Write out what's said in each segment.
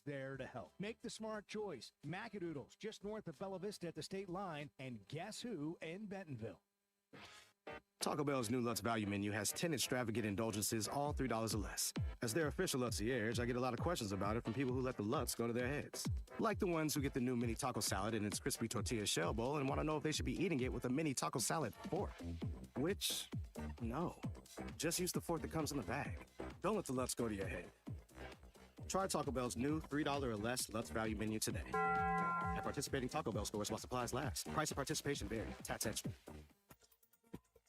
there to help. Make the smart choice. Macadoodles, just north of Bella Vista at the state line, and guess who in Bentonville? Taco Bell's new Lutz Value Menu has 10 extravagant indulgences, all $3 or less. As their official Lutzierge, I get a lot of questions about it from people who let the Lutz go to their heads. Like the ones who get the new mini taco salad in its crispy tortilla shell bowl and want to know if they should be eating it with a mini taco salad fork. Which, no. Just use the fork that comes in the bag. Don't let the Lutz go to your head. Try Taco Bell's new $3 or less Lutz Value Menu today. At participating Taco Bell stores while supplies last. Price of participation vary. Tax extra.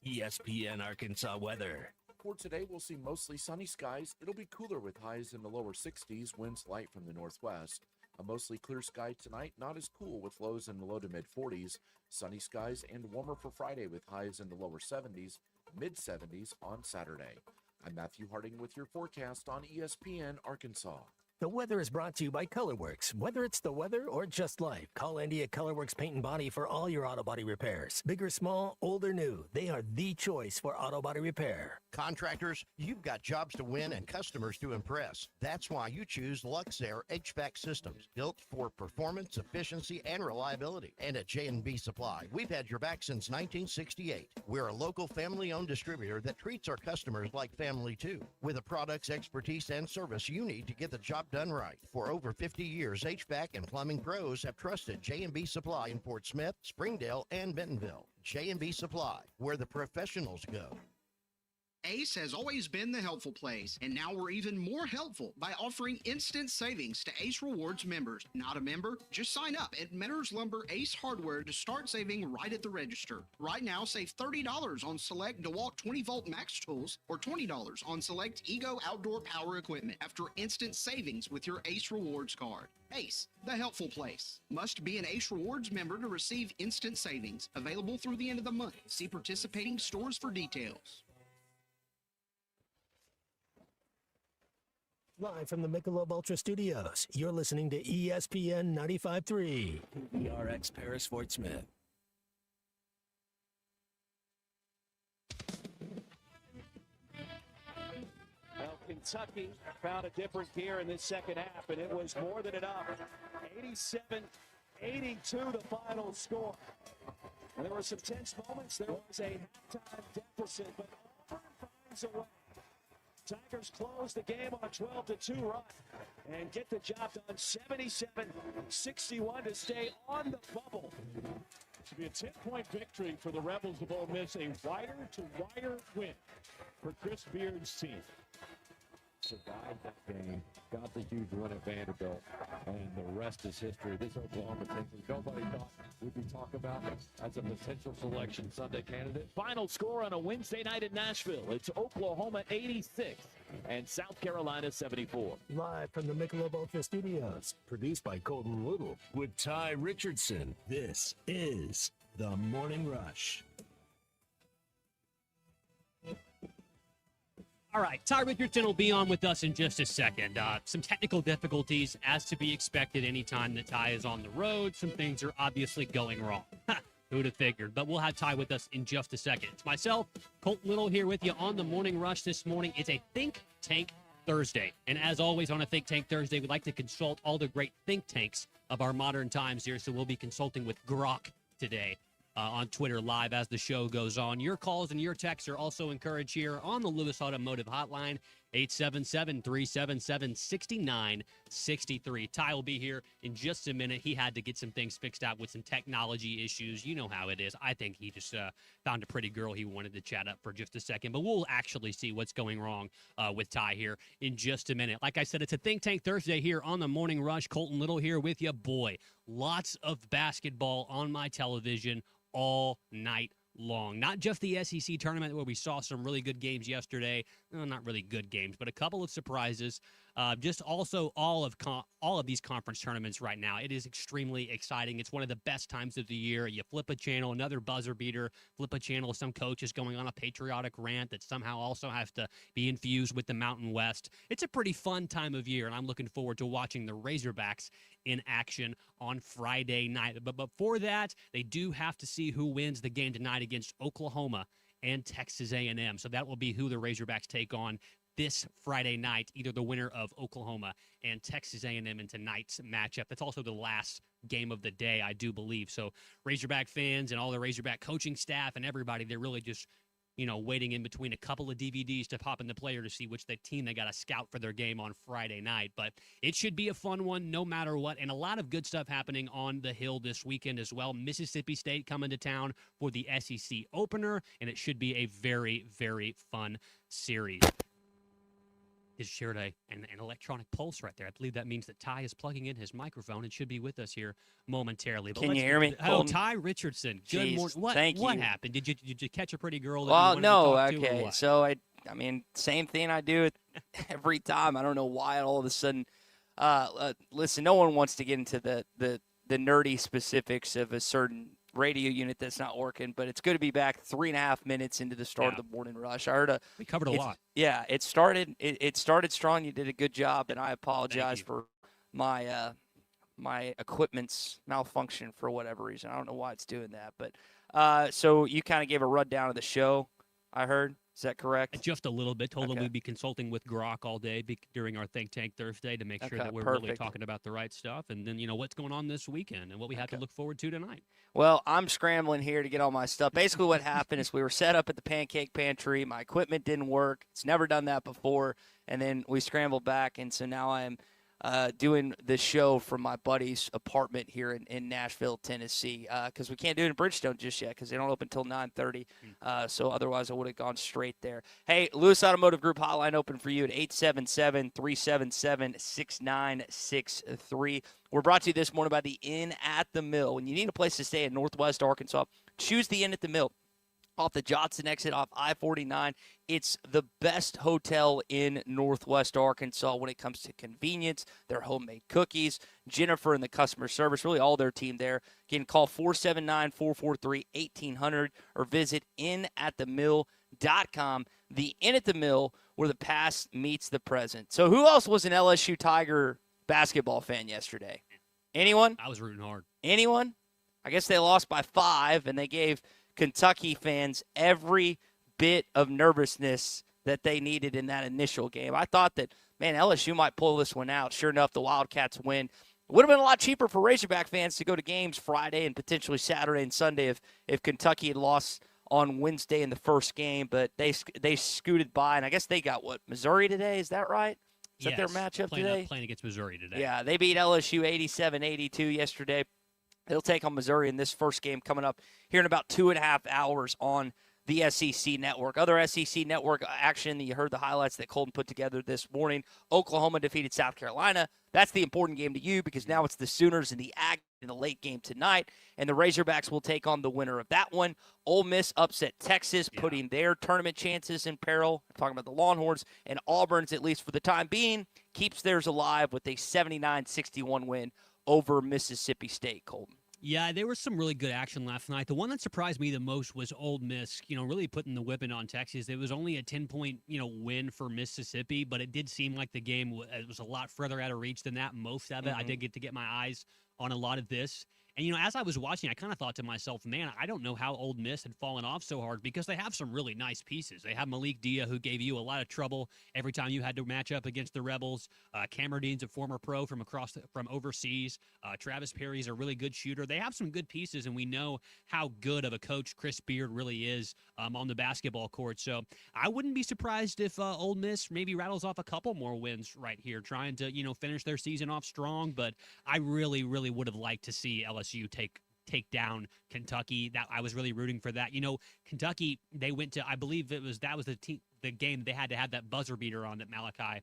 ESPN Arkansas weather. For today, we'll see mostly sunny skies. It'll be cooler with highs in the lower 60s, winds light from the northwest. A mostly clear sky tonight, not as cool with lows in the low to mid 40s. Sunny skies and warmer for Friday with highs in the lower 70s, mid 70s on Saturday. I'm Matthew Harding with your forecast on ESPN Arkansas. The weather is brought to you by Colorworks. Whether it's the weather or just life, call Andy at Colorworks Paint and Body for all your auto body repairs. Big or small, old or new, they are the choice for auto body repair. Contractors, you've got jobs to win and customers to impress. That's why you choose Luxair HVAC systems, built for performance, efficiency, and reliability. And at J&B Supply, we've had your back since 1968. We're a local family-owned distributor that treats our customers like family too, with the products, expertise, and service you need to get the job done right. For over 50 years, HVAC and plumbing pros have trusted J&B Supply in Fort Smith, Springdale, and Bentonville. J&B Supply, where the professionals go. Ace has always been the helpful place, and now we're even more helpful by offering instant savings to Ace Rewards members. Not a member? Just sign up at Mentor's Lumber Ace Hardware to start saving right at the register. Right now, save $30 on select DeWalt 20-volt max tools or $20 on select Ego outdoor power equipment after instant savings with your Ace Rewards card. Ace, the helpful place. Must be an Ace Rewards member to receive instant savings. Available through the end of the month. See participating stores for details. Live from the Michelob Ultra Studios, you're listening to ESPN 95.3, ERX Paris Fort Smith. Well, Kentucky found a different gear in this second half, and it was more than enough. 87-82 the final score. And there were some tense moments. There was a halftime deficit, but Auburn finds a way. Tigers close the game on a 12-2 run and get the job done 77-61 to stay on the bubble. It should be a 10-point victory for the Rebels of Ole Miss, a wire-to-wire win for Chris Beard's team. Survived that game, got the huge win at Vanderbilt, and the rest is history. This Oklahoma team, nobody thought we'd be talking about as a potential selection Sunday candidate. Final score on a Wednesday night in Nashville. It's Oklahoma 86 and South Carolina 74. Live from the Michelob Ultra Studios, produced by Colton Little with Ty Richardson. This is The Morning Rush. All right, Ty Richardson will be on with us in just a second. Some technical difficulties as to be expected anytime that Ty is on the road. Some things are obviously going wrong. Who'd have figured? But we'll have Ty with us in just a second. It's myself, Colton Little, here with you on the Morning Rush this morning. It's a Think Tank Thursday. And as always on a Think Tank Thursday, we like to consult all the great think tanks of our modern times here. So we'll be consulting with Grok today. On Twitter live as the show goes on. Your calls and your texts are also encouraged here on the Lewis Automotive Hotline, 877-377-6963. Ty will be here in just a minute. He had to get some things fixed out with some technology issues. You know how it is. I think he just found a pretty girl he wanted to chat up for just a second. But we'll actually see what's going wrong with Ty here in just a minute. Like I said, it's a Think Tank Thursday here on the Morning Rush. Colton Little here with you. Boy, lots of basketball on my television all night long. Not just the SEC tournament where we saw some really good games yesterday. Well, not really good games, but a couple of surprises. Just also all of these conference tournaments right now. It is extremely exciting. It's one of the best times of the year. You flip a channel, another buzzer beater, flip a channel, some coach is going on a patriotic rant that somehow also has to be infused with the Mountain West. It's a pretty fun time of year, and I'm looking forward to watching the Razorbacks in action on Friday night. But before that, they do have to see who wins the game tonight against Oklahoma and Texas A&M. So that will be who the Razorbacks take on this Friday night, either the winner of Oklahoma and Texas A&M in tonight's matchup. That's also the last game of the day, I do believe. So Razorback fans and all the Razorback coaching staff and everybody, they're really just waiting in between a couple of DVDs to pop in the player to see which team they got to scout for their game on Friday night. But it should be a fun one no matter what, and a lot of good stuff happening on the Hill this weekend as well. Mississippi State coming to town for the SEC opener, and it should be a very, very fun series. Just shared an electronic pulse right there. I believe that means that Ty is plugging in his microphone and should be with us here momentarily. But Can you hear me? Oh, Ty Richardson. Good morning. What you. happened? Did you catch a pretty girl? Well, no. Okay. So I mean, same thing I do every time. I don't know why all of a sudden. Listen, no one wants to get into the nerdy specifics of a certain radio unit that's not working, but it's good to be back 3.5 minutes into the start of the morning rush. I heard we covered a lot. Yeah, it started strong. You did a good job, and I apologize for my my equipment's malfunction for whatever reason. I don't know why it's doing that, but so you kind of gave a rundown of the show, I heard. Is that correct? Just a little bit. Told them we'd be consulting with Grok all day during our Think Tank Thursday to make sure that we're really talking about the right stuff. And then, what's going on this weekend and what we have to look forward to tonight. Well, I'm scrambling here to get all my stuff. Basically what happened is we were set up at the Pancake Pantry. My equipment didn't work. It's never done that before. And then we scrambled back. And so now I'm doing the show from my buddy's apartment here in Nashville, Tennessee, because we can't do it in Bridgestone just yet because they don't open until 9:30. So otherwise I would have gone straight there. Hey, Lewis Automotive Group hotline open for you at 877-377-6963. We're brought to you this morning by the Inn at the Mill. When you need a place to stay in Northwest Arkansas, choose the Inn at the Mill. Off the Johnson exit off I-49. It's the best hotel in Northwest Arkansas when it comes to convenience, their homemade cookies, Jennifer and the customer service, really all their team there. Again, call 479-443-1800 or visit inatthemill.com. The Inn at the Mill, where the past meets the present. So who else was an LSU Tiger basketball fan yesterday? Anyone? I was rooting hard. Anyone? I guess they lost by 5, and they gave Kentucky fans every bit of nervousness that they needed in that initial game. I thought that, man, LSU might pull this one out. Sure enough, the Wildcats win. It would have been a lot cheaper for Razorback fans to go to games Friday and potentially Saturday and Sunday if Kentucky had lost on Wednesday in the first game, but they scooted by, and I guess they got, Missouri today? Is that right? Is that their matchup today? Playing against Missouri today. Yeah, they beat LSU 87-82 yesterday. They'll take on Missouri in this first game coming up here in about 2.5 hours on the SEC Network. Other SEC Network action, you heard the highlights that Colton put together this morning. Oklahoma defeated South Carolina. That's the important game to you because now it's the Sooners and the Aggies in the late game tonight, and the Razorbacks will take on the winner of that one. Ole Miss upset Texas, putting their tournament chances in peril. I'm talking about the Longhorns, and Auburn's, at least for the time being, keeps theirs alive with a 79-61 win over Mississippi State, Colton. Yeah, there was some really good action last night. The one that surprised me the most was Ole Miss, really putting the whipping on Texas. It was only a 10-point, win for Mississippi, but it did seem like the game was a lot further out of reach than that. Most of it, I did get my eyes on a lot of this. And, as I was watching, I kind of thought to myself, man, I don't know how Ole Miss had fallen off so hard because they have some really nice pieces. They have Malik Dia, who gave you a lot of trouble every time you had to match up against the Rebels. Cameron's a former pro from overseas. Travis Perry's a really good shooter. They have some good pieces, and we know how good of a coach Chris Beard really is on the basketball court. So I wouldn't be surprised if Ole Miss maybe rattles off a couple more wins right here, trying to, finish their season off strong. But I really, really would have liked to see LSU take down Kentucky. That I was really rooting for that. Kentucky, they went to, I believe that was the game they had to have that buzzer beater on that Malachi.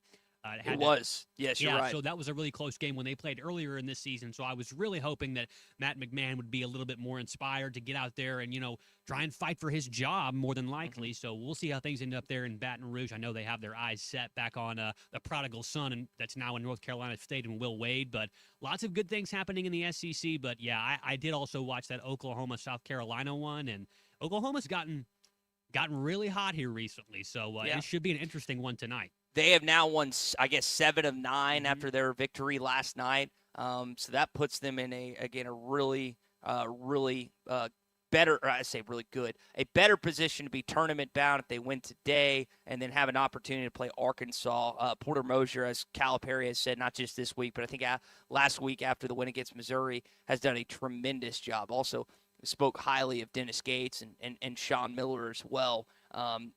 Yes, you're right. So that was a really close game when they played earlier in this season. So I was really hoping that Matt McMahon would be a little bit more inspired to get out there and, try and fight for his job more than likely. So we'll see how things end up there in Baton Rouge. I know they have their eyes set back on the prodigal son, and that's now in North Carolina State and Will Wade. But lots of good things happening in the SEC. But, yeah, I did also watch that Oklahoma-South Carolina one, and Oklahoma's gotten really hot here recently. So it should be an interesting one tonight. They have now won, I guess, 7 of 9 after their victory last night. So that puts them in a really better, or I say really good, a better position to be tournament bound if they win today and then have an opportunity to play Arkansas. Porter Mosier, as Calipari has said, not just this week, but I think last week after the win against Missouri, has done a tremendous job. Also spoke highly of Dennis Gates and Sean Miller as well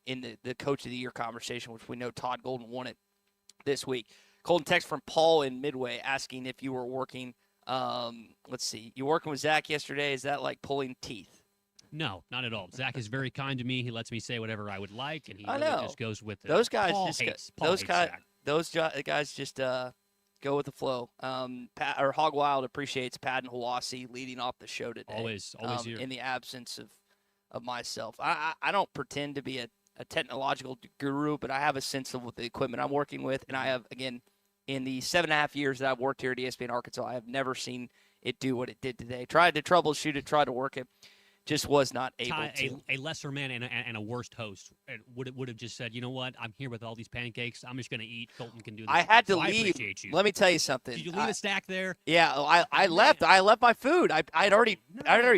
in the Coach of the Year conversation, which we know Todd Golden won it this week. Colton, text from Paul in Midway asking if you were working. Let's see. You working with Zach yesterday? Is that like pulling teeth? No, not at all. Zach is very kind to me. He lets me say whatever I would like, and he I really know. just goes with it. Those guys Paul just hates guys Zach. just go with the flow. Hog Wild appreciates Pat and Hawassi leading off the show today. Always here. In the absence of myself. I don't pretend to be a technological guru, but I have a sense of what the equipment I'm working with, and I have, again, in the 7.5 years that I've worked here at ESPN Arkansas, I have never seen it do what it did today. Tried to troubleshoot it, tried to work it, just was not able to. A lesser man and a worst host would have just said, you know what, I'm here with all these pancakes. I'm just going to eat. Colton can do this. I had to so leave. I appreciate you. Let me tell you something. Did you leave a stack there? Yeah, I left. I left my food. I had already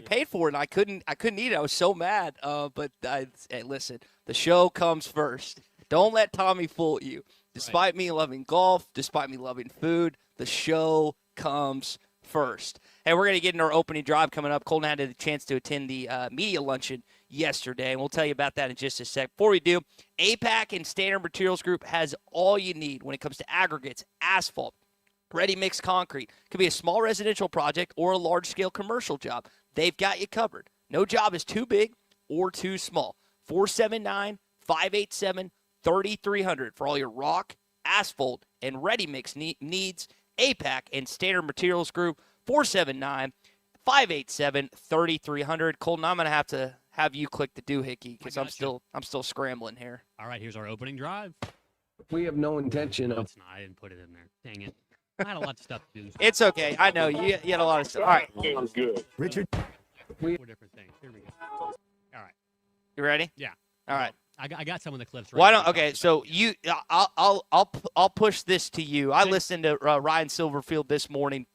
paid for it, and I couldn't eat it. I was so mad. But hey, listen, the show comes first. Don't let Tommy fool you. Despite me loving golf, despite me loving food, the show comes first. Hey, we're going to get into our opening drive coming up. Colton had the chance to attend the media luncheon yesterday, and we'll tell you about that in just a sec. Before we do, APAC and Standard Materials Group has all you need when it comes to aggregates, asphalt, ready-mix concrete. It could be a small residential project or a large-scale commercial job. They've got you covered. No job is too big or too small. 479-587-3300 for all your rock, asphalt, and ready-mix needs. APAC and Standard Materials Group, 479-587-3300. Colton, I'm going to have you click the doohickey because I'm still scrambling here. All right, here's our opening drive. We have no intention of. It's not. I didn't put it in there. Dang it. I had a lot of stuff to do. It's okay. I know. You had a lot of stuff. All right. Sounds good. Richard. Four different things. Here we go. All right. You ready? Yeah. All right. I got some of the clips. Why don't? Okay, so I'll push this to you. I listened to Ryan Silverfield this morning.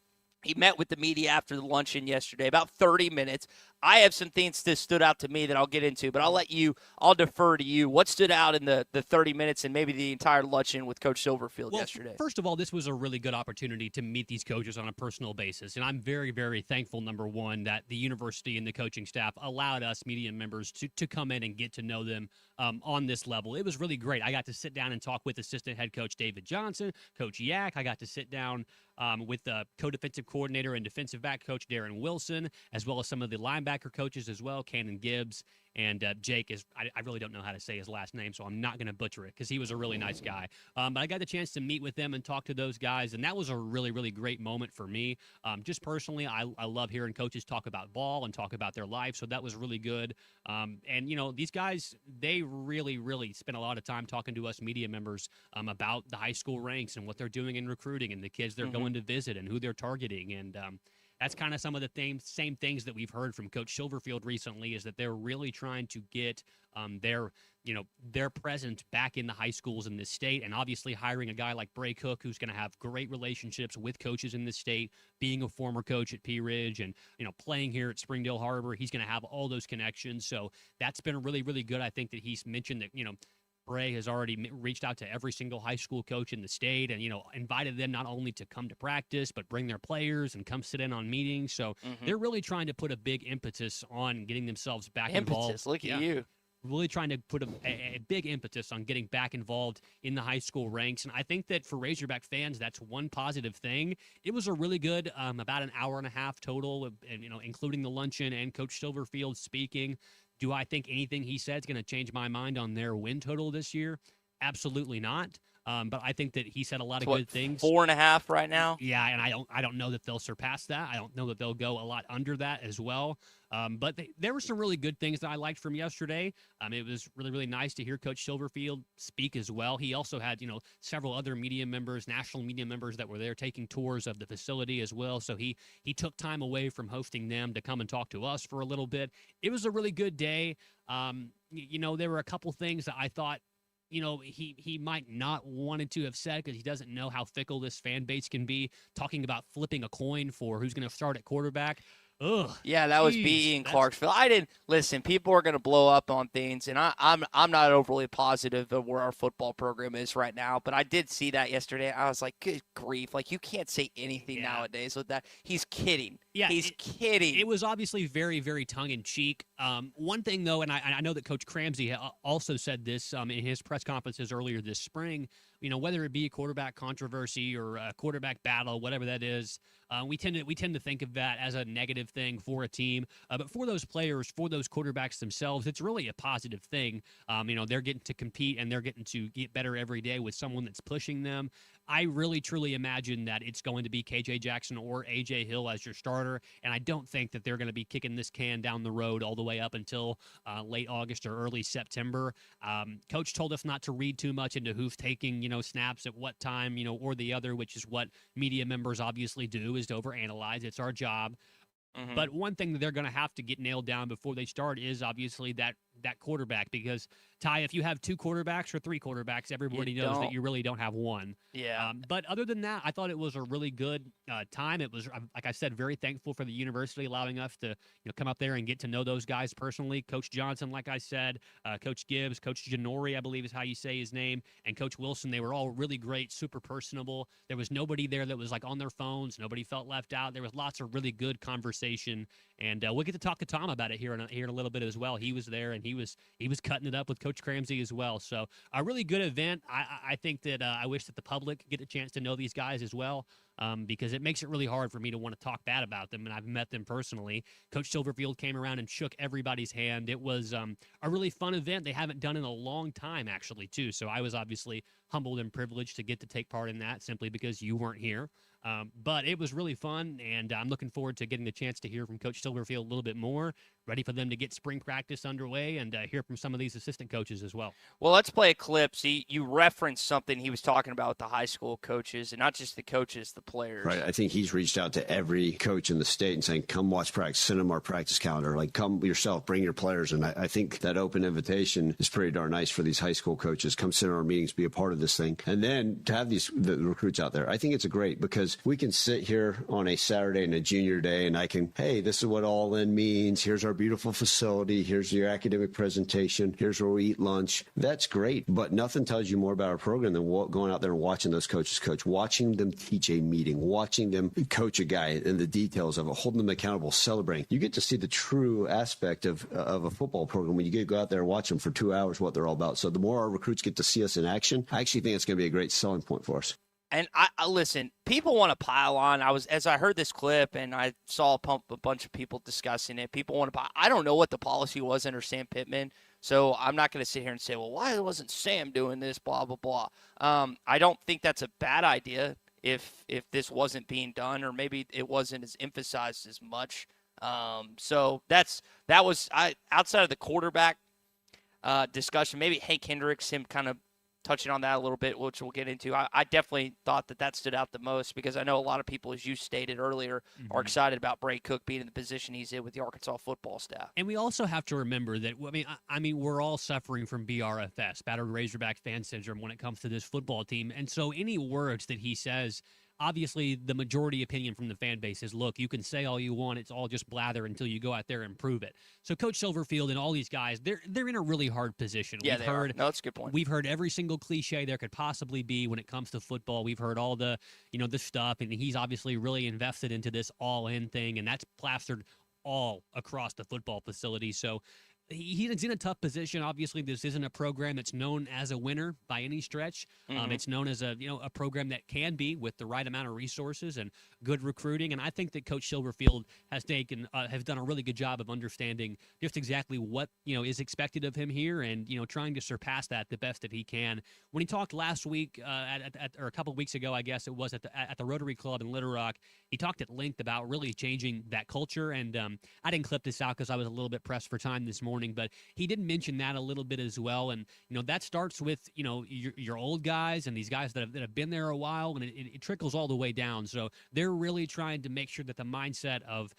He met with the media after the luncheon yesterday, about 30 minutes. I have some things that stood out to me that I'll get into, but I'll defer to you. What stood out in the 30 minutes and maybe the entire luncheon with Coach Silverfield yesterday? First of all, this was a really good opportunity to meet these coaches on a personal basis, and I'm very, very thankful, number one, that the university and the coaching staff allowed us media members to come in and get to know them on this level. It was really great. I got to sit down and talk with assistant head coach David Johnson, Coach Yak. I got to sit down with the co-defensive coordinator and defensive back coach Darren Wilson, as well as some of the linebacker coaches as well, Cannon Gibbs. And Jake is, I really don't know how to say his last name, so I'm not going to butcher it because he was a really nice guy. But I got the chance to meet with them and talk to those guys, and that was a really, really great moment for me. Just personally, I love hearing coaches talk about ball and talk about their life, so that was really good. And, you know, these guys, they really, really spent a lot of time talking to us media members about the high school ranks and what they're doing in recruiting and the kids they're going to visit and who they're targeting. And that's kind of some of the same things that we've heard from Coach Silverfield recently, is that they're really trying to get their presence back in the high schools in this state, and obviously hiring a guy like Bray Cook, who's going to have great relationships with coaches in this state, being a former coach at Pea Ridge and, you know, playing here at Springdale Harbor. He's going to have all those connections. So that's been really, really good. I think that he's mentioned that, you know, Bray has already reached out to every single high school coach in the state and, you know, invited them not only to come to practice, but bring their players and come sit in on meetings. So they're really trying to put a big impetus on getting themselves back involved. Look at you. Really trying to put a big impetus on getting back involved in the high school ranks. And I think that for Razorback fans, that's one positive thing. It was a really good, about an hour and a half total, and, you know, including the luncheon and Coach Silverfield speaking. Do I think anything he said is going to change my mind on their win total this year? Absolutely not. But I think that he said a lot of good things. 4.5 right now? Yeah, and I don't know that they'll surpass that. I don't know that they'll go a lot under that as well. But there were some really good things that I liked from yesterday. It was really, really nice to hear Coach Silverfield speak as well. He also had, you know, several other media members, national media members that were there taking tours of the facility as well. So he took time away from hosting them to come and talk to us for a little bit. It was a really good day. You know, there were a couple things that I thought, you know, he might not wanted to have said because he doesn't know how fickle this fan base can be, talking about flipping a coin for who's going to start at quarterback. Ugh. Yeah, that was BE in Clarksville. I didn't listen. People are going to blow up on things, and I'm not overly positive of where our football program is right now. But I did see that yesterday. I was like, good grief! Like you can't say anything nowadays with that. He's kidding. Yeah, he's kidding. It was obviously very, very tongue in cheek. One thing though, and I know that Coach Cramsey also said this in his press conferences earlier this spring. Whether it be a quarterback controversy or a quarterback battle, whatever that is, we tend to think of that as a negative thing for a team. But for those players, for those quarterbacks themselves, it's really a positive thing. They're getting to compete and they're getting to get better every day with someone that's pushing them. I really, truly imagine that it's going to be KJ Jackson or AJ Hill as your starter, and I don't think that they're going to be kicking this can down the road all the way up until late August or early September. Coach told us not to read too much into who's taking, snaps at what time, or the other, which is what media members obviously do, is to overanalyze. It's our job. Mm-hmm. But one thing that they're going to have to get nailed down before they start is obviously that quarterback, because Ty, if you have two quarterbacks or three quarterbacks, everybody knows that you really don't have one. Yeah. But other than that, I thought it was a really good time. It was, like I said, very thankful for the university allowing us to come up there and get to know those guys personally. Coach Johnson, like I said, Coach Gibbs, Coach Janori, I believe is how you say his name, and Coach Wilson. They were all really great, super personable. There was nobody there that was like on their phones. Nobody felt left out. There was lots of really good conversation, and we'll get to talk to Tom about it here in a little bit as well. He was there, and he was cutting it up with Coach Cramsey as well. So a really good event. I think that I wish that the public get a chance to know these guys as well, because it makes it really hard for me to want to talk bad about them, and I've met them personally. Coach Silverfield came around and shook everybody's hand. It was a really fun event. They haven't done in a long time, actually, too. So I was obviously humbled and privileged to get to take part in that simply because you weren't here. But it was really fun, and I'm looking forward to getting the chance to hear from Coach Silverfield a little bit more, ready for them to get spring practice underway, and hear from some of these assistant coaches as well. Well, let's play a clip. See, you referenced something he was talking about with the high school coaches, and not just the coaches, the players. Right. I think he's reached out to every coach in the state and saying, come watch practice, send them our practice calendar, like come yourself, bring your players. And I think that open invitation is pretty darn nice for these high school coaches. Come sit in our meetings, be a part of this thing. And then to have the recruits out there, I think it's great because we can sit here on a Saturday and a junior day and I can, hey, this is what all in means. Here's our beautiful facility. Here's your academic presentation. Here's where we eat lunch. That's great. But nothing tells you more about our program than going out there and watching those coaches coach, watching them teach a meeting, watching them coach a guy and the details of it, holding them accountable, celebrating. You get to see the true aspect of a football program when you get to go out there and watch them for 2 hours, what they're all about. So the more our recruits get to see us in action, I actually think it's going to be a great selling point for us. And I listen, people want to pile on. As I heard this clip and I saw a bunch of people discussing it, people want to pile. I don't know what the policy was under Sam Pittman, so I'm not going to sit here and say, well, why wasn't Sam doing this, blah, blah, blah. I don't think that's a bad idea if this wasn't being done, or maybe it wasn't as emphasized as much. So that was outside of the quarterback discussion, maybe Hank Hendricks, him kind of touching on that a little bit, which we'll get into. I definitely thought that stood out the most because I know a lot of people, as you stated earlier, are excited about Bray Cook being in the position he's in with the Arkansas football staff. And we also have to remember that, I mean, we're all suffering from BRFS, Battered Razorback Fan Syndrome, when it comes to this football team. And so any words that he says, obviously the majority opinion from the fan base is, look, you can say all you want, it's all just blather until you go out there and prove it. So Coach Silverfield and all these guys, they're in a really hard position. Yeah, they are. No, that's a good point. We've heard every single cliche there could possibly be when it comes to football. We've heard all the stuff, and he's obviously really invested into this all-in thing, and that's plastered all across the football facility. So he's in a tough position. Obviously, this isn't a program that's known as a winner by any stretch. It's known as a program that can be, with the right amount of resources and good recruiting. And I think that Coach Silverfield has done a really good job of understanding just exactly what is expected of him here, and trying to surpass that the best that he can. When he talked last week, or a couple of weeks ago, I guess it was, at the Rotary Club in Little Rock, he talked at length about really changing that culture. And I didn't clip this out because I was a little bit pressed for time this morning, but he did mention that a little bit as well. And that starts with your old guys and these guys that have been there a while, and it trickles all the way down. So they're really trying to make sure that the mindset of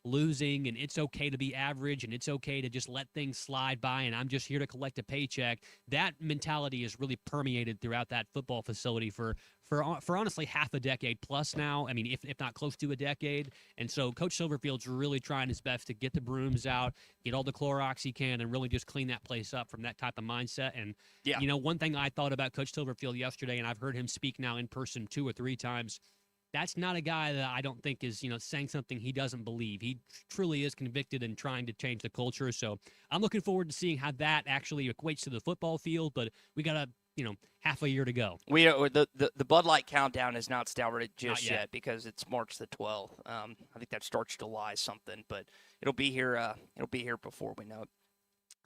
losing, and it's okay to be average, and it's okay to just let things slide by, and I'm just here to collect a paycheck, that mentality is really permeated throughout that football facility for for honestly half a decade plus now. I mean, if not close to a decade. And so Coach Silverfield's really trying his best to get the brooms out, get all the Clorox he can, and really just clean that place up from that type of mindset. And, one thing I thought about Coach Silverfield yesterday, and I've heard him speak now in person 2 or 3 times, that's not a guy that I don't think is, saying something he doesn't believe. He truly is convicted in trying to change the culture. So I'm looking forward to seeing how that actually equates to the football field. But we got to, half a year to go. The Bud Light countdown is not started just yet because it's March the 12th. I think that starts July something, but it'll be here. It'll be here before we know it.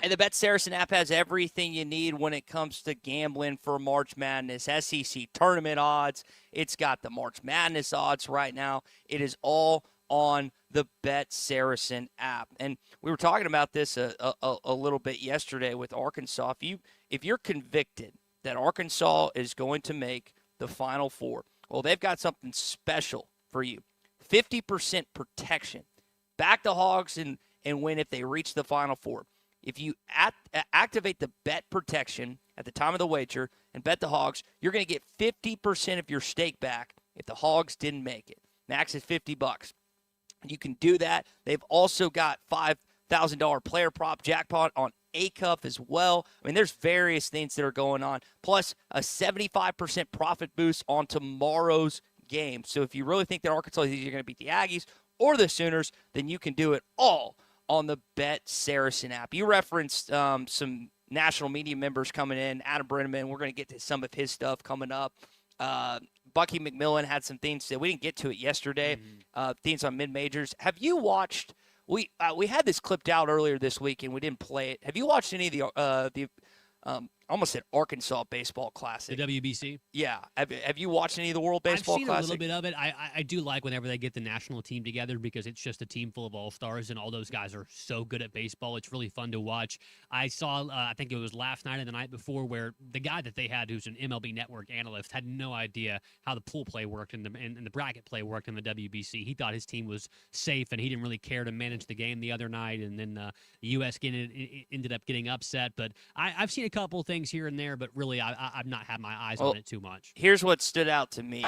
And the Bet Saracen app has everything you need when it comes to gambling for March Madness, SEC tournament odds. It's got the March Madness odds right now. It is all on the Bet Saracen app. And we were talking about this a little bit yesterday with Arkansas. If you're convicted that Arkansas is going to make the Final Four, well, they've got something special for you. 50% protection. Back the Hogs and win if they reach the Final Four. If you activate the bet protection at the time of the wager and bet the Hogs, you're going to get 50% of your stake back if the Hogs didn't make it. Max is $50. You can do that. They've also got $5,000 player prop jackpot on A-Cup as well. I mean, there's various things that are going on, plus a 75% profit boost on tomorrow's game. So if you really think that Arkansas is either going to beat the Aggies or the Sooners, then you can do it all on the Bet Saracen app. You referenced some national media members coming in. Adam Brenneman, we're going to get to some of his stuff coming up. Bucky McMillan had some things that we didn't get to it yesterday. Things on mid-majors. Have you watched? We had this clipped out earlier this week and we didn't play it. Have you watched any of the almost said Arkansas Baseball Classic? The WBC? Yeah. Have you watched any of the World Baseball Classic? I've seen a little bit of it. I do like whenever they get the national team together because it's just a team full of all-stars, and all those guys are so good at baseball. It's really fun to watch. I saw, I think it was last night or the night before, where the guy that they had, who's an MLB Network analyst, had no idea how the pool play worked and the bracket play worked in the WBC. He thought his team was safe, and he didn't really care to manage the game the other night, and then the U.S. ended up getting upset. But I've seen a couple things here and there, but really I've not had my eyes on it too much. Here's what stood out to me.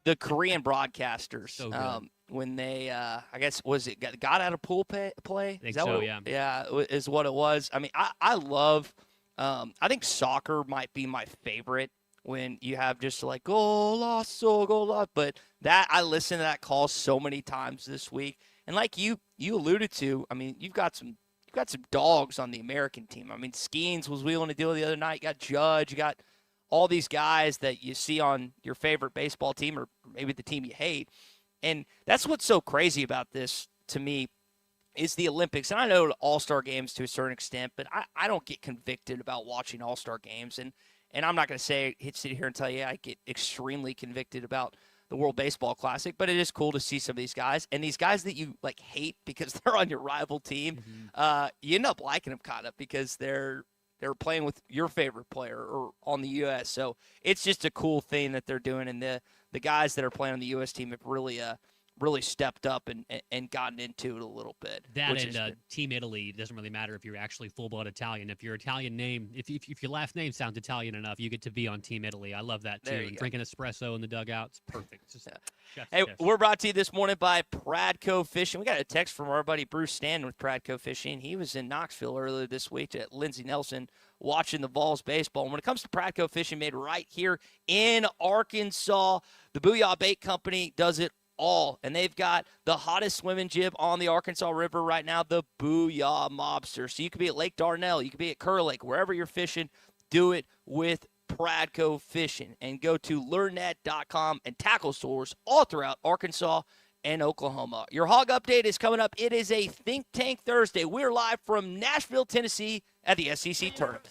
The Korean broadcasters, so when they, I guess, was it got out of pool play? I think so, yeah. Yeah, is what it was. I mean, I love, I think soccer might be my favorite when you have just like golazo, golazo. But that, I listened to that call so many times this week. And like you alluded to, I mean, you've got some dogs on the American team. I mean, Skeens was wheeling a deal the other night. You got Judge, you got all these guys that you see on your favorite baseball team or maybe the team you hate. And that's what's so crazy about this to me is the Olympics. And I know all-star games to a certain extent, but I don't get convicted about watching all-star games. And I'm not going to sit here and tell you I get extremely convicted about the World Baseball Classic, but it is cool to see some of these guys. And these guys that you like hate because they're on your rival team, you end up liking them kind of because they're playing with your favorite player or on the U.S. So it's just a cool thing that they're doing. And the guys that are playing on the U.S. team have really stepped up and gotten into it a little bit. That and Team Italy, it doesn't really matter if you're actually full-blood Italian. If your Italian name, if your last name sounds Italian enough, you get to be on Team Italy. I love that too. Drinking espresso in the dugout, it's perfect. It's just We're brought to you this morning by Pradco Fishing. We got a text from our buddy Bruce Stanton with Pradco Fishing. He was in Knoxville earlier this week at Lindsey Nelson watching the Vols baseball. And when it comes to Pradco Fishing, made right here in Arkansas, the Booyah Bait Company does it all. And they've got the hottest swimming jib on the Arkansas River right now, the Booyah Mobster. So you could be at Lake Darnell, you could be at Kerr Lake, wherever you're fishing, do it with Pradco Fishing. And go to learnnet.com and tackle stores all throughout Arkansas and Oklahoma. Your hog update is coming up. It is a Think Tank Thursday. We're live from Nashville, Tennessee at the SEC Tournament.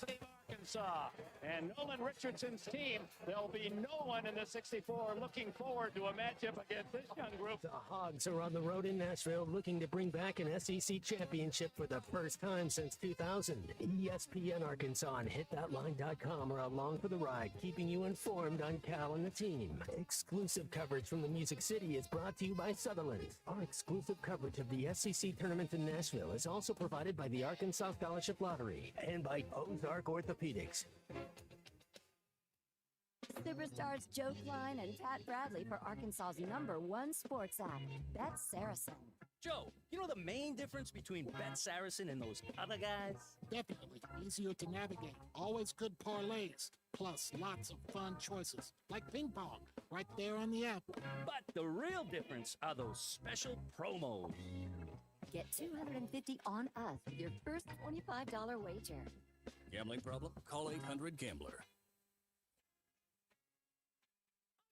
Arkansas. And Nolan Richardson's team, there'll be no one in the 64 looking forward to a matchup against this young group. The Hogs are on the road in Nashville looking to bring back an SEC championship for the first time since 2000. ESPN Arkansas and HitThatLine.com are along for the ride, keeping you informed on Cal and the team. Exclusive coverage from the Music City is brought to you by Sutherland. Our exclusive coverage of the SEC tournament in Nashville is also provided by the Arkansas Scholarship Lottery and by Ozark Orthopedics. Superstars Joe Klein and Pat Bradley for Arkansas's #1 sports app, Bet Saracen. Joe, you know the main difference between Bet Saracen and those other guys? Definitely easier to navigate. Always good parlays. Plus lots of fun choices, like ping pong, right there on the app. But the real difference are those special promos. Get $250 on us with your first $25 wager. Gambling problem? Call 800-GAMBLER.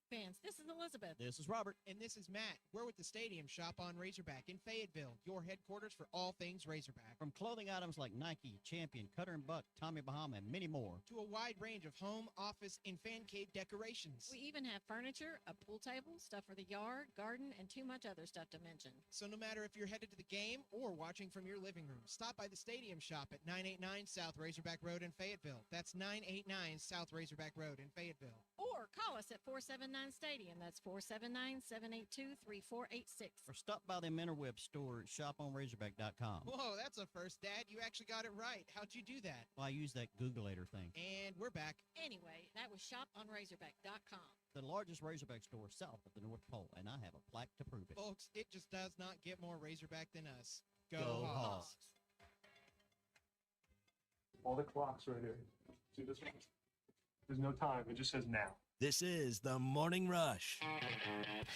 Fans, this is Elizabeth. This is Robert. And this is Matt. We're with the Stadium Shop on Razorback in Fayetteville, your headquarters for all things Razorback. From clothing items like Nike, Champion, Cutter & Buck, Tommy Bahama, and many more, to a wide range of home, office, and fan cave decorations. We even have furniture, a pool table, stuff for the yard, garden, and too much other stuff to mention. So no matter if you're headed to the game or watching from your living room, stop by the Stadium Shop at 989 South Razorback Road in Fayetteville. That's 989 South Razorback Road in Fayetteville. Or call us at 479-STADIUM. That's 479-782-3486. or stop by the Interweb store at shoponrazorback.com. Whoa, that's a first, Dad. You actually got it right. How'd you do that? Well, I use that Googleator thing. And we're back. Anyway, that was shoponrazorback.com. The largest Razorback store south of the North Pole, and I have a plaque to prove it. Folks, it just does not get more Razorback than us. Go, Go Hogs. Hogs. All the clocks right here. See this one? There's no time. It just says now. This is the Morning Rush.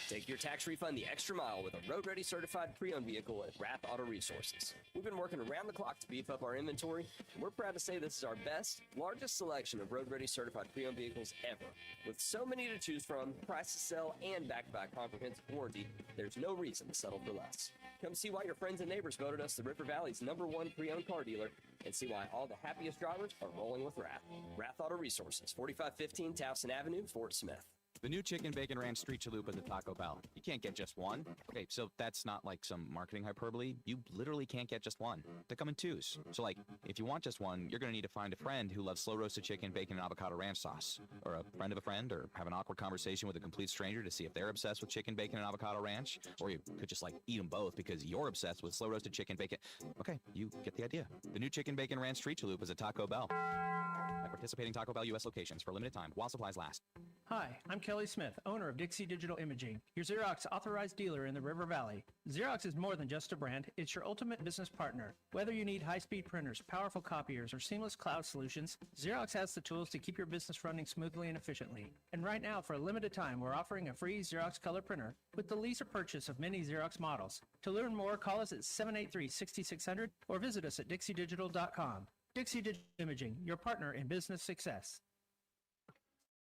Take your tax refund the extra mile with a road-ready certified pre-owned vehicle at Rath Auto Resources. We've been working around the clock to beef up our inventory, and we're proud to say this is our best, largest selection of road-ready certified pre-owned vehicles ever. With so many to choose from, price to sell, and back-to-back comprehensive warranty, there's no reason to settle for less. Come see why your friends and neighbors voted us the River Valley's #1 pre-owned car dealer, and see why all the happiest drivers are rolling with Rath. Rath Auto Resources, 4515 Towson Avenue, Fort Smith. The new Chicken Bacon Ranch Street Chalupa at Taco Bell. You can't get just one. Okay, so that's not like some marketing hyperbole. You literally can't get just one. They come in twos. So like, if you want just one, you're going to need to find a friend who loves slow roasted chicken, bacon, and avocado ranch sauce. Or a friend of a friend, or have an awkward conversation with a complete stranger to see if they're obsessed with chicken, bacon, and avocado ranch. Or you could just like eat them both because you're obsessed with slow roasted chicken, bacon. Okay, you get the idea. The new Chicken Bacon Ranch Street Chalupa is at Taco Bell. At participating Taco Bell U.S. locations for a limited time while supplies last. Hi, I'm Kelly Smith, owner of Dixie Digital Imaging, your Xerox authorized dealer in the River Valley. Xerox is more than just a brand, it's your ultimate business partner. Whether you need high-speed printers, powerful copiers, or seamless cloud solutions, Xerox has the tools to keep your business running smoothly and efficiently. And right now, for a limited time, we're offering a free Xerox color printer with the lease or purchase of many Xerox models. To learn more, call us at 783-6600 or visit us at dixiedigital.com. Dixie Digital Imaging, your partner in business success.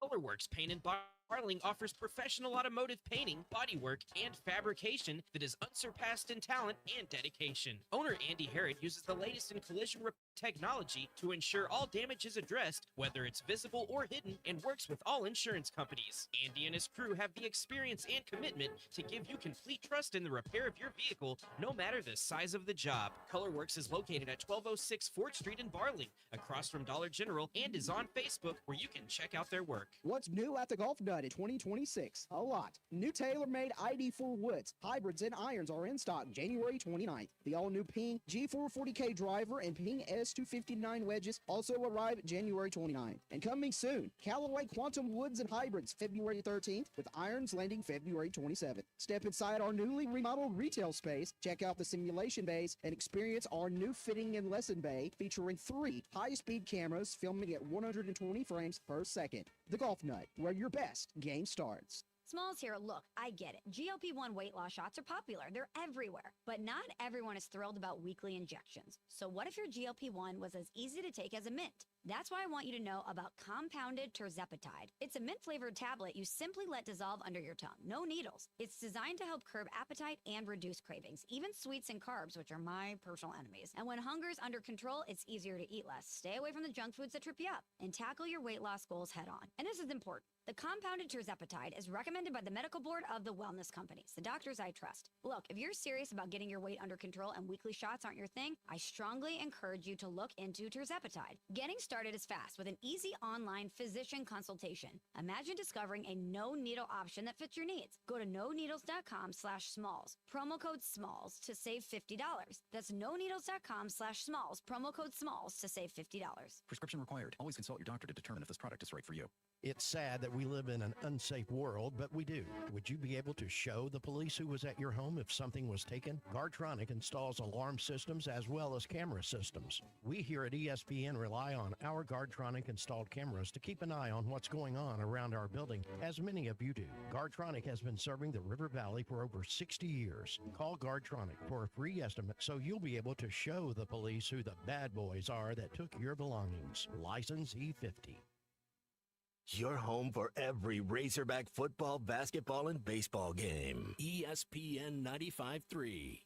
Colorworks Paint and Barling offers professional automotive painting, bodywork, and fabrication that is unsurpassed in talent and dedication. Owner Andy Harrod uses the latest in collision repair technology to ensure all damage is addressed, whether it's visible or hidden, and works with all insurance companies. Andy and his crew have the experience and commitment to give you complete trust in the repair of your vehicle, no matter the size of the job. Colorworks is located at 1206 4th Street in Barling, across from Dollar General, and is on Facebook, where you can check out their work. What's new at the Golf Nut in 2026? A lot. New tailor-made ID4 woods, hybrids, and irons are in stock January 29th. The all-new Ping G440K driver and Ping S259 wedges also arrive January 29th. And coming soon, Callaway Quantum Woods and Hybrids February 13th, with irons landing February 27th. Step inside our newly remodeled retail space, check out the simulation bays, and experience our new fitting and lesson bay featuring 3 high-speed cameras filming at 120 frames per second. The Golf Nut, where your best game starts. Smalls here, look, I get it. GLP-1 weight loss shots are popular. They're everywhere. But not everyone is thrilled about weekly injections. So what if your GLP-1 was as easy to take as a mint? That's why I want you to know about compounded terzepatide. It's a mint-flavored tablet you simply let dissolve under your tongue. No needles. It's designed to help curb appetite and reduce cravings, even sweets and carbs, which are my personal enemies. And when hunger's under control, it's easier to eat less. Stay away from the junk foods that trip you up and tackle your weight loss goals head on. And this is important. The compounded terzepatide is recommended by the medical board of the wellness companies, the doctors I trust. Look, if you're serious about getting your weight under control and weekly shots aren't your thing, I strongly encourage you to look into terzepatide. Getting started is fast with an easy online physician consultation. Imagine discovering a no-needle option that fits your needs. Go to noneedles.com/smalls, promo code SMALLS to save $50. That's noneedles.com/smalls, promo code SMALLS to save $50. Prescription required. Always consult your doctor to determine if this product is right for you. It's sad that we live in an unsafe world, but we do. Would you be able to show the police who was at your home if something was taken? Guardtronic installs alarm systems as well as camera systems. We here at ESPN rely on our Guardtronic installed cameras to keep an eye on what's going on around our building, as many of you do. Guardtronic has been serving the River Valley for over 60 years. Call Guardtronic for a free estimate so you'll be able to show the police who the bad boys are that took your belongings. License E50. Your home for every Razorback football, basketball, and baseball game. ESPN 95.3.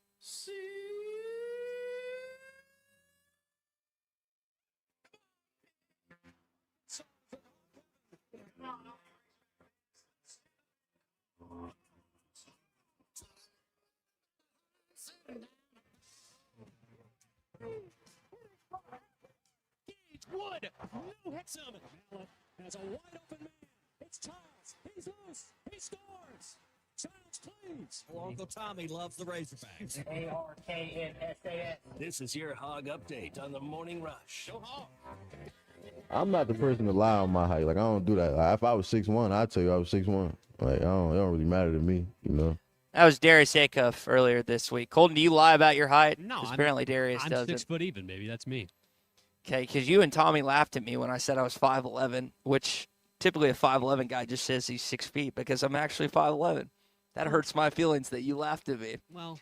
Wood, no hits him. Allen has a wide open man. It's Childs. He's loose. He scores. Childs, please. Well, Uncle Tommy loves the Razorbacks. ARKNSAS. This is your Hog Update on the Morning Rush. Go Hog. I'm not the person to lie on my height. Like, I don't do that. Like, if I was 6'1", I'd tell you I was 6'1". Like, it don't really matter to me, you know. That was Darius Acuff earlier this week. Colton, do you lie about your height? No, apparently Darius I'm doesn't. 6 foot even, baby. That's me. Okay, because you and Tommy laughed at me when I said I was 5'11", which typically a 5'11" guy just says he's 6 feet because I'm actually 5'11". That hurts my feelings that you laughed at me. Well,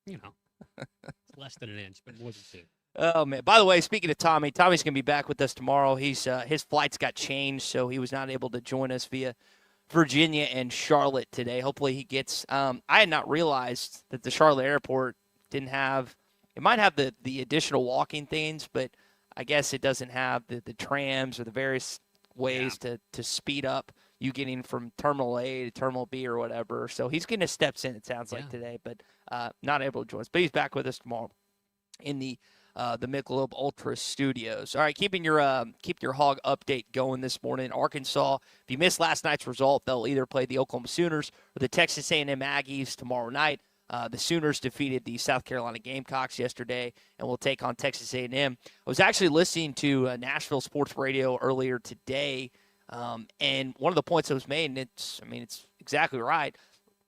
you know, it's less than an inch, but more than 2. Oh, man. By the way, speaking of Tommy, Tommy's going to be back with us tomorrow. He's his flights got changed, so he was not able to join us via Virginia and Charlotte today. Hopefully he gets I had not realized that the Charlotte airport didn't have – it might have the additional walking things, but I guess it doesn't have the trams or the various ways to speed up you getting from Terminal A to Terminal B or whatever. So he's getting his steps in, it sounds like, today, but not able to join us. But he's back with us tomorrow in the Michelob Ultra Studios. All right, keep your Hog update going this morning. Arkansas, if you missed last night's result, they'll either play the Oklahoma Sooners or the Texas A&M Aggies tomorrow night. The Sooners defeated the South Carolina Gamecocks yesterday and will take on Texas A&M. I was actually listening to Nashville Sports Radio earlier today, and one of the points that was made, and it's exactly right.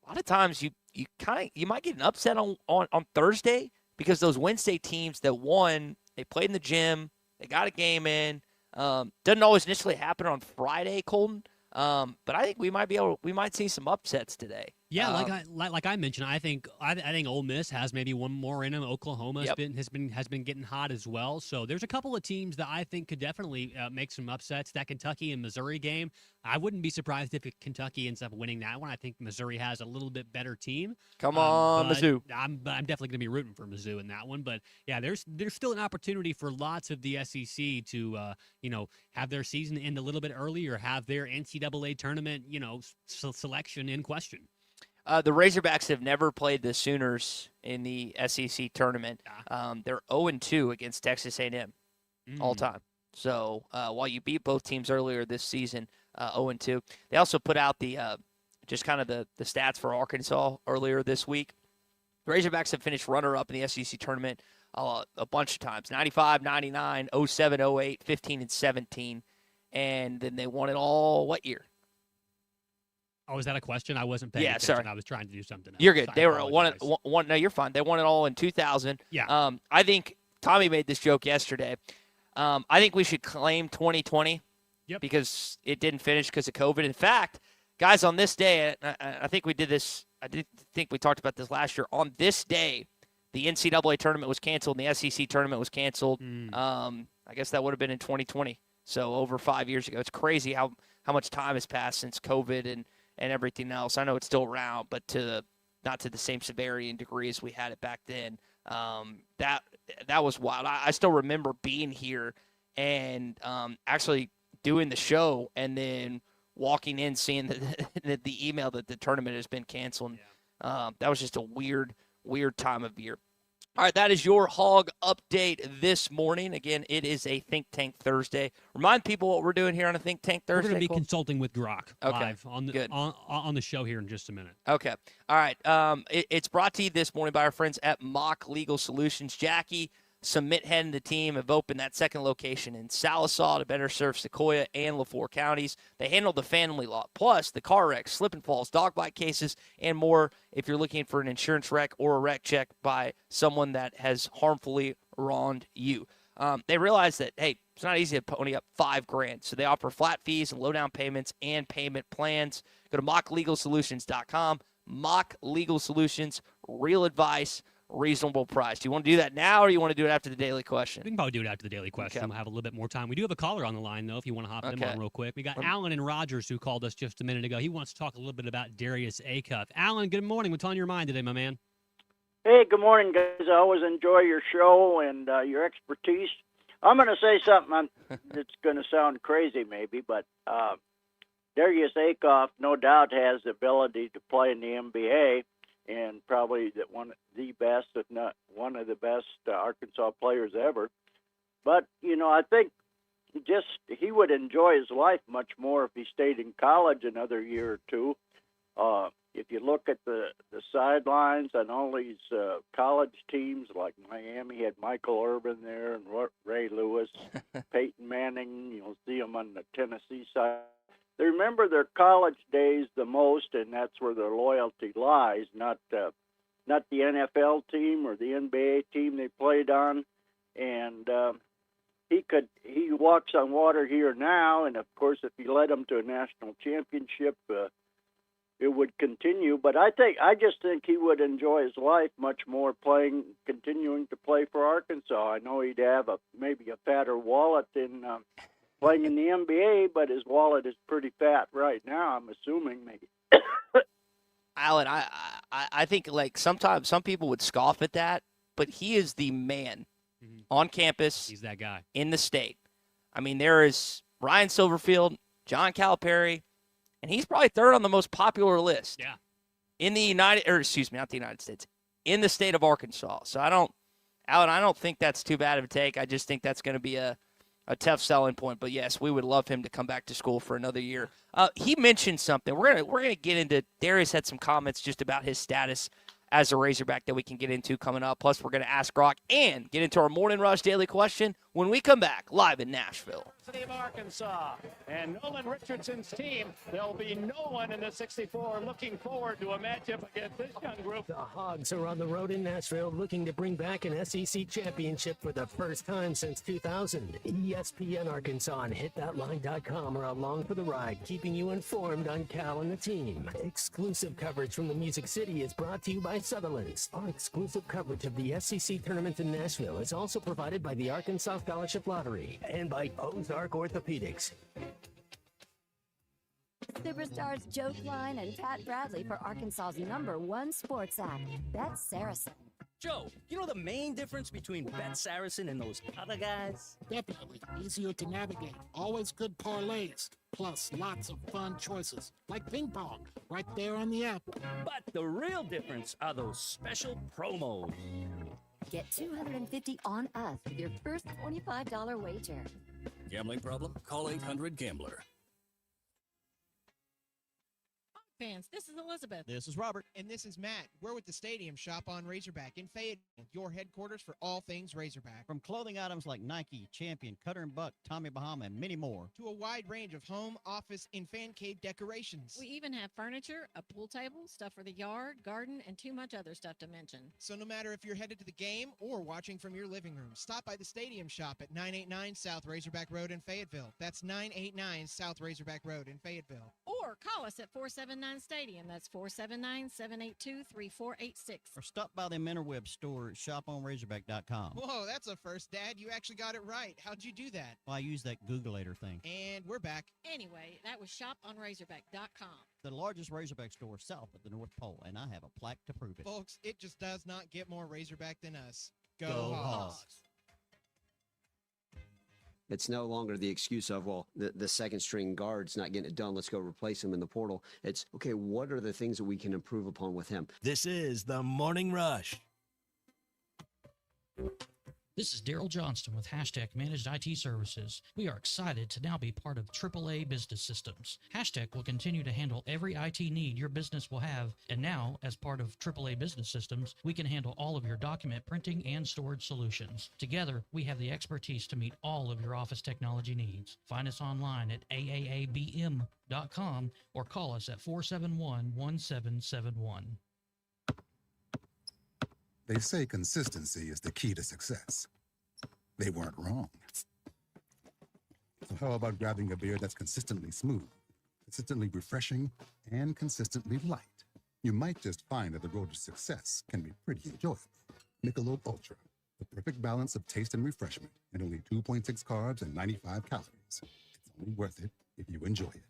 A lot of times you might get an upset on Thursday because those Wednesday teams that won, they played in the gym, they got a game in. Doesn't always initially happen on Friday, Colton. But I think we might see some upsets today. Yeah, like I mentioned, I think Ole Miss has maybe one more in them. Oklahoma has been getting hot as well. So there's a couple of teams that I think could definitely make some upsets. That Kentucky and Missouri game, I wouldn't be surprised if Kentucky ends up winning that one. I think Missouri has a little bit better team. Come on, Mizzou. I'm definitely going to be rooting for Mizzou in that one. But yeah, there's still an opportunity for lots of the SEC to have their season end a little bit early or have their NCAA tournament selection in question. The Razorbacks have never played the Sooners in the SEC tournament. They're 0-2 against Texas A&M all time. So while you beat both teams earlier this season, 0-2. They also put out the just kind of the stats for Arkansas earlier this week. The Razorbacks have finished runner-up in the SEC tournament a bunch of times, 95, 99, 07, 08, 15, and 17. And then they won it all what year? Oh, is that a question? I wasn't paying attention. Sorry. I was trying to do something else. You're good. They were one. No, you're fine. They won it all in 2000. Yeah. I think Tommy made this joke yesterday. I think we should claim 2020 because it didn't finish because of COVID. In fact, Guys, on this day, I think we did this. I did think we talked about this last year. On this day, the NCAA tournament was canceled and the SEC tournament was canceled. I guess that would have been in 2020, so over 5 years ago. It's crazy how much time has passed since COVID and everything else. I know it's still around, but not to the same severity and degree as we had it back then. That was wild. I still remember being here and actually doing the show and then walking in, seeing the email that the tournament has been canceled. That was just a weird time of year. All right, that is your Hog update this morning. Again, it is a Think Tank Thursday. Remind people what we're doing here on a Think Tank Thursday. We're going to be consulting with Grok Okay, live on the show here in just a minute. Okay. All right. It's brought to you this morning by our friends at Mock Legal Solutions. Jackie, Submit Head and the team have opened that second location in Salisaw to better serve Sequoia and LaFleur counties. They handle the family law, plus the car wrecks, slip and falls, dog bite cases, and more if you're looking for an insurance wreck or a wreck check by someone that has harmfully wronged you. They realize that, hey, it's not easy to pony up $5,000, so they offer flat fees and low down payments and payment plans. Go to mocklegalsolutions.com. Mock Legal Solutions, real advice, reasonable price. Do you want to do that now, or you want to do it after the daily question? We can probably do it after the daily question. We'll have a little bit more time. We do have a caller on the line, though, if you want to hop him on real quick. We got Alan and Rogers, who called us just a minute ago. He wants to talk a little bit about Darius Acuff. Alan, good morning. What's on your mind today, my man? Hey, good morning, guys. I always enjoy your show and your expertise. I'm going to say something that's going to sound crazy maybe, but Darius Acuff no doubt has the ability to play in the NBA, and probably one of the best, if not one of the best Arkansas players ever. But, I think he would enjoy his life much more if he stayed in college another year or two. If you look at the sidelines on all these college teams, like Miami had Michael Irvin there and Ray Lewis, Peyton Manning, you'll see him on the Tennessee side. They remember their college days the most, and that's where their loyalty lies, not the NFL team or the NBA team they played on. And he walks on water here now, and of course, if you led them to a national championship, it would continue. But I just think he would enjoy his life much more continuing to play for Arkansas. I know he'd have maybe a fatter wallet in playing in the NBA, but his wallet is pretty fat right now, I'm assuming, maybe. Alan, I think sometimes some people would scoff at that, but he is the man on campus. He's that guy. In the state. I mean, there is Ryan Silverfield, John Calipari, and he's probably third on the most popular list. Yeah. In the not the United States, in the state of Arkansas. So I don't think that's too bad of a take. I just think that's going to be a tough selling point. But yes, we would love him to come back to school for another year. He mentioned something. We're gonna get into. Darius had some comments just about his status as a Razorback that we can get into coming up. Plus, we're gonna ask Grok and get into our Morning Rush Daily Question when we come back live in Nashville. University of Arkansas and Nolan Richardson's team. There'll be no one in the 64 looking forward to a matchup against this young group. The Hogs are on the road in Nashville looking to bring back an SEC championship for the first time since 2000. ESPN Arkansas and hitthatline.com are along for the ride, keeping you informed on Cal and the team. Exclusive coverage from the Music City is brought to you by Sutherland's. Our exclusive coverage of the SEC tournament in Nashville is also provided by the Arkansas Scholarship Lottery and by Ozark Orthopedics. Superstars Joe Klein and Pat Bradley for Arkansas's #1 sports app, Bet Saracen. Joe, you know the main difference between Bet Saracen and those other guys? Definitely easier to navigate. Always good parlays. Plus lots of fun choices, like ping pong, right there on the app. But the real difference are those special promos. Get $250 on us with your first $25 wager. Gambling problem? Call 800-GAMBLER. fans, this is Elizabeth. This is Robert. And this is Matt. We're with the Stadium Shop on Razorback in Fayetteville, your headquarters for all things Razorback. From clothing items like Nike, Champion, Cutter & Buck, Tommy Bahama, and many more, to a wide range of home, office, and fan cave decorations. We even have furniture, a pool table, stuff for the yard, garden, and too much other stuff to mention. So no matter if you're headed to the game or watching from your living room, stop by the Stadium Shop at 989 South Razorback Road in Fayetteville. That's 989 South Razorback Road in Fayetteville. Or call us at 479 Stadium. That's 479-782-3486. or stop by the Interweb store at shoponrazorback.com. Whoa, that's a first, Dad. You actually got it right. How'd you do that? Well, I use that Googleator thing. And we're back. Anyway, that was shoponrazorback.com. The largest Razorback store south of the North Pole, and I have a plaque to prove it. Folks, it just does not get more Razorback than us. Go Hogs. Hogs. It's no longer the excuse of, well, the second string guard's not getting it done. Let's go replace him in the portal. It's, okay, what are the things that we can improve upon with him? This is the Morning Rush. This is Daryl Johnston with Hashtag Managed IT Services. We are excited to now be part of AAA Business Systems. Hashtag will continue to handle every IT need your business will have, and now, as part of AAA Business Systems, we can handle all of your document printing and storage solutions. Together, we have the expertise to meet all of your office technology needs. Find us online at aaabm.com or call us at 471-1771. They say consistency is the key to success. They weren't wrong. So how about grabbing a beer that's consistently smooth, consistently refreshing, and consistently light? You might just find that the road to success can be pretty enjoyable. Michelob Ultra, the perfect balance of taste and refreshment, and only 2.6 carbs and 95 calories. It's only worth it if you enjoy it.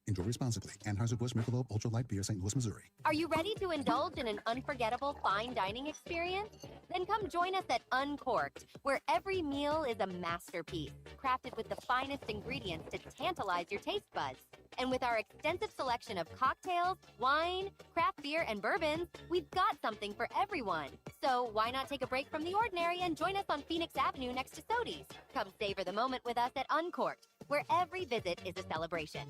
Enjoy responsibly. Anheuser-Busch Michelob Ultra Light Beer, St. Louis, Missouri. Are you ready to indulge in an unforgettable fine dining experience? Then come join us at Uncorked, where every meal is a masterpiece, crafted with the finest ingredients to tantalize your taste buds. And with our extensive selection of cocktails, wine, craft beer, and bourbons, we've got something for everyone. So why not take a break from the ordinary and join us on Phoenix Avenue next to Sodi's? Come savor the moment with us at Uncorked, where every visit is a celebration.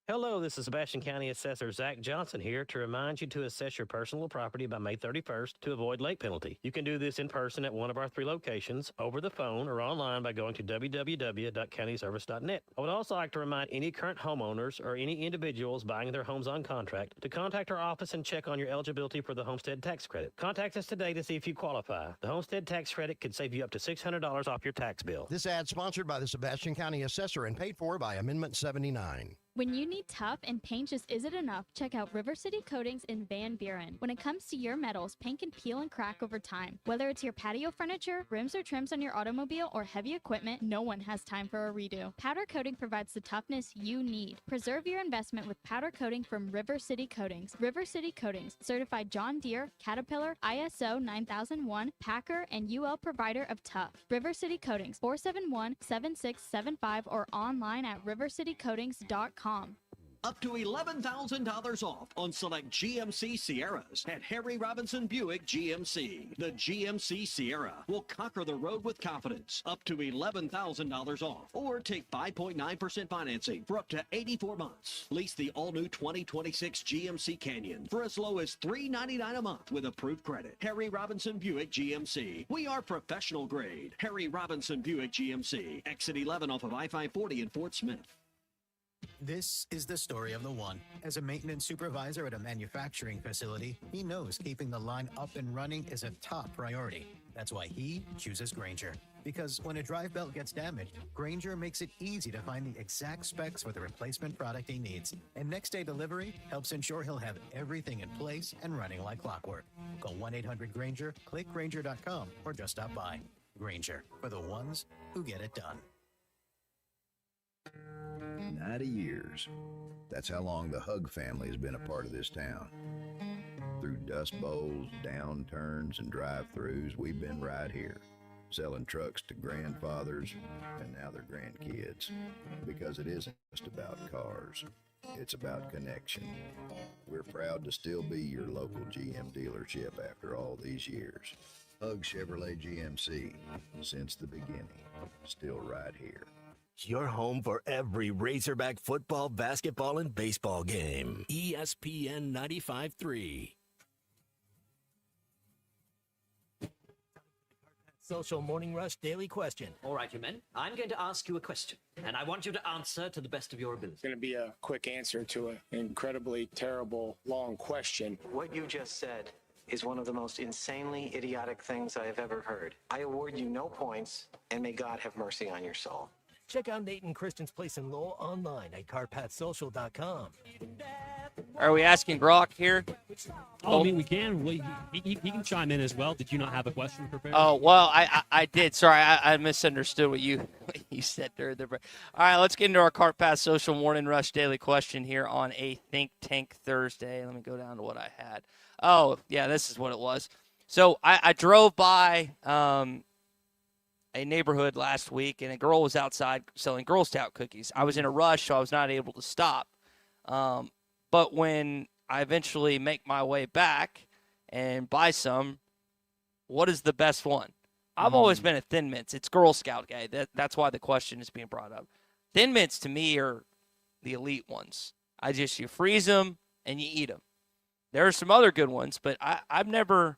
Hello, this is Sebastian County Assessor Zach Johnson here to remind you to assess your personal property by May 31st to avoid late penalty. You can do this in person at one of our 3 locations, over the phone, or online by going to www.countyservice.net. I would also like to remind any current homeowners or any individuals buying their homes on contract to contact our office and check on your eligibility for the homestead tax credit. Contact us today to see if you qualify. The homestead tax credit could save you up to $600 off your tax bill. This ad sponsored by the Sebastian County Assessor and paid for by Amendment 79. When you need tough and paint just isn't enough, check out River City Coatings in Van Buren. When it comes to your metals, paint can peel and crack over time. Whether it's your patio furniture, rims or trims on your automobile, or heavy equipment, no one has time for a redo. Powder coating provides the toughness you need. Preserve your investment with powder coating from River City Coatings. River City Coatings, certified John Deere, Caterpillar, ISO 9001, Packer, and UL provider of tough. River City Coatings, 471-7675 or online at rivercitycoatings.com. Up to $11,000 off on select GMC Sierras at Harry Robinson Buick GMC. The GMC Sierra will conquer the road with confidence. Up to $11,000 off. Or take 5.9% financing for up to 84 months. Lease the all-new 2026 GMC Canyon for as low as $399 a month with approved credit. Harry Robinson Buick GMC. We are professional grade. Harry Robinson Buick GMC. Exit 11 off of I-540 in Fort Smith. This is the story of the one. As a maintenance supervisor at a manufacturing facility, he knows keeping the line up and running is a top priority. That's why he chooses Grainger. Because when a drive belt gets damaged, Grainger makes it easy to find the exact specs for the replacement product he needs. And next day delivery helps ensure he'll have everything in place and running like clockwork. Call 1-800-GRAINGER, click Grainger.com, or just stop by. Grainger, for the ones who get it done. 90 years. That's how long the Hug family has been a part of this town. Through dust bowls, downturns, and drive-thrus, we've been right here, selling trucks to grandfathers and now their grandkids. Because it isn't just about cars, it's about connection. We're proud to still be your local GM dealership after all these years. Hug Chevrolet GMC, since the beginning, still right here. Your home for every Razorback football, basketball, and baseball game. ESPN 95.3. Social Morning Rush Daily Question. All right, you men. I'm going to ask you a question, and I want you to answer to the best of your ability. It's going to be a quick answer to an incredibly terrible, long question. What you just said is one of the most insanely idiotic things I have ever heard. I award you no points, and may God have mercy on your soul. Check out Nate and Christian's Place in Lowell online at carpathsocial.com. Are we asking Brock here? Oh, I mean, we can. He can chime in as well. Did you not have a question prepared? Oh, well, I did. Sorry, I misunderstood what you said there. All right, let's get into our Cart Path Social Morning Rush Daily Question here on a Think Tank Thursday. Let me go down to what I had. Oh, yeah, this is what it was. So I drove by a neighborhood last week, and a girl was outside selling Girl Scout cookies. I was in a rush, so I was not able to stop. But when I eventually make my way back and buy some, what is the best one? I've always been a Thin Mints. It's Girl Scout guy. That's why the question is being brought up. Thin Mints, to me, are the elite ones. You freeze them and you eat them. There are some other good ones, but I've never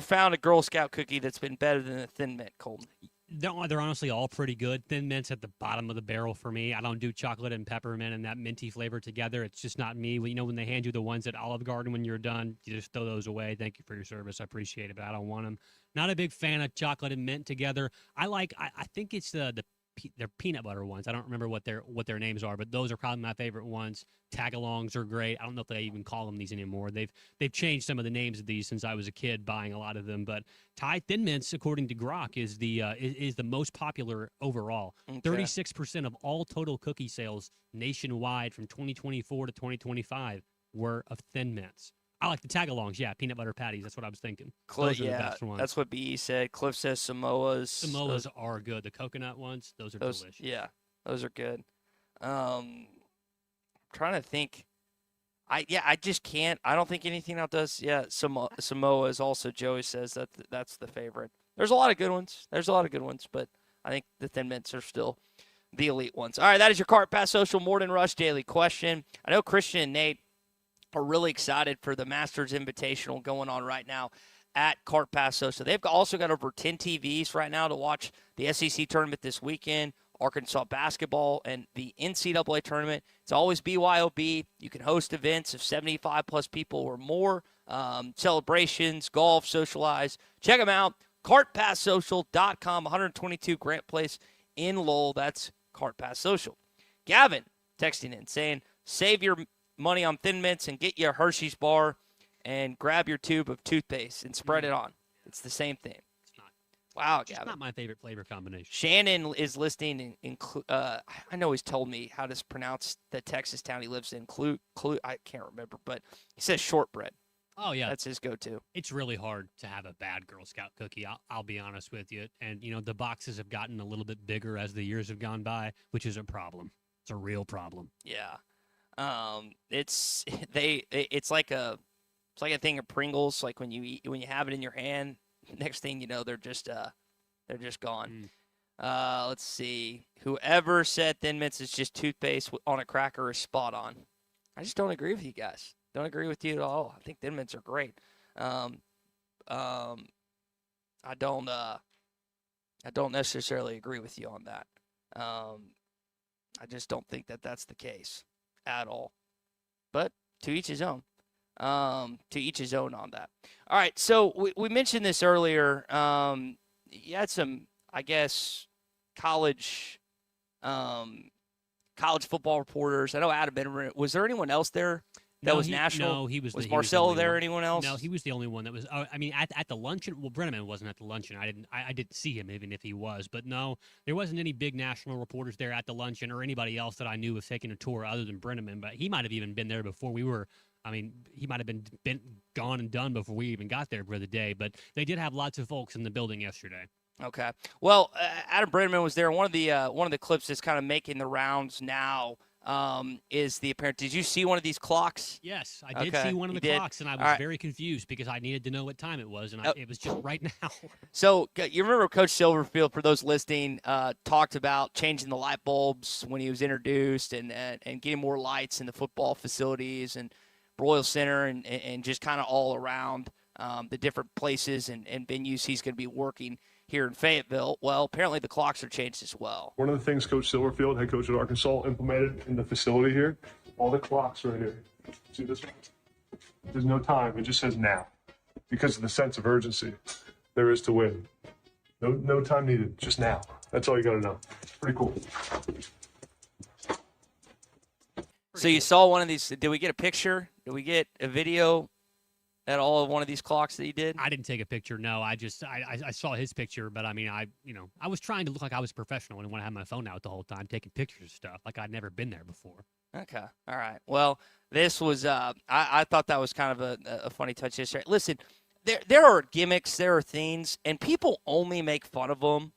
found a Girl Scout cookie that's been better than a Thin Mint, Colton. They're honestly all pretty good. Thin Mint's at the bottom of the barrel for me. I don't do chocolate and peppermint and that minty flavor together. It's just not me. You know, when they hand you the ones at Olive Garden when you're done, you just throw those away. Thank you for your service. I appreciate it, but I don't want them. Not a big fan of chocolate and mint together. I think it's they're peanut butter ones. I don't remember what their names are, but those are probably my favorite ones. Tagalongs are great. I don't know if they even call them these anymore. They've changed some of the names of these since I was a kid buying a lot of them. But Thai Thin Mints, according to Grok, is the most popular overall. Okay. 36% of all total cookie sales nationwide from 2024 to 2025 were of Thin Mints. I like the Tagalongs, yeah, peanut butter patties. That's what I was thinking. Those are the best ones. That's what BE said. Cliff says Samoas. Samoas are good. The coconut ones, those are delicious. Yeah, those are good. Trying to think. I just can't. I don't think anything else does. Yeah, Samoa is also, Joey says that's the favorite. There's a lot of good ones. But I think the Thin Mints are still the elite ones. All right, that is your Cart Pass Social Morning Rush Daily Question. I know Christian and Nate are really excited for the Masters Invitational going on right now at Cart Pass Social. They've also got over 10 TVs right now to watch the SEC tournament this weekend, Arkansas basketball, and the NCAA tournament. It's always BYOB. You can host events of 75-plus people or more, celebrations, golf, socialize. Check them out, cartpasssocial.com, 122 Grant Place in Lowell. That's Cart Pass Social. Gavin texting in saying, save your money on Thin Mints and get you a Hershey's bar and grab your tube of toothpaste and spread it on. It's the same thing. It's not. Wow, It's Gavin. not my favorite flavor combination. Shannon is listening. I know he's told me how to pronounce the Texas town he lives in. I can't remember, but he says shortbread. Oh, yeah. That's his go-to. It's really hard to have a bad Girl Scout cookie. I'll be honest with you. And, you know, the boxes have gotten a little bit bigger as the years have gone by, which is a problem. It's a real problem. Yeah. It's like a thing of Pringles. Like when you have it in your hand, next thing you know, they're just gone. Let's see. Whoever said Thin Mints is just toothpaste on a cracker is spot on. I just don't agree with you guys. Don't agree with you at all. I think Thin Mints are great. I don't necessarily agree with you on that. I just don't think that that's the case at all. But to each his own. On that. All right, so we mentioned this earlier. You had some, I guess, college football reporters. I know Adam Benjamin. Was there anyone else there that was national? No, he was. Was the Marcelo only there? one. Anyone else? No, he was the only one that was. I mean, at the luncheon. Well, Brenneman wasn't at the luncheon. I didn't see him, even if he was. But no, there wasn't any big national reporters there at the luncheon or anybody else that I knew was taking a tour other than Brenneman. But he might have even been there before we were. I mean, he might have been gone and done before we even got there for the day. But they did have lots of folks in the building yesterday. Okay. Well, Adam Brenneman was there. One of the clips that's kind of making the rounds now is the apparent. Did you see one of these clocks? Yes, I did Okay, see one of you the did? clocks, and I All was right. very confused because I needed to know what time it was, and it was just right now. So you remember Coach Silverfield, for those listening, talked about changing the light bulbs when he was introduced and getting more lights in the football facilities and Royal Center and just kind of all around the different places and venues he's going to be working here in Fayetteville. Well, apparently the clocks are changed as well. One of the things Coach Silverfield, head coach at Arkansas, implemented in the facility here, all the clocks right here. See this one? There's no time. It just says now because of the sense of urgency there is to win. No time needed, just now. That's all you got to know. Pretty cool. So you saw one of these. Did we get a picture? Did we get a video at all of one of these clocks that he did? I didn't take a picture. No, I saw his picture, but I mean, I was trying to look like I was professional and when I had my phone out the whole time taking pictures of stuff like I'd never been there before. Okay. All right. Well, this was I thought that was kind of a funny touch yesterday. Listen, there are gimmicks, there are things, and people only make fun of them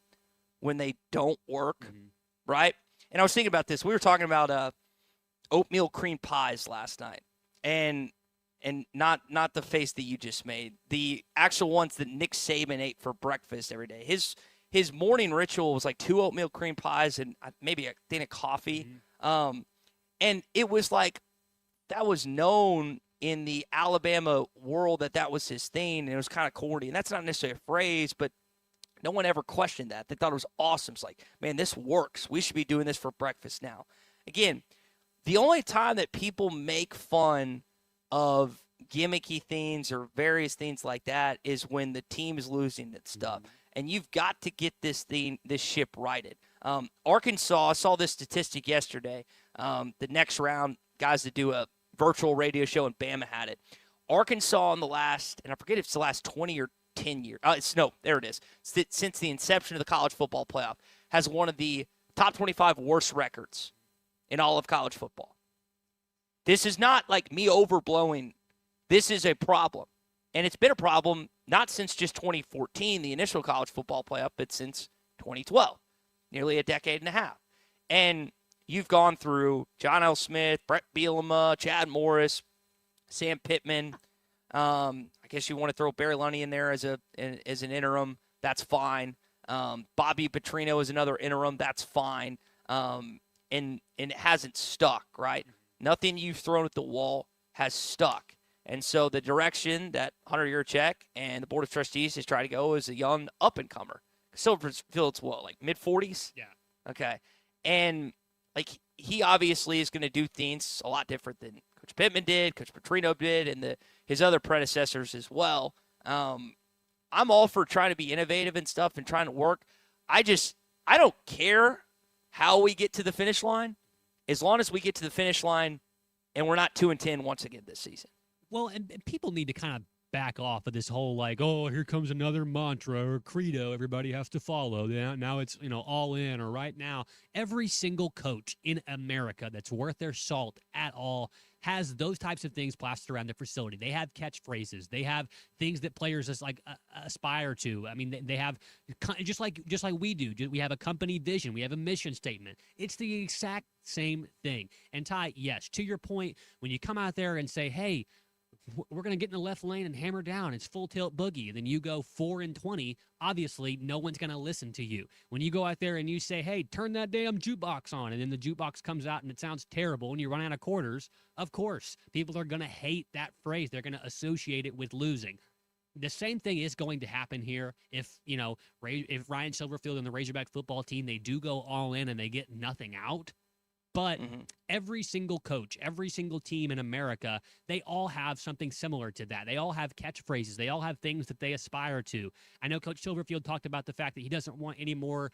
when they don't work, right? And I was thinking about this. We were talking about oatmeal cream pies last night, and not the face that you just made, the actual ones that Nick Saban ate for breakfast every day. His morning ritual was like 2 oatmeal cream pies and maybe a thing of coffee. And it was like that was known in the Alabama world that was his thing, and it was kind of corny. And that's not necessarily a phrase, but no one ever questioned that. They thought it was awesome. It's like, man, this works. We should be doing this for breakfast now. Again, the only time that people make fun of gimmicky things or various things like that is when the team is losing its stuff. And you've got to get this ship righted. Arkansas, I saw this statistic yesterday. The next round, guys that do a virtual radio show, and Bama had it. Arkansas in the last, and I forget if it's the last 20 or 10 years. There it is. Since the inception of the college football playoff, has one of the top 25 worst records in all of college football. This is not like me overblowing. This is a problem. And it's been a problem not since just 2014, the initial college football playoff, but since 2012, nearly a decade and a half. And you've gone through John L. Smith, Brett Bielema, Chad Morris, Sam Pittman. I guess you want to throw Barry Lunny in there as an interim. That's fine. Bobby Petrino is another interim. That's fine. And it hasn't stuck, right? Nothing you've thrown at the wall has stuck. And so the direction that Hunter Yurchek and the Board of Trustees has tried to go is a young up-and-comer. Silverfield's what, like mid-40s? Yeah. Okay. And, like, he obviously is going to do things a lot different than Coach Pittman did, Coach Petrino did, and his other predecessors as well. I'm all for trying to be innovative and stuff and trying to work. I don't care how we get to the finish line as long as we get to the finish line and we're not 2-10 once again this season. Well, and people need to kind of back off of this whole like, oh, here comes another mantra or credo everybody has to follow. Now it's, all in, or right now. Every single coach in America that's worth their salt at all has those types of things plastered around their facility. They have catchphrases. They have things that players just aspire to. I mean, they have just like we do. We have a company vision. We have a mission statement. It's the exact same thing. And Ty, yes, to your point, when you come out there and say, hey, we're going to get in the left lane and hammer down. It's full tilt boogie. And then you go 4-20. Obviously, no one's going to listen to you. When you go out there and you say, hey, turn that damn jukebox on, and then the jukebox comes out and it sounds terrible and you run out of quarters, of course, people are going to hate that phrase. They're going to associate it with losing. The same thing is going to happen here if Ryan Silverfield and the Razorback football team, they do go all in and they get nothing out. But every single coach, every single team in America, they all have something similar to that. They all have catchphrases. They all have things that they aspire to. I know Coach Silverfield talked about the fact that he doesn't want any more,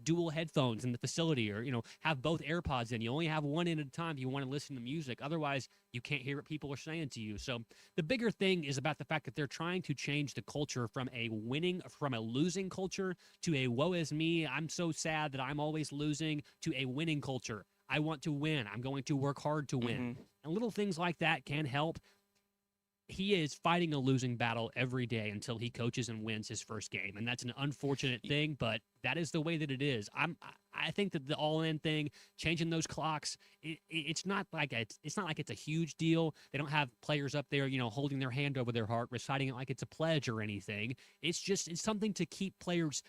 dual headphones in the facility, or, have both AirPods in. You only have one in at a time if you want to listen to music. Otherwise, you can't hear what people are saying to you. So the bigger thing is about the fact that they're trying to change the culture from a losing culture to a woe is me, I'm so sad that I'm always losing, to a winning culture. I want to win. I'm going to work hard to win. And little things like that can help. He is fighting a losing battle every day until he coaches and wins his first game. And that's an unfortunate thing, but that is the way that it is. I think that the all-in thing, changing those clocks, it's not like it's a huge deal. They don't have players up there, holding their hand over their heart, reciting it like it's a pledge or anything. It's something to keep players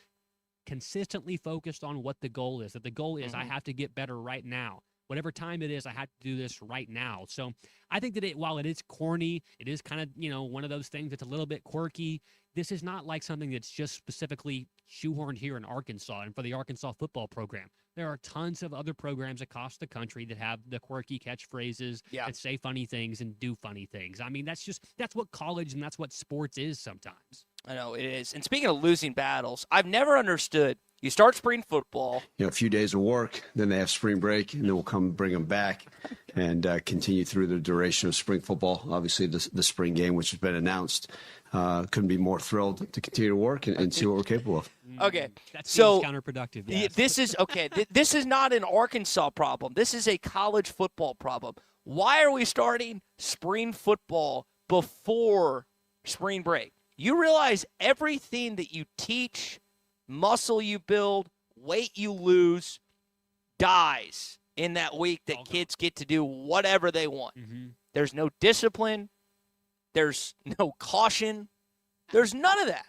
consistently focused on what the goal is. That the goal is I have to get better right now. Whatever time it is, I have to do this right now. So I think that while it is corny, it is kind of, one of those things that's a little bit quirky. This is not like something that's just specifically shoehorned here in Arkansas and for the Arkansas football program. There are tons of other programs across the country that have the quirky catchphrases that say funny things and do funny things. I mean, that's what college and that's what sports is sometimes. I know it is. And speaking of losing battles, I've never understood. You start spring football. A few days of work, then they have spring break, and then we'll come bring them back and continue through the duration of spring football. Obviously, the spring game, which has been announced, couldn't be more thrilled to continue to work and see what we're capable of. Okay, that so seems counterproductive. Yes. This is okay. This is not an Arkansas problem. This is a college football problem. Why are we starting spring football before spring break? You realize everything that you teach, muscle you build, weight you lose, dies in that week that kids get to do whatever they want. There's no discipline. There's no caution. There's none of that.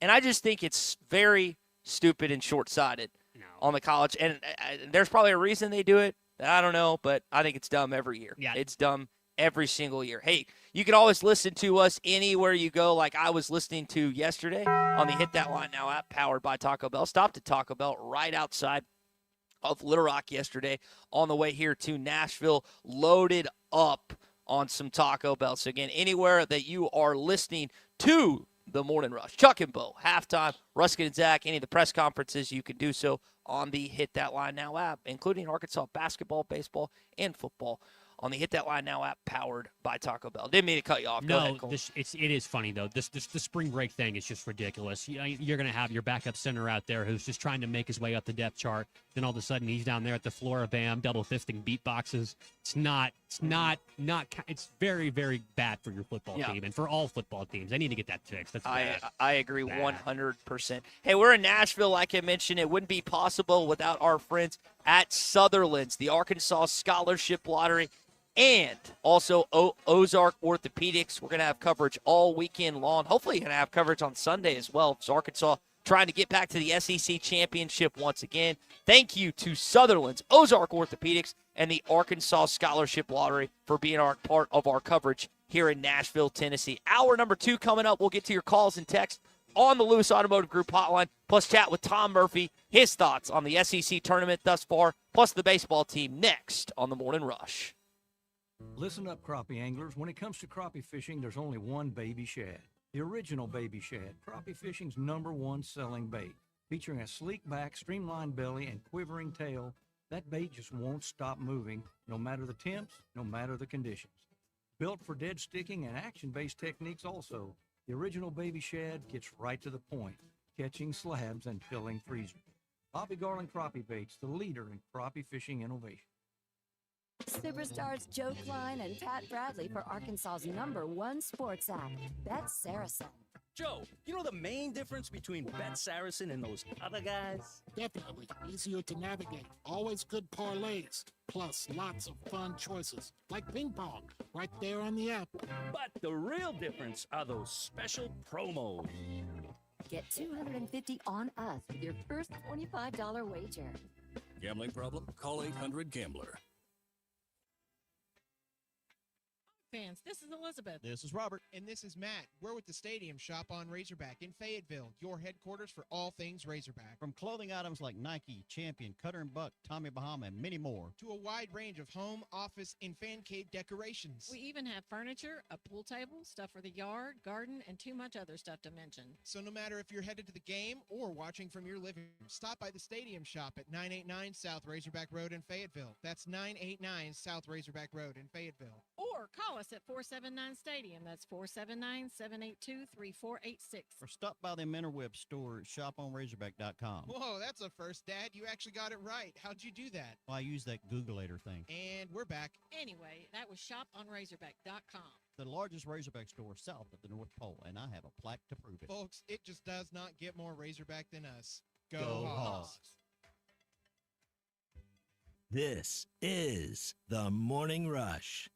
And I just think it's very stupid and short-sighted on the college. And there's probably a reason they do it. I don't know, but I think it's dumb every year. Yeah. It's dumb every single year. Hey, you can always listen to us anywhere you go, like I was listening to yesterday on the Hit That Line Now app powered by Taco Bell. Stopped at Taco Bell right outside of Little Rock yesterday on the way here to Nashville, loaded up on some Taco Bell. So, again, anywhere that you are listening to the Morning Rush, Chuck and Bo, halftime, Ruskin and Zach, any of the press conferences, you can do so on the Hit That Line Now app, including Arkansas basketball, baseball, and football on the Hit That Line Now app powered by Taco Bell. Didn't mean to cut you off. Go ahead, Cole. It is funny, though. The spring break thing is just ridiculous. You're going to have your backup center out there who's just trying to make his way up the depth chart. Then all of a sudden he's down there at the floor of BAM, double fisting beatboxes. It's very, very bad for your football team and for all football teams. They need to get that fixed. That's bad. I agree 100%. Hey, we're in Nashville, like I mentioned. It wouldn't be possible without our friends at Sutherland's, the Arkansas Scholarship Lottery, and also Ozark Orthopedics. We're going to have coverage all weekend long. Hopefully you're going to have coverage on Sunday as well. So Arkansas trying to get back to the SEC championship once again. Thank you to Sutherland's, Ozark Orthopedics, and the Arkansas Scholarship Lottery for being part of our coverage here in Nashville, Tennessee. Hour number 2 coming up. We'll get to your calls and texts on the Lewis Automotive Group hotline, plus chat with Tom Murphy, his thoughts on the SEC tournament thus far, plus the baseball team next on the Morning Rush. Listen up, crappie anglers. When it comes to crappie fishing, there's only one baby shad. The original baby shad, crappie fishing's #1 selling bait. Featuring a sleek back, streamlined belly, and quivering tail, that bait just won't stop moving, no matter the temps, no matter the conditions. Built for dead sticking and action-based techniques also, the original baby shad gets right to the point, catching slabs and filling freezers. Bobby Garland Crappie Baits, the leader in crappie fishing innovation. Superstars Joe Klein and Pat Bradley for Arkansas's #1 sports app, Bet Saracen. Joe, you know the main difference between Bet Saracen and those other guys? Definitely easier to navigate. Always good parlays. Plus lots of fun choices, like ping pong, right there on the app. But the real difference are those special promos. Get $250 on us with your first $25 wager. Gambling problem? Call 800-GAMBLER. Fans, this is Elizabeth. This is Robert. And this is Matt. We're with the Stadium Shop on Razorback in Fayetteville, your headquarters for all things Razorback. From clothing items like Nike, Champion, Cutter & Buck, Tommy Bahama, and many more, to a wide range of home, office, and fan cave decorations. We even have furniture, a pool table, stuff for the yard, garden, and too much other stuff to mention. So no matter if you're headed to the game or watching from your living room, stop by the Stadium Shop at 989 South Razorback Road in Fayetteville. That's 989 South Razorback Road in Fayetteville. Or call us at 479-STADIUM. That's 479-782-3486. or stop by the Interweb store at shoponrazorback.com. Whoa, that's a first, Dad. You actually got it right. How'd you do that? Well, I use that Googleator thing. And we're back. Anyway, that was shoponrazorback.com. The largest Razorback store south of the North Pole, and I have a plaque to prove it. Folks, it just does not get more Razorback than us. Go Hogs. This is the Morning Rush.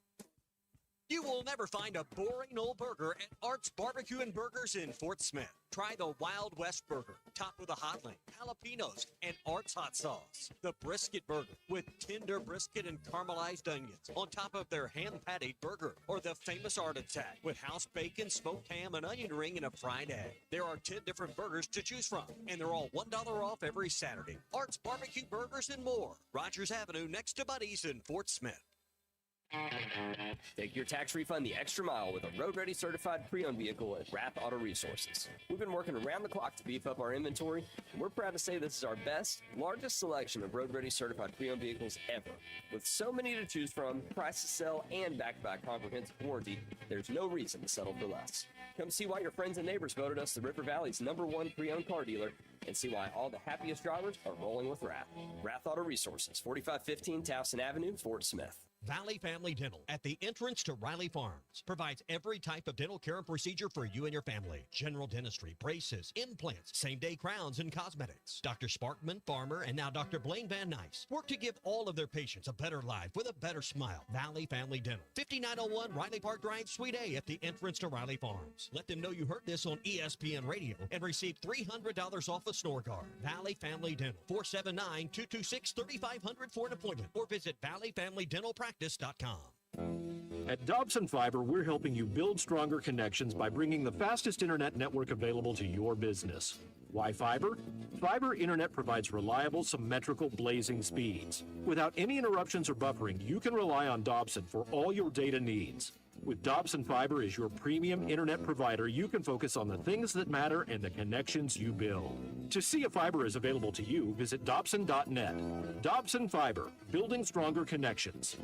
You will never find a boring old burger at Art's Barbecue and Burgers in Fort Smith. Try the Wild West Burger, topped with a Hotline, jalapenos, and Art's hot sauce. The Brisket Burger, with tender brisket and caramelized onions on top of their hand-patted burger. Or the famous Art Attack, with house bacon, smoked ham, an onion ring, and a fried egg. There are 10 different burgers to choose from, and they're all $1 off every Saturday. Art's Barbecue Burgers and more. Rogers Avenue, next to Buddy's in Fort Smith. Take your tax refund the extra mile with a road-ready certified pre-owned vehicle at Rath Auto Resources. We've been working around the clock to beef up our inventory, and we're proud to say this is our best, largest selection of road-ready certified pre-owned vehicles ever. With so many to choose from, price to sell, and back-to-back comprehensive warranty, there's no reason to settle for less. Come see why your friends and neighbors voted us the River Valley's #1 pre-owned car dealer, and see why all the happiest drivers are rolling with Rath. Rath Auto Resources, 4515 Towson Avenue, Fort Smith. Valley Family Dental, at the entrance to Riley Farms, provides every type of dental care and procedure for you and your family. General dentistry, braces, implants, same-day crowns, and cosmetics. Dr. Sparkman, Farmer, and now Dr. Blaine Van Nice work to give all of their patients a better life with a better smile. Valley Family Dental, 5901 Riley Park Drive, Suite A, at the entrance to Riley Farms. Let them know you heard this on ESPN Radio and receive $300 off a snore guard. Valley Family Dental, 479-226-3500 for an appointment, or visit valleyfamilydentalpractice.com. At Dobson Fiber, we're helping you build stronger connections by bringing the fastest internet network available to your business. Why fiber? Fiber internet provides reliable, symmetrical, blazing speeds. Without any interruptions or buffering, you can rely on Dobson for all your data needs. With Dobson Fiber as your premium internet provider, you can focus on the things that matter and the connections you build. To see if fiber is available to you, visit Dobson.net. Dobson Fiber, building stronger connections.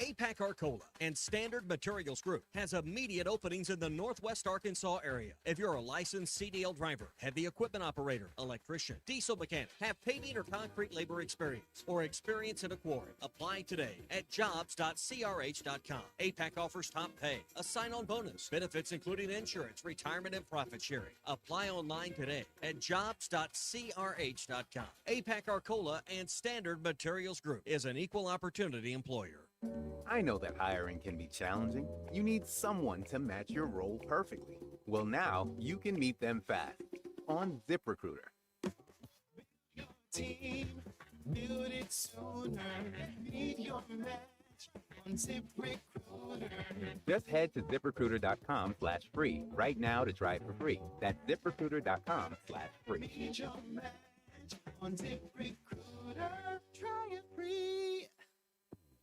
APAC Arcola and Standard Materials Group has immediate openings in the Northwest Arkansas area. If you're a licensed CDL driver, heavy equipment operator, electrician, diesel mechanic, have paving or concrete labor experience, or experience in a quarry, apply today at jobs.crh.com. APAC offers top pay, a sign-on bonus, benefits including insurance, retirement, and profit sharing. Apply online today at jobs.crh.com. APAC Arcola and Standard Materials Group is an equal opportunity employer. I know that hiring can be challenging. You need someone to match your role perfectly. Well, now you can meet them fast on ZipRecruiter. Team, build it sooner. Meet your match on ZipRecruiter. Just head to ZipRecruiter.com/free right now to try it for free. That's ZipRecruiter.com/free. Meet your match on ZipRecruiter. Try it free.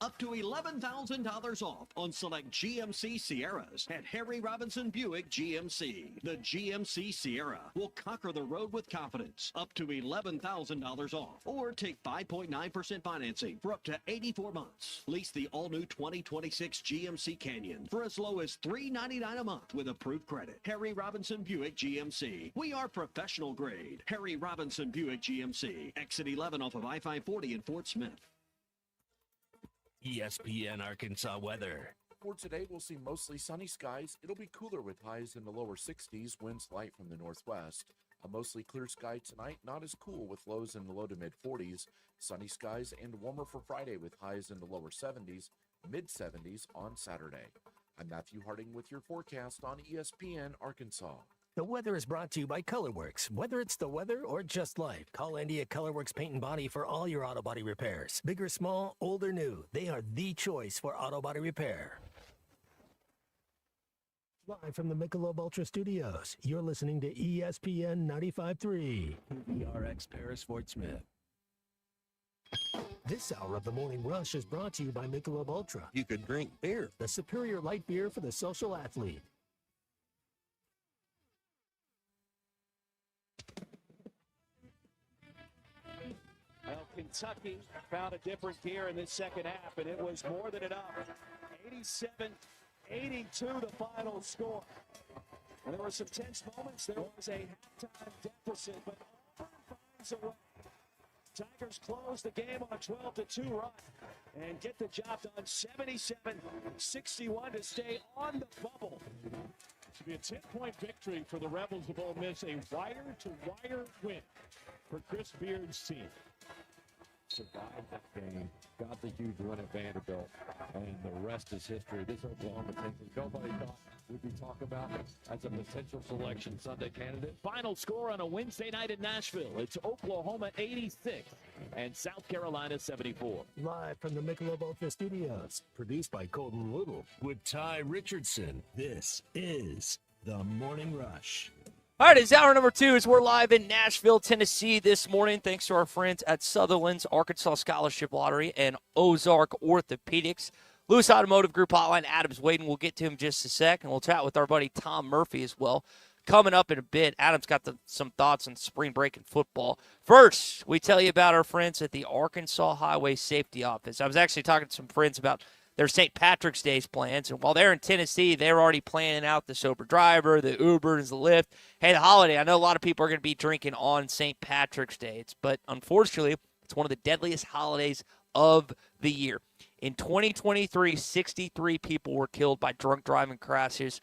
Up to $11,000 off on select GMC Sierras at Harry Robinson Buick GMC. The GMC Sierra will conquer the road with confidence. Up to $11,000 off. Or take 5.9% financing for up to 84 months. Lease the all-new 2026 GMC Canyon for as low as $399 a month with approved credit. Harry Robinson Buick GMC. We are professional grade. Harry Robinson Buick GMC. Exit 11 off of I-540 in Fort Smith. ESPN Arkansas weather. For today, we'll see mostly sunny skies. It'll be cooler with highs in the lower 60s, winds light from the northwest. A mostly clear sky tonight, not as cool with lows in the low to mid 40s. Sunny skies and warmer for Friday with highs in the lower 70s, mid 70s on Saturday. I'm Matthew Harding with your forecast on ESPN Arkansas. The weather is brought to you by Colorworks. Whether it's the weather or just life, call Andy at Colorworks Paint and Body for all your auto body repairs. Big or small, old or new, they are the choice for auto body repair. Live from the Michelob Ultra Studios, you're listening to ESPN 95.3. ERX Paris Fort Smith. This hour of the Morning Rush is brought to you by Michelob Ultra. You could drink beer. The superior light beer for the social athlete. Well, Kentucky found a different gear in this second half, and it was more than enough. 87-82 the final score. And there were some tense moments. There was a halftime deficit, but Auburn finds a way. Tigers close the game on a 12-2 run and get the job done. 77-61 to stay on the bubble. To be a 10-point victory for the Rebels of Ole Miss, a wire-to-wire win for Chris Beard's team. survived that game, got the huge win at Vanderbilt, and the rest is history. This Oklahoma team that nobody thought we'd be talking about as a potential selection Sunday candidate. Final score on a Wednesday night in Nashville. It's Oklahoma 86 and South Carolina 74. Live from the Michelob Ultra Studios, produced by Colton Little with Ty Richardson. This is The Morning Rush. All right, it's hour number 2 as we're live in Nashville, Tennessee this morning. Thanks to our friends at Sutherland's Arkansas Scholarship Lottery and Ozark Orthopedics. Lewis Automotive Group Hotline, Adam's waiting. We'll get to him just a sec, and we'll chat with our buddy Tom Murphy as well. Coming up in a bit, Adam's got some thoughts on spring break and football. First, we tell you about our friends at the Arkansas Highway Safety Office. I was actually talking to some friends about their St. Patrick's Day's plans, and while they're in Tennessee, they're already planning out the sober driver, the Ubers, the Lyft. Hey, the holiday, I know a lot of people are going to be drinking on St. Patrick's Day, but unfortunately, it's one of the deadliest holidays of the year. In 2023, 63 people were killed by drunk driving crashes,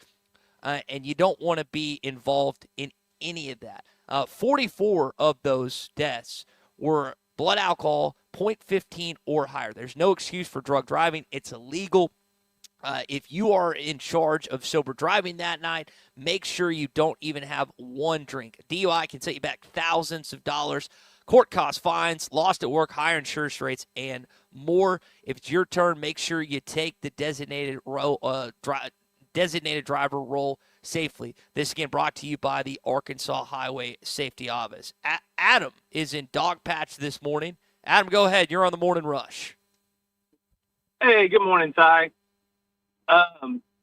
and you don't want to be involved in any of that. 44 of those deaths were blood alcohol, 0.15 or higher. There's no excuse for drug driving. It's illegal. If you are in charge of sober driving that night, make sure you don't even have one drink. DUI can set you back thousands of dollars. Court costs, fines, lost at work, higher insurance rates, and more. If it's your turn, make sure you take the designated driver role safely. This again brought to you by the Arkansas Highway Safety Office. Adam is in Dogpatch this morning. Adam, go ahead. You're on the Morning Rush. Hey, good morning, Ty.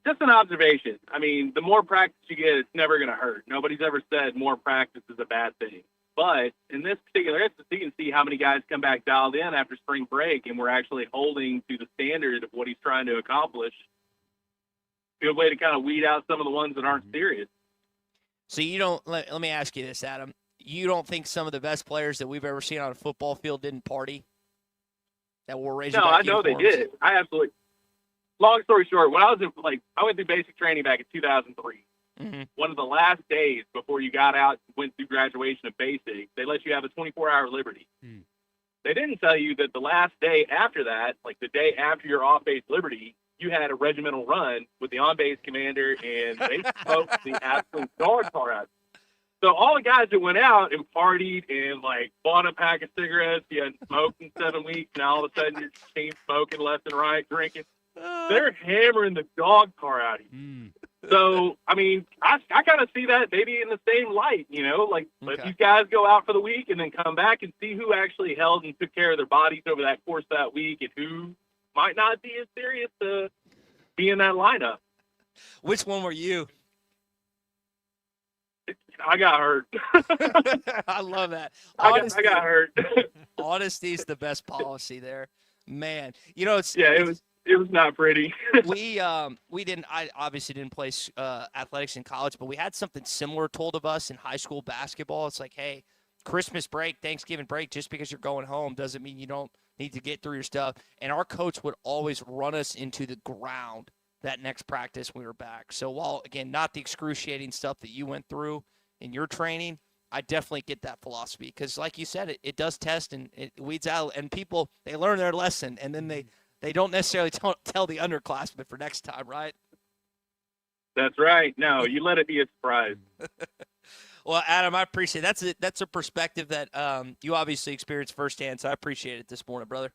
Just an observation. I mean, the more practice you get, it's never going to hurt. Nobody's ever said more practice is a bad thing. But in this particular instance, you can see how many guys come back dialed in after spring break, and we're actually holding to the standard of what he's trying to accomplish. Good way to kind of weed out some of the ones that aren't serious. So you don't, let me ask you this, Adam. You don't think some of the best players that we've ever seen on a football field didn't party? That wore Razorback No, I know uniforms? they did. I absolutely. Long story short, when I was I went through basic training back in 2003. Mm-hmm. One of the last days before you got out, went through graduation of basic, they let you have a 24-hour liberty. They didn't tell you that the last day after that, like the day after your off-base liberty, you had a regimental run with the on-base commander, and they smoked the absolute dog tar out. So all the guys that went out and partied and bought a pack of cigarettes, you hadn't smoked in 7 weeks, and all of a sudden your team's smoking left and right, drinking. They're hammering the dog tar out of you. So, I mean, I kind of see that maybe in the same light, let these guys go out for the week and then come back and see who actually held and took care of their bodies over that course of that week and who might not be as serious to be in that lineup. Which one were you? I got hurt. I love that. I got hurt. Honesty is the best policy there. Man, it was not pretty. I obviously didn't play athletics in college, but we had something similar told of us in high school basketball. It's like, hey, Christmas break, Thanksgiving break, just because you're going home doesn't mean you don't need to get through your stuff. And our coach would always run us into the ground that next practice when we were back. So while, again, not the excruciating stuff that you went through in your training, I definitely get that philosophy because, like you said, it does test and it weeds out. And people, they learn their lesson, and then they don't necessarily tell the underclassmen for next time, right? That's right. No, you let it be a surprise. Well, Adam, I appreciate it. That's a perspective that you obviously experienced firsthand, so I appreciate it this morning, brother.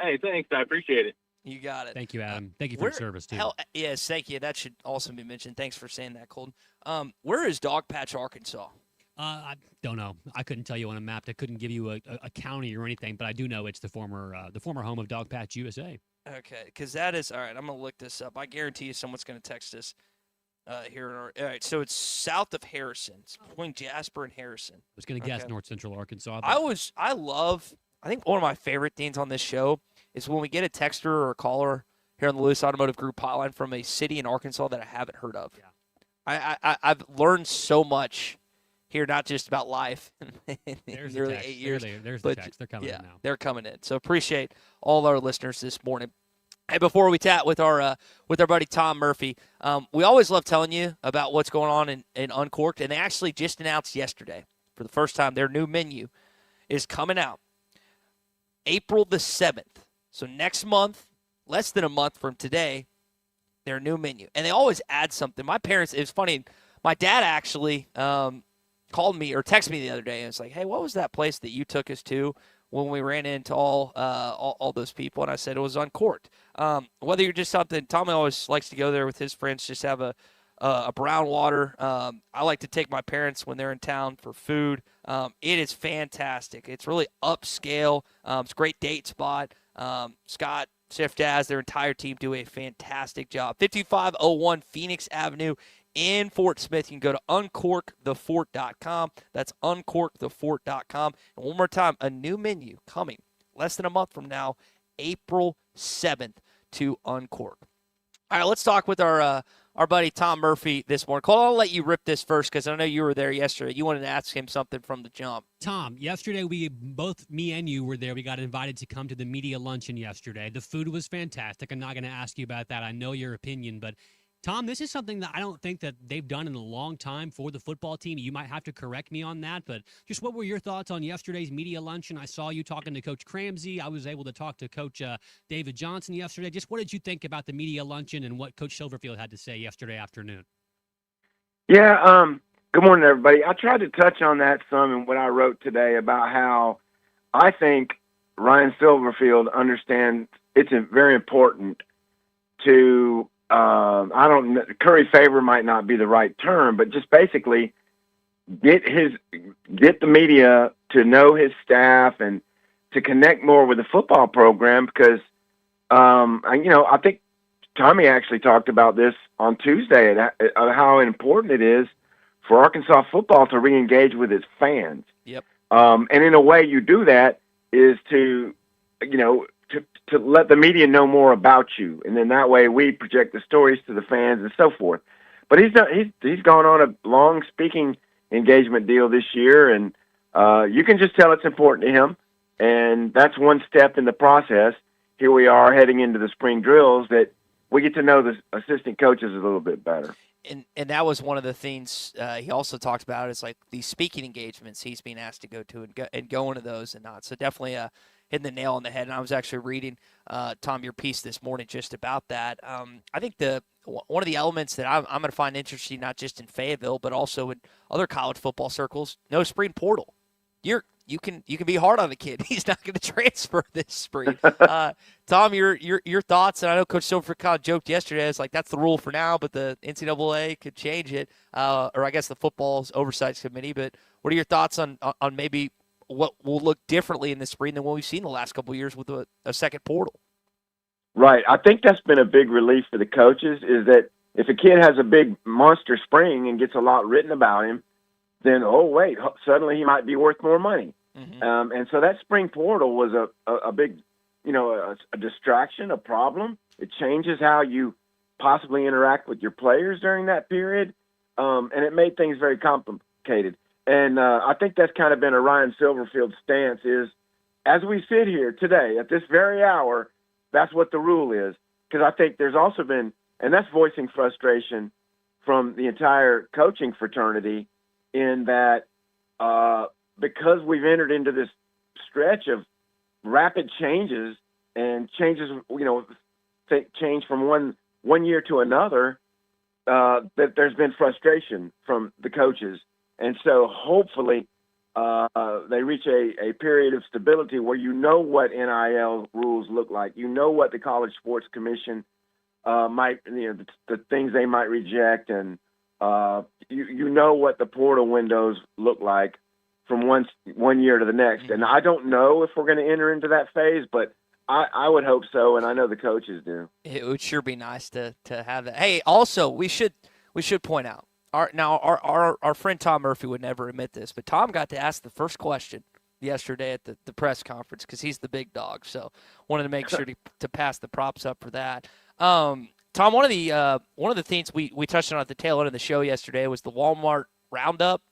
Hey, thanks. I appreciate it. You got it. Thank you, Adam. Thank you for your service, too. Yes, thank you. That should also be mentioned. Thanks for saying that, Colton. Where is Dogpatch, Arkansas? I don't know. I couldn't tell you on a map. I couldn't give you a county or anything, but I do know it's the former home of Dogpatch USA. Okay, because that is – all right, I'm going to look this up. I guarantee you someone's going to text us here. All right, so it's south of Harrison. It's between Jasper and Harrison. I was going to guess north central Arkansas. I think one of my favorite things on this show is when we get a texter or a caller here on the Lewis Automotive Group hotline from a city in Arkansas that I haven't heard of. Yeah. I've learned so much here, not just about life in nearly 8 years. There's the text. They're coming in now. They're coming in. So appreciate all our listeners this morning. Hey, before we chat with our buddy Tom Murphy, we always love telling you about what's going on in Uncorked, and they actually just announced yesterday for the first time their new menu is coming out. April the 7th. So next month, less than a month from today, their new menu. And they always add something. My parents, it was funny, my dad actually called me or texted me the other day and was like, hey, what was that place that you took us to when we ran into all those people? And I said it was Uncorked. Whether you're just something, Tommy always likes to go there with his friends, just have a brown water. I like to take my parents when they're in town for food. It is fantastic. It's really upscale. It's a great date spot. Scott, Chef Jazz, their entire team do a fantastic job. 5501 Phoenix Avenue in Fort Smith. You can go to uncorkthefort.com. That's uncorkthefort.com. And one more time, a new menu coming less than a month from now, April 7th to Uncork. All right, let's talk with our buddy Tom Murphy this morning. Cole, I'll let you rip this first because I know you were there yesterday. You wanted to ask him something from the jump. Tom, yesterday me and you were there. We got invited to come to the media luncheon yesterday. The food was fantastic. I'm not going to ask you about that. I know your opinion, but Tom, this is something that I don't think that they've done in a long time for the football team. You might have to correct me on that, but just what were your thoughts on yesterday's media luncheon? I saw you talking to Coach Cramsey. I was able to talk to Coach David Johnson yesterday. Just what did you think about the media luncheon and what Coach Silverfield had to say yesterday afternoon? Yeah, good morning, everybody. I tried to touch on that some in what I wrote today about how I think Ryan Silverfield understands it's very important to curry favor might not be the right term, but just basically get the media to know his staff and to connect more with the football program because, I think Tommy actually talked about this on Tuesday how important it is for Arkansas football to re-engage with its fans. Yep. And in a way you do that is to let the media know more about you, and then that way we project the stories to the fans and so forth. But he's gone on a long speaking engagement deal this year, and you can just tell it's important to him. And that's one step in the process. Here we are heading into the spring drills that we get to know the assistant coaches a little bit better. And that was one of the things he also talked about is like these speaking engagements he's being asked to go to and go into those and not. So definitely hitting the nail on the head. And I was actually reading, Tom, your piece this morning just about that. I think one of the elements that I'm going to find interesting, not just in Fayetteville, but also in other college football circles, no spring portal. You can be hard on the kid. He's not going to transfer this spring. Tom, your thoughts? And I know Coach Silverfield kind of joked yesterday. It's like that's the rule for now, but the NCAA could change it, or I guess the football's oversight committee. But what are your thoughts on maybe what will look differently in the spring than what we've seen the last couple of years with a second portal? Right. I think that's been a big relief for the coaches is that if a kid has a big monster spring and gets a lot written about him, then, oh, wait, suddenly he might be worth more money. Mm-hmm. And so that spring portal was a big, a distraction, a problem. It changes how you possibly interact with your players during that period. And it made things very complicated. And I think that's kind of been a Ryan Silverfield stance is, as we sit here today, at this very hour, that's what the rule is. Because I think there's also been, and that's voicing frustration from the entire coaching fraternity in that because we've entered into this stretch of rapid changes and changes, change from one year to another, that there's been frustration from the coaches. And so hopefully they reach a period of stability where what NIL rules look like. What the College Sports Commission might, the things they might reject, and what the portal windows look like from one year to the next. Mm-hmm. And I don't know if we're going to enter into that phase, but I would hope so, and I know the coaches do. It would sure be nice to have that. Hey, also, we should point out, our friend Tom Murphy would never admit this, but Tom got to ask the first question yesterday at the press conference because he's the big dog. So wanted to make sure to pass the props up for that. Tom, one of the things we touched on at the tail end of the show yesterday was the Walmart roundup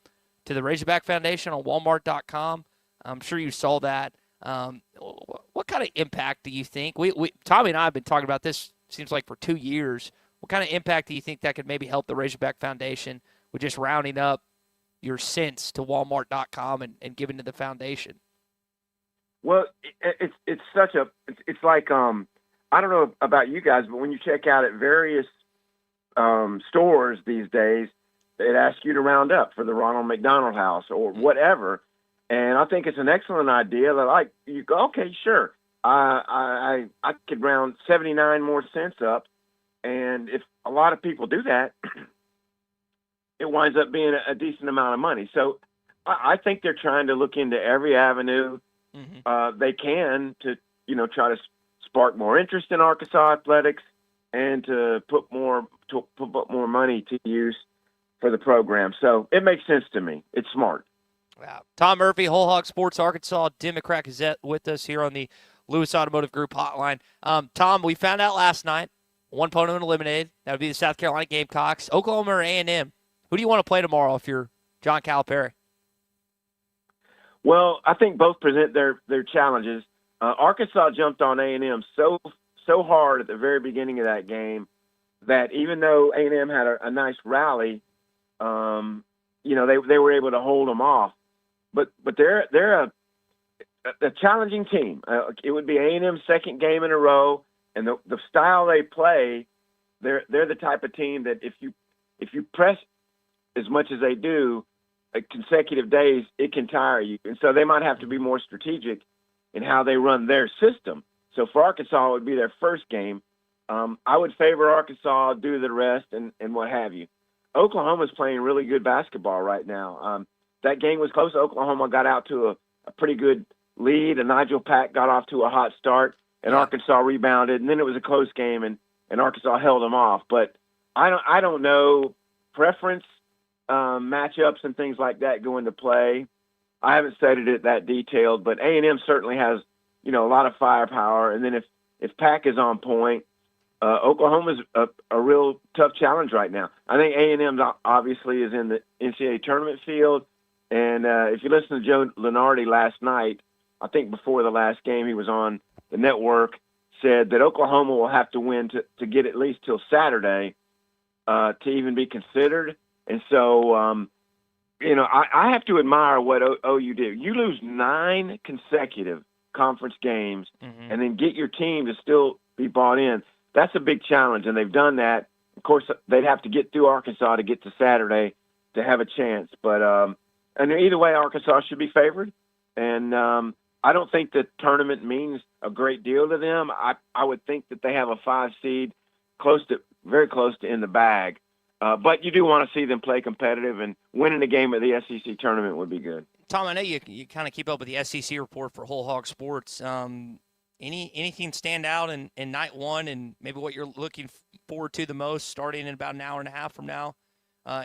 to the Razorback Foundation on Walmart.com. I'm sure you saw that. What kind of impact do you think? Tommy and I have been talking about this, seems like for 2 years. What kind of impact do you think that could maybe help the Razorback Foundation with just rounding up your cents to Walmart.com and giving to the foundation? Well, it's such a it's like I don't know about you guys, but when you check out at various stores these days, it asks you to round up for the Ronald McDonald House or whatever, and I think it's an excellent idea. That like you go, okay, sure, I could round 79 more cents up, and if a lot of people do that, it winds up being a decent amount of money. So I think they're trying to look into every avenue they can to, try to spark more interest in Arkansas athletics and to put more money to use for the program. So it makes sense to me. It's smart. Wow. Tom Murphy, Whole Hog Sports Arkansas Democrat Gazette with us here on the Lewis Automotive Group hotline. Tom, we found out last night, one opponent eliminated. That would be the South Carolina Gamecocks. Oklahoma or A&M? Who do you want to play tomorrow if you're John Calipari? Well, I think both present their challenges. Arkansas jumped on A&M so hard at the very beginning of that game that even though A&M had a nice rally, they were able to hold them off. But they're a challenging team. It would be A&M's second game in a row, and the style they play, they're the type of team that if you press as much as they do, consecutive days, it can tire you. And so they might have to be more strategic in how they run their system. So for Arkansas, it would be their first game. I would favor Arkansas, do the rest, and what have you. Oklahoma's playing really good basketball right now. That game was close. Oklahoma got out to a pretty good lead, and Nigel Pack got off to a hot start, and Arkansas rebounded, and then it was a close game, and Arkansas held them off. But I don't know preference. Matchups and things like that go into play. I haven't studied it that detailed, but A&M certainly has, a lot of firepower. And then if Pack is on point, Oklahoma's a real tough challenge right now. I think A&M obviously is in the NCAA tournament field. And if you listen to Joe Lenardi last night, I think before the last game he was on the network, said that Oklahoma will have to win to get at least till Saturday to even be considered. And so, I have to admire what OU did. You lose 9 consecutive conference games and then get your team to still be bought in. That's a big challenge, and they've done that. Of course, they'd have to get through Arkansas to get to Saturday to have a chance. But and either way, Arkansas should be favored. And I don't think the tournament means a great deal to them. I would think that they have a 5 seed very close to in the bag. But you do want to see them play competitive, and winning a game at the SEC tournament would be good. Tom, I know you kind of keep up with the SEC report for Whole Hog Sports. Anything stand out in night one, and maybe what you're looking forward to the most starting in about an hour and a half from now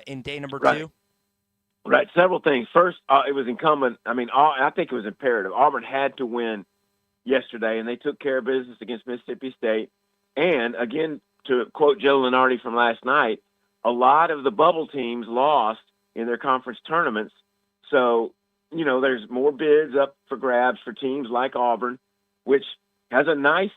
in day number 2? Right. Several things. First, it was incumbent. I think it was imperative. Auburn had to win yesterday, and they took care of business against Mississippi State. And, again, to quote Joe Lenardi from last night, a lot of the bubble teams lost in their conference tournaments. So, there's more bids up for grabs for teams like Auburn, which has a nice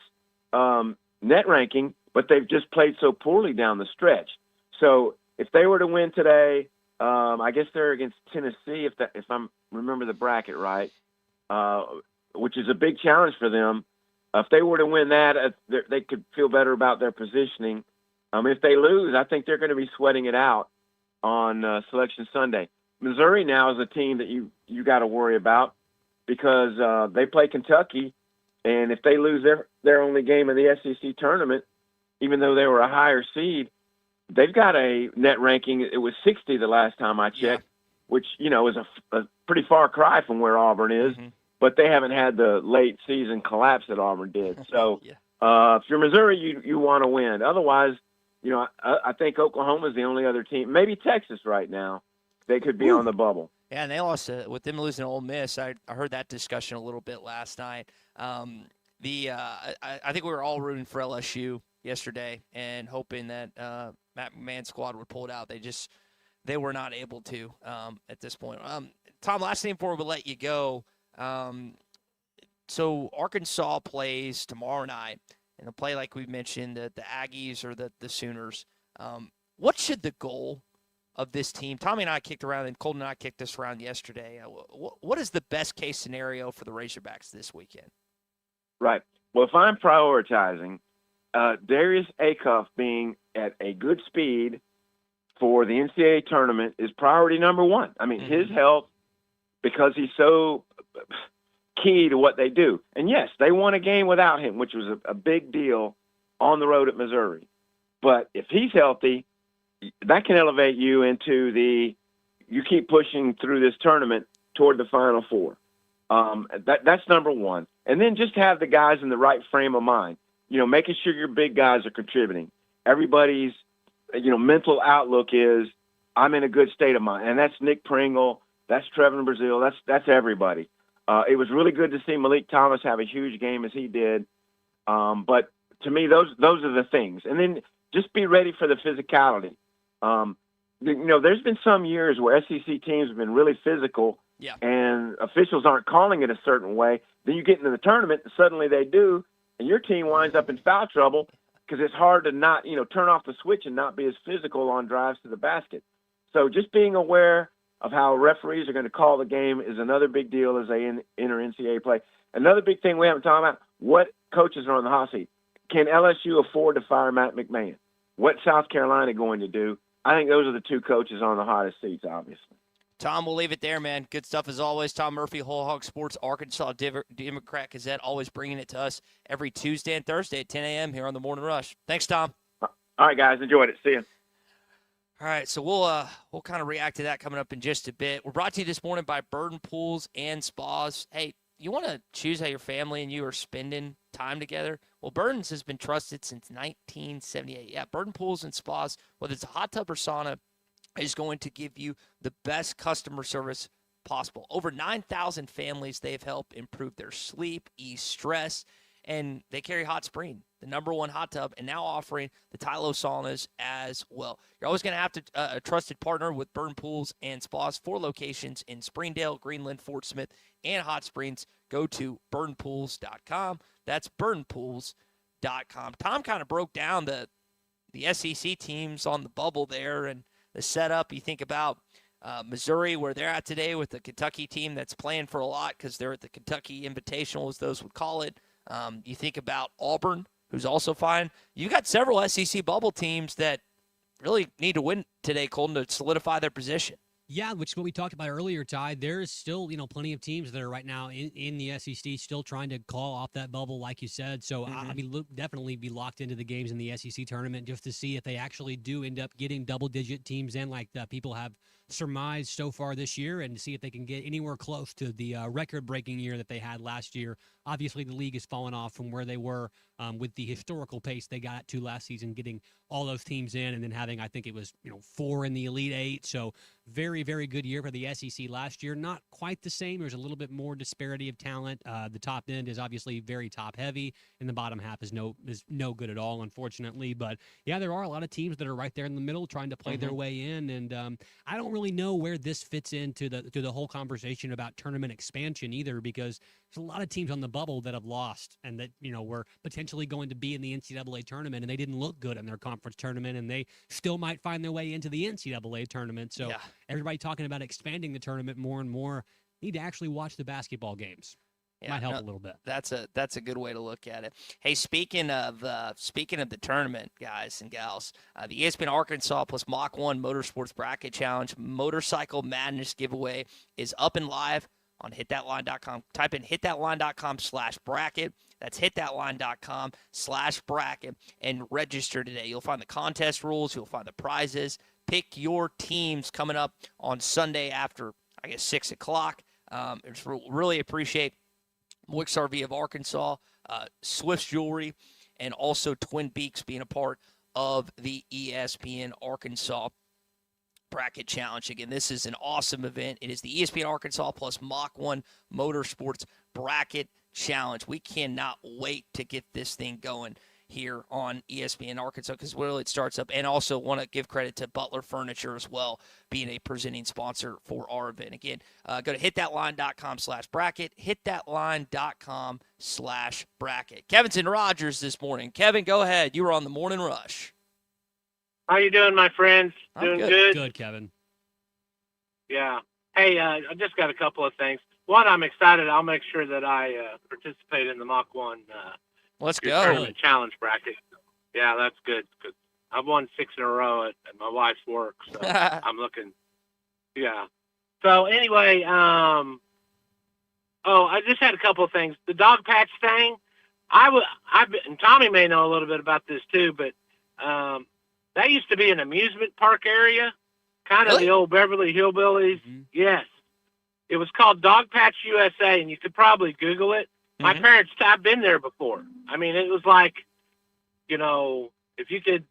net ranking, but they've just played so poorly down the stretch. So if they were to win today, I guess they're against Tennessee, if I remember the bracket right, which is a big challenge for them. If they were to win that, they could feel better about their positioning. If they lose, I think they're going to be sweating it out on Selection Sunday. Missouri now is a team that you got to worry about because they play Kentucky, and if they lose their only game in the SEC tournament, even though they were a higher seed, they've got a net ranking. It was 60 the last time I checked, which is a pretty far cry from where Auburn is. But they haven't had the late season collapse that Auburn did. So if you're Missouri, you want to win. Otherwise, I think Oklahoma's the only other team. Maybe Texas right now. They could be on the bubble. Yeah, and they lost with them losing to Ole Miss. I heard that discussion a little bit last night. I think we were all rooting for LSU yesterday and hoping that Matt McMahon's squad would pull it out. They were not able to at this point. Tom, last thing before we let you go. So Arkansas plays tomorrow night, and they'll play, like we mentioned, the Aggies or the Sooners. What should the goal of this team. Tommy and I kicked around, and Colton and I kicked this around yesterday. What is the best case scenario for the Razorbacks this weekend? Right. Well, if I'm prioritizing Darius Acuff being at a good speed for the NCAA tournament is priority number one. I mean, his health, because he's so key to what they do. And yes, they won a game without him, which was a big deal on the road at Missouri. But if he's healthy, that can elevate you into you keep pushing through this tournament toward the Final Four. That's number one. And then just have the guys in the right frame of mind, making sure your big guys are contributing. Everybody's, mental outlook is, I'm in a good state of mind. And that's Nick Pringle. That's Trevor Brazil. That's everybody. It was really good to see Malik Thomas have a huge game as he did. But to me, those are the things. And then just be ready for the physicality. There's been some years where SEC teams have been really physical, and officials aren't calling it a certain way. Then you get into the tournament, and suddenly they do, and your team winds up in foul trouble because it's hard to not, turn off the switch and not be as physical on drives to the basket. So just being aware of how referees are going to call the game is another big deal as they enter NCAA play. Another big thing we haven't talked about, what coaches are on the hot seat. Can LSU afford to fire Matt McMahon? What's South Carolina going to do? I think those are the two coaches on the hottest seats, obviously. Tom, we'll leave it there, man. Good stuff as always. Tom Murphy, Whole Hog Sports, Arkansas Democrat Gazette, always bringing it to us every Tuesday and Thursday at 10 a.m. here on the Morning Rush. Thanks, Tom. All right, guys. Enjoyed it. See you. All right, so we'll kind of react to that coming up in just a bit. We're brought to you this morning by Burden Pools and Spas. Hey, you want to choose how your family and you are spending time together? Well, Burden's has been trusted since 1978. Yeah, Burden Pools and Spas, whether it's a hot tub or sauna, is going to give you the best customer service possible. Over 9,000 families they've helped improve their sleep, ease stress, and they carry Hot Spring, the #1 hot tub, and now offering the Tylo saunas as well. You're always going to have a trusted partner with Burn Pools and Spas, 4 locations in Springdale, Greenland, Fort Smith, and Hot Springs. Go to burnpools.com. That's burnpools.com. Tom kind of broke down the SEC teams on the bubble there and the setup. You think about Missouri, where they're at today with the Kentucky team that's playing for a lot because they're at the Kentucky Invitational, as those would call it. You think about Auburn, who's also fine. You got several SEC bubble teams that really need to win today, Colton, to solidify their position. Yeah, which is what we talked about earlier, Ty. There's still, plenty of teams that are right now in the SEC still trying to claw off that bubble, like you said. So I mean, definitely be locked into the games in the SEC tournament just to see if they actually do end up getting double-digit teams in, like people have surmised so far this year, and to see if they can get anywhere close to the record-breaking year that they had last year. Obviously, the league has fallen off from where they were with the historical pace they got to last season, getting all those teams in and then having, I think it was, 4 in the Elite Eight. So very, very good year for the SEC last year. Not quite the same. There's a little bit more disparity of talent. The top end is obviously very top-heavy, and the bottom half is no good at all, unfortunately. But, yeah, there are a lot of teams that are right there in the middle trying to play their way in, and I don't really know where this fits into the whole conversation about tournament expansion either, because there's a lot of teams on the bubble that have lost and that, were potentially going to be in the NCAA tournament, and they didn't look good in their conference tournament, and they still might find their way into the NCAA tournament. So everybody talking about expanding the tournament more and more need to actually watch the basketball games. Yeah, might help a little bit. That's a good way to look at it. Hey, speaking of the tournament, guys and gals, the ESPN Arkansas plus Mach 1 Motorsports Bracket Challenge Motorcycle Madness giveaway is up and live on hitthatline.com. Type in hitthatline.com/bracket. That's hitthatline.com/bracket and register today. You'll find the contest rules. You'll find the prizes. Pick your teams coming up on Sunday after, 6 o'clock. Really appreciate Wix RV of Arkansas, Swift's Jewelry, and also Twin Beaks being a part of the ESPN Arkansas Bracket Challenge. Again, this is an awesome event. It is the ESPN Arkansas plus Mach 1 Motorsports Bracket Challenge. We cannot wait to get this thing going here on ESPN Arkansas because really it starts up. And also want to give credit to Butler Furniture as well, being a presenting sponsor for our event. Again, go to hitthatline.com/bracket, hitthatline.com/bracket. Kevin's in Rogers this morning. Kevin, go ahead. You were on the Morning Rush. How you doing, my friends? Doing good? Good, Kevin. Yeah. Hey, I just got a couple of things. One, I'm excited. I'll make sure that I participate in the Mach 1 Let's your go. tournament challenge bracket. Yeah, that's good. 'Cause I've won 6 in a row at my wife's work, so I'm looking. Yeah. So anyway, I just had a couple of things. The dog patch thing, and Tommy may know a little bit about this too, but that used to be an amusement park area, kind of the old Beverly Hillbillies. Yes. It was called Dog Patch USA, and you could probably Google it. My parents, I've been there before. I mean, it was like, if you could,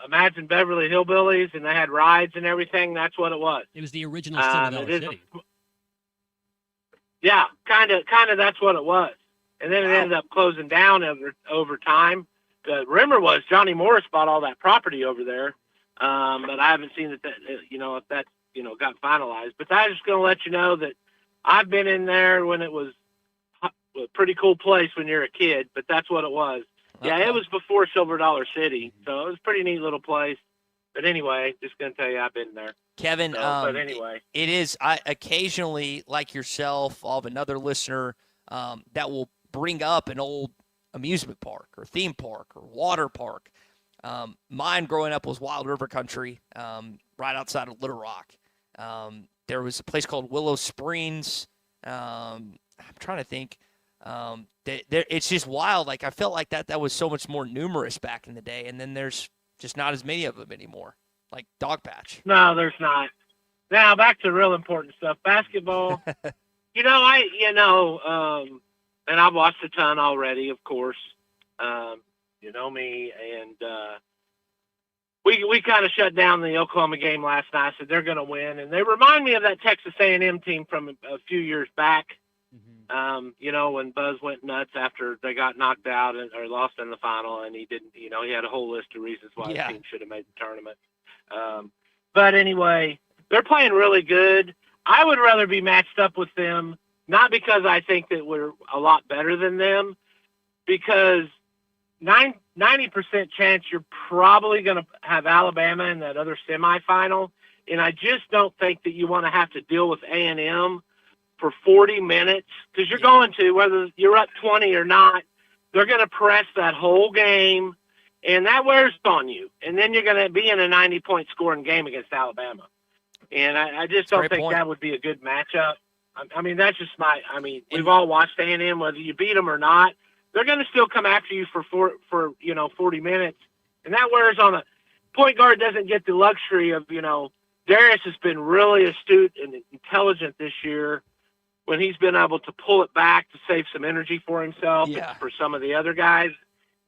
imagine Beverly Hillbillies and they had rides and everything, that's what it was. It was the original Silver City. Yeah, kind of that's what it was. And then it ended up closing down over time. The rumor was Johnny Morris bought all that property over there, but I haven't seen if that got finalized. But I'm just going to let you know that I've been in there when it was a pretty cool place when you're a kid, but that's what it was. Okay. Yeah, it was before Silver Dollar City, so it was a pretty neat little place. But anyway, just going to tell you I've been there. Kevin, but anyway. It is, I occasionally, like yourself, I'll have another listener that will bring up an old amusement park or theme park or water park. Mine growing up was Wild River Country, right outside of Little Rock. There was a place called Willow Springs. I'm trying to think. It's just wild. Like, I felt like that was so much more numerous back in the day, and then there's just not as many of them anymore, like Dog Patch. No, there's not. Now, back to real important stuff. Basketball. And I've watched a ton already, of course. You know me, and we kind of shut down the Oklahoma game last night. I said they're going to win, and they remind me of that Texas A&M team from a few years back. When Buzz went nuts after they got knocked out or lost in the final, and he didn't. He had a whole list of reasons why the team should have made the tournament. But anyway, they're playing really good. I would rather be matched up with them, not because I think that we're a lot better than them, because 90% chance you're probably going to have Alabama in that other semifinal, and I just don't think that you want to have to deal with A&M for 40 minutes, because you're going to, whether you're up 20 or not, they're going to press that whole game, and that wears on you. And then you're going to be in a 90-point scoring game against Alabama. And I just don't think that would be a good matchup. I mean, that's just we've all watched A&M, whether you beat them or not. They're going to still come after you for 40 minutes. And that wears on a point guard doesn't get the luxury of, Darius has been really astute and intelligent this year when he's been able to pull it back to save some energy for himself and for some of the other guys.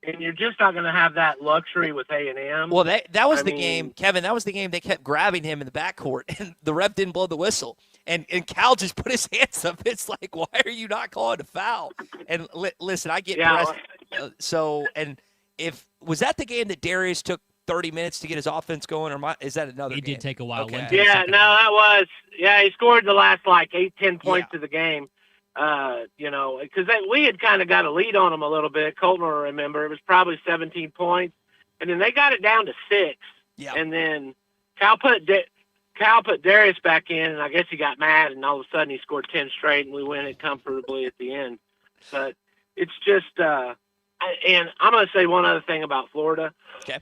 And you're just not going to have that luxury with A&M. Well, that was the game, Kevin. That was the game they kept grabbing him in the backcourt, and the ref didn't blow the whistle. And Cal just put his hands up. It's like, why are you not calling a foul? And listen, I get pressed. Was that the game that Darius took 30 minutes to get his offense going, or is that another game? It did take a while. Okay. Yeah, no, that was. Yeah, he scored the last 8-10 points of the game. Because we had kind of got a lead on them a little bit. Colton will remember it was probably 17 points, and then they got it down to 6. Yeah. And then Cal put Darius back in, and I guess he got mad, and all of a sudden he scored 10 straight, and we win it comfortably at the end. But it's just, and I'm going to say one other thing about Florida. Okay.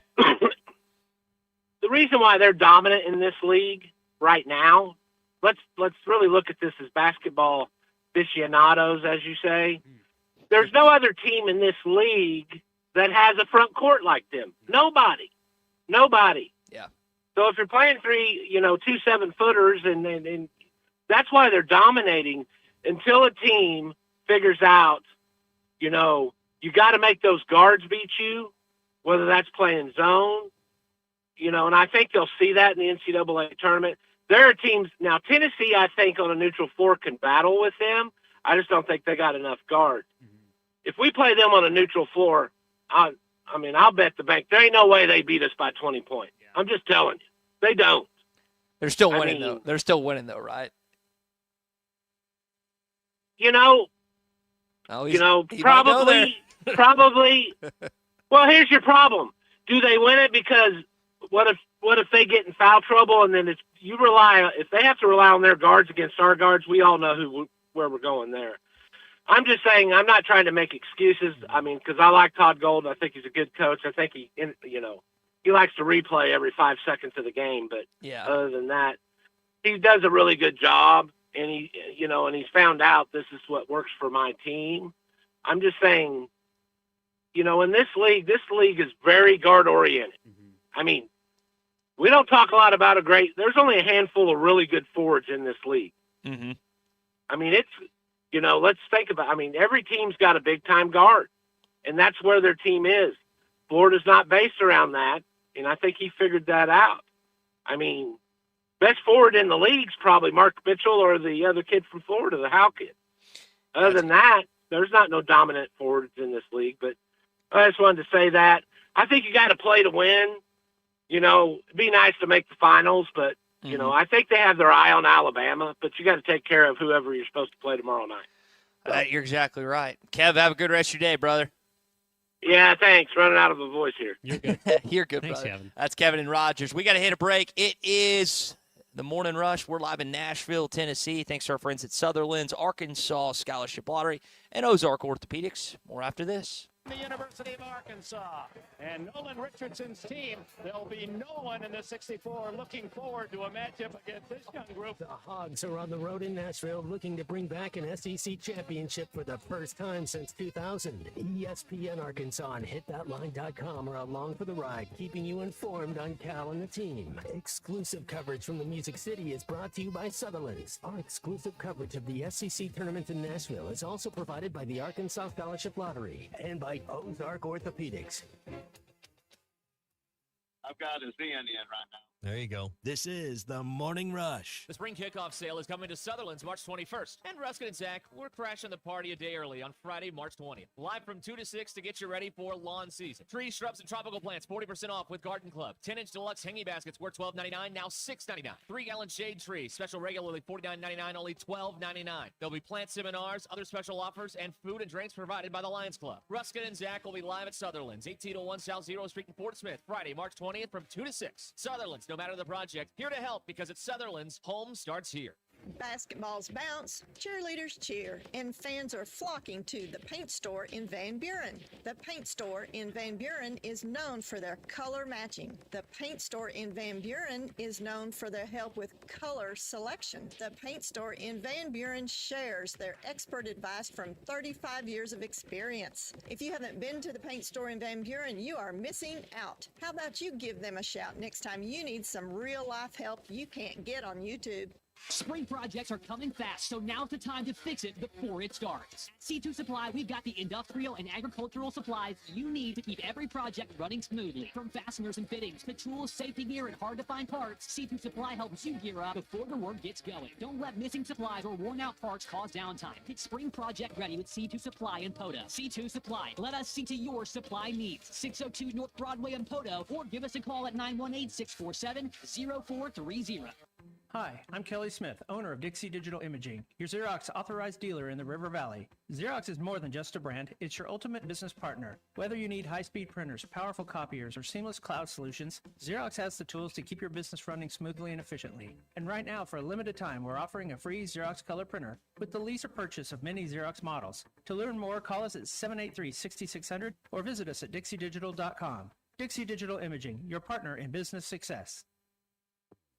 The reason why they're dominant in this league right now, let's really look at this as basketball aficionados, as you say. There's no other team in this league that has a front court like them. Nobody. Yeah. So if you're playing 2 7-footers, and that's why they're dominating until a team figures out, you got to make those guards beat you, whether that's playing zone, and I think they'll see that in the NCAA tournament. There are teams now. Tennessee, I think, on a neutral floor can battle with them. I just don't think they got enough guard. If we play them on a neutral floor, I'll bet the bank there ain't no way they beat us by 20 points. Yeah. I'm just telling you, they don't. They're still winning though. They're still winning though, right? Probably. Well, here's your problem. Do they win it because what if they get in foul trouble and then if they have to rely on their guards against our guards, we all know where we're going there. I'm just saying, I'm not trying to make excuses. I mean, because I like Todd Golden. I think he's a good coach. I think he likes to replay every 5 seconds of the game. But other than that, he does a really good job. And he's found out this is what works for my team. I'm just saying, in this league is very guard oriented. I mean, we don't talk a lot about there's only a handful of really good forwards in this league. Mm-hmm. I mean, let's think about, every team's got a big time guard, and that's where their team is. Florida's not based around that. And I think he figured that out. I mean, best forward in the league's probably Mark Mitchell or the other kid from Florida, the Howe kid. Other than that, there's not no dominant forwards in this league. But I just wanted to say that. I think you got to play to win. It'd be nice to make the finals, but, I think they have their eye on Alabama. But you got to take care of whoever you're supposed to play tomorrow night. You're exactly right. Kev, have a good rest of your day, brother. Yeah, thanks. Running out of a voice here. You're good. You're good, Thanks, brother. Kevin. That's Kevin and Rogers. We got to hit a break. It is the Morning Rush. We're live in Nashville, Tennessee. Thanks to our friends at Sutherland's, Arkansas Scholarship Lottery, and Ozark Orthopedics. More after this. The University of Arkansas and Nolan Richardson's team. There'll be no one in the 64 looking forward to a matchup against this young group. The Hogs are on the road in Nashville looking to bring back an SEC championship for the first time since 2000. ESPN Arkansas and hitthatline.com are along for the ride, keeping you informed on Cal and the team. Exclusive coverage from the Music City is brought to you by Sutherland's. Our exclusive coverage of the SEC tournament in Nashville is also provided by the Arkansas Scholarship Lottery and by Ozark Orthopedics. I've got a ZN in right now. There you go. This is the Morning Rush. The spring kickoff sale is coming to Sutherland's March 21st. And Ruskin and Zach, we're crashing the party a day early on Friday, March 20th. Live from 2 to 6 to get you ready for lawn season. Trees, shrubs, and tropical plants, 40% off with Garden Club. 10-inch deluxe hanging baskets worth $12.99, now $6.99. 3-gallon shade trees, special regularly $49.99, only $12.99. There'll be plant seminars, other special offers, and food and drinks provided by the Lions Club. Ruskin and Zach will be live at Sutherland's, 1801 South 0th Street in Fort Smith, Friday, March 20th from 2 to 6. Sutherland's, no matter the project, here to help because at Sutherland's, home starts here. Basketballs bounce, cheerleaders cheer, and fans are flocking to the paint store in Van Buren. The paint store in Van Buren is known for their color matching. The paint store in Van Buren is known for their help with color selection. The paint store in Van Buren shares their expert advice from 35 years of experience. If you haven't been to the paint store in Van Buren, you are missing out. How about you give them a shout next time you need some real-life help you can't get on YouTube? Spring projects are coming fast, so now's the time to fix it before it starts. C2 Supply, we've got the industrial and agricultural supplies you need to keep every project running smoothly. From fasteners and fittings to tools, safety gear, and hard-to-find parts, C2 Supply helps you gear up before the work gets going. Don't let missing supplies or worn-out parts cause downtime. Get spring project ready with C2 Supply in Poda. C2 Supply. Let us see to your supply needs. 602 North Broadway in Poda, or give us a call at 918-647-0430. Hi, I'm Kelly Smith, owner of Dixie Digital Imaging, your Xerox authorized dealer in the River Valley. Xerox is more than just a brand, it's your ultimate business partner. Whether you need high-speed printers, powerful copiers, or seamless cloud solutions, Xerox has the tools to keep your business running smoothly and efficiently. And right now, for a limited time, we're offering a free Xerox color printer with the lease or purchase of many Xerox models. To learn more, call us at 783-6600 or visit us at dixiedigital.com. Dixie Digital Imaging, your partner in business success.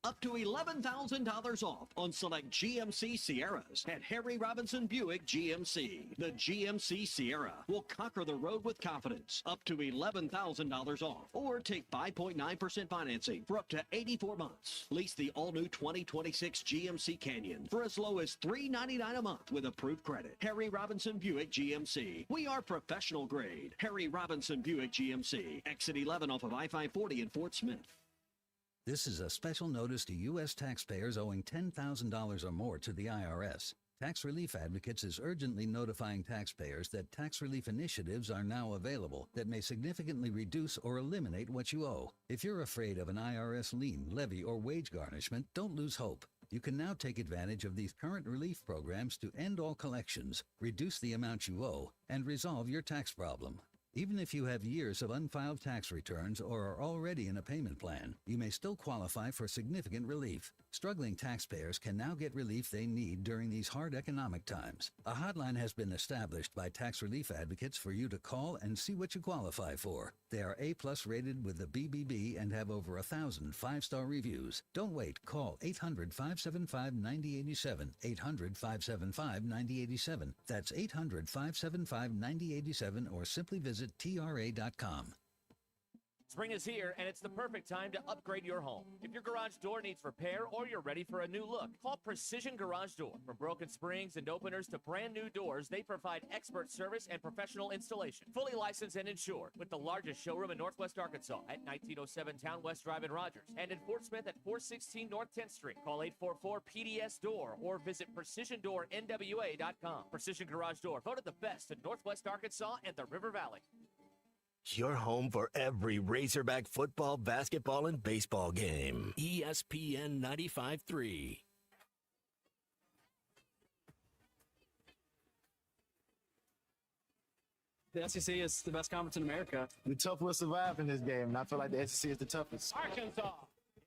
Up to $11,000 off on select GMC Sierras at Harry Robinson Buick GMC. The GMC Sierra will conquer the road with confidence. Up to $11,000 off. Or take 5.9% financing for up to 84 months. Lease the all-new 2026 GMC Canyon for as low as $399 a month with approved credit. Harry Robinson Buick GMC. We are professional grade. Harry Robinson Buick GMC. Exit 11 off of I-540 in Fort Smith. This is a special notice to U.S. taxpayers owing $10,000 or more to the IRS. Tax Relief Advocates is urgently notifying taxpayers that tax relief initiatives are now available that may significantly reduce or eliminate what you owe. If you're afraid of an IRS lien, levy, or wage garnishment, don't lose hope. You can now take advantage of these current relief programs to end all collections, reduce the amount you owe, and resolve your tax problem. Even if you have years of unfiled tax returns or are already in a payment plan, you may still qualify for significant relief. Struggling taxpayers can now get relief they need during these hard economic times. A hotline has been established by tax relief advocates for you to call and see what you qualify for. They are A+ rated with the BBB and have over 1,000 5-star reviews. Don't wait. Call 800-575-9087, 800-575-9087. That's 800-575-9087, or simply visit TRA.com. Spring is here, and it's the perfect time to upgrade your home. If your garage door needs repair or you're ready for a new look, call Precision Garage Door. From broken springs and openers to brand new doors, they provide expert service and professional installation. Fully licensed and insured, with the largest showroom in Northwest Arkansas at 1907 Town West Drive in Rogers, and in Fort Smith at 416 North 10th Street. Call 844-PDS-DOOR or visit PrecisionDoorNWA.com. Precision Garage Door, voted the best in Northwest Arkansas and the River Valley. Your home for every Razorback football, basketball, and baseball game. ESPN 95.3. The SEC is the best conference in America. The tough will survive in this game, and I feel like the SEC is the toughest. Arkansas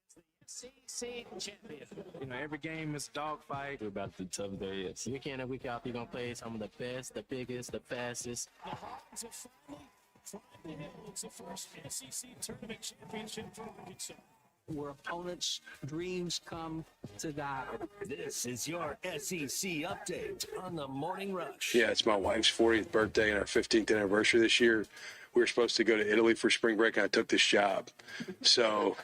is the SEC champion. You know, every game is a dogfight. We're about the tough there is. Week in and week out, you're going to play some of the best, the biggest, the fastest. The Hogs have finally climbed the hill. It's the first SEC tournament championship for Arkansas. Where opponents' dreams come to die. This is your SEC update on the Morning Rush. Yeah, it's my wife's 40th birthday and our 15th anniversary this year. We were supposed to go to Italy for spring break, and I took this job. So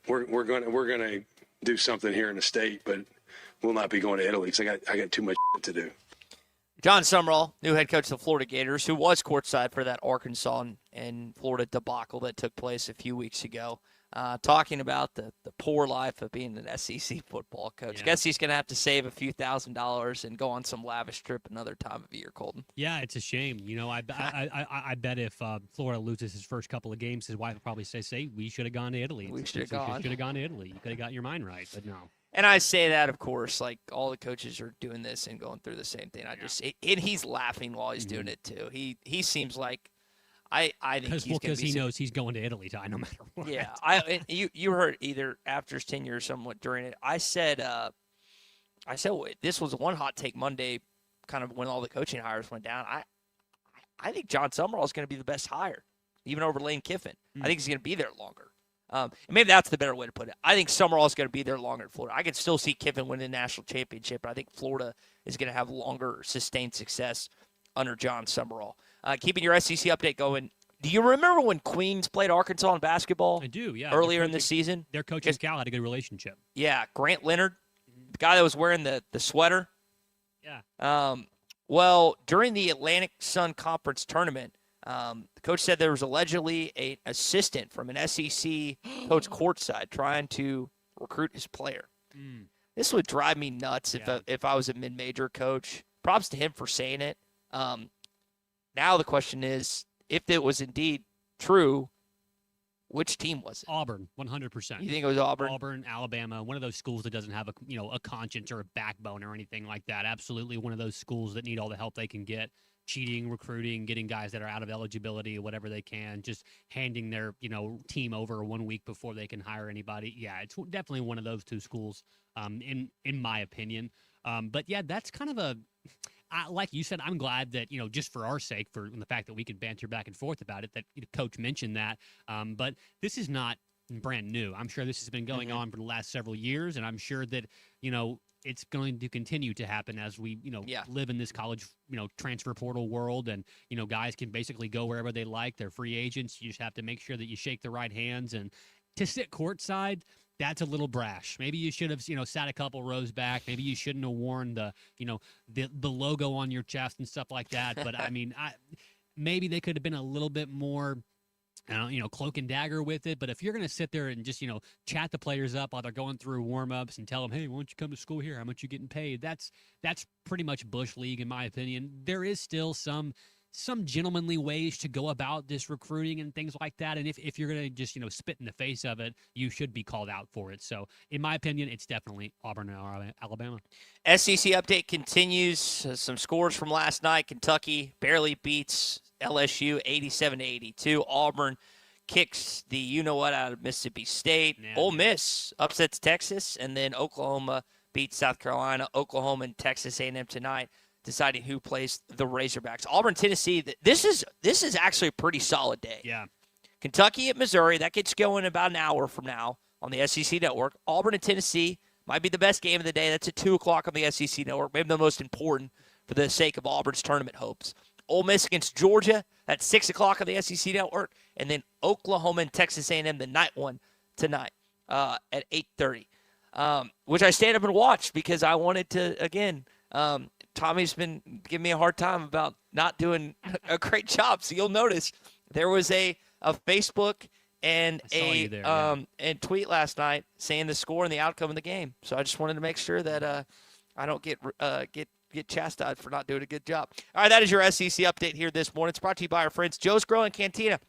we're gonna do something here in the state, but we'll not be going to Italy because I got too much to do. John Summerall, new head coach of the Florida Gators, who was courtside for that Arkansas and Florida debacle that took place a few weeks ago, talking about the poor life of being an SEC football coach. Yeah. Guess he's going to have to save a few $1,000s and go on some lavish trip another time of year, Colton. Yeah, it's a shame. You know, I bet if Florida loses his first couple of games, his wife would probably say, we should have gone to Italy. We should have gone. Should have gone to Italy. You could have got your mind right, but no. And I say that, of course, like all the coaches are doing this and going through the same thing. And he's laughing while he's doing it too. He seems like I think because he knows he's going to Italy no matter what. Yeah, you heard either after his tenure or somewhat during it. I said this was one hot take Monday, kind of when all the coaching hires went down. I think John Summerall is going to be the best hire, even over Lane Kiffin. I think he's going to be there longer. And maybe that's the better way to put it. I think Summerall is going to be there longer in Florida. I can still see Kiffin win the national championship, but I think Florida is going to have longer sustained success under John Summerall. Keeping your SEC update going, do you remember when Queens played Arkansas in basketball? I do, yeah. Earlier in the season? Their coach and Cal had a good relationship. Yeah, Grant Leonard, the guy that was wearing the sweater. Yeah. Well, during the Atlantic Sun Conference tournament, the coach said there was allegedly an assistant from an SEC coach courtside trying to recruit his player. This would drive me nuts if I was a mid-major coach. Props to him for saying it. Now the question is, if it was indeed true, which team was it? Auburn, 100%. You think it was Auburn? Auburn, Alabama, one of those schools that doesn't have a conscience or a backbone or anything like that. Absolutely one of those schools that need all the help they can get. Cheating, recruiting, getting guys that are out of eligibility, whatever they can, just handing their, team over 1 week before they can hire anybody. Yeah, it's definitely one of those two schools, in my opinion. But yeah, that's kind of like you said, I'm glad that, just for our sake, for the fact that we could banter back and forth about it, that Coach mentioned that. But this is not brand new. I'm sure this has been going on for the last several years, and I'm sure that, it's going to continue to happen as we, live in this college, transfer portal world, and, guys can basically go wherever they like. They're free agents. You just have to make sure that you shake the right hands. And to sit courtside, that's a little brash. Maybe you should have, sat a couple rows back. Maybe you shouldn't have worn the logo on your chest and stuff like that. But I mean, maybe they could have been a little bit more, cloak and dagger with it. But if you're going to sit there and just, chat the players up while they're going through warm-ups and tell them, hey, why don't you come to school here? How much you getting paid? That's pretty much Bush League, in my opinion. There is still some gentlemanly ways to go about this recruiting and things like that. And if you're going to just, spit in the face of it, you should be called out for it. So in my opinion, it's definitely Auburn and Alabama. SEC update continues. Some scores from last night. Kentucky barely beats LSU 87-82. Auburn kicks the you-know-what out of Mississippi State. Yeah, Ole Miss upsets Texas, and then Oklahoma beats South Carolina. Oklahoma and Texas A&M tonight, deciding who plays the Razorbacks. Auburn, Tennessee, this is actually a pretty solid day. Yeah. Kentucky at Missouri, that gets going about an hour from now on the SEC Network. Auburn and Tennessee might be the best game of the day. That's at 2 o'clock on the SEC Network, maybe the most important for the sake of Auburn's tournament hopes. Ole Miss against Georgia, that's 6 o'clock on the SEC Network. And then Oklahoma and Texas A&M, the night one tonight at 8:30, which I stayed up and watched because I wanted to, again, Tommy's been giving me a hard time about not doing a great job. So you'll notice there was a Facebook and and tweet last night saying the score and the outcome of the game. So I just wanted to make sure that I don't get chastised for not doing a good job. All right, that is your SEC update here this morning. It's brought to you by our friends Joe's Grill and Cantina.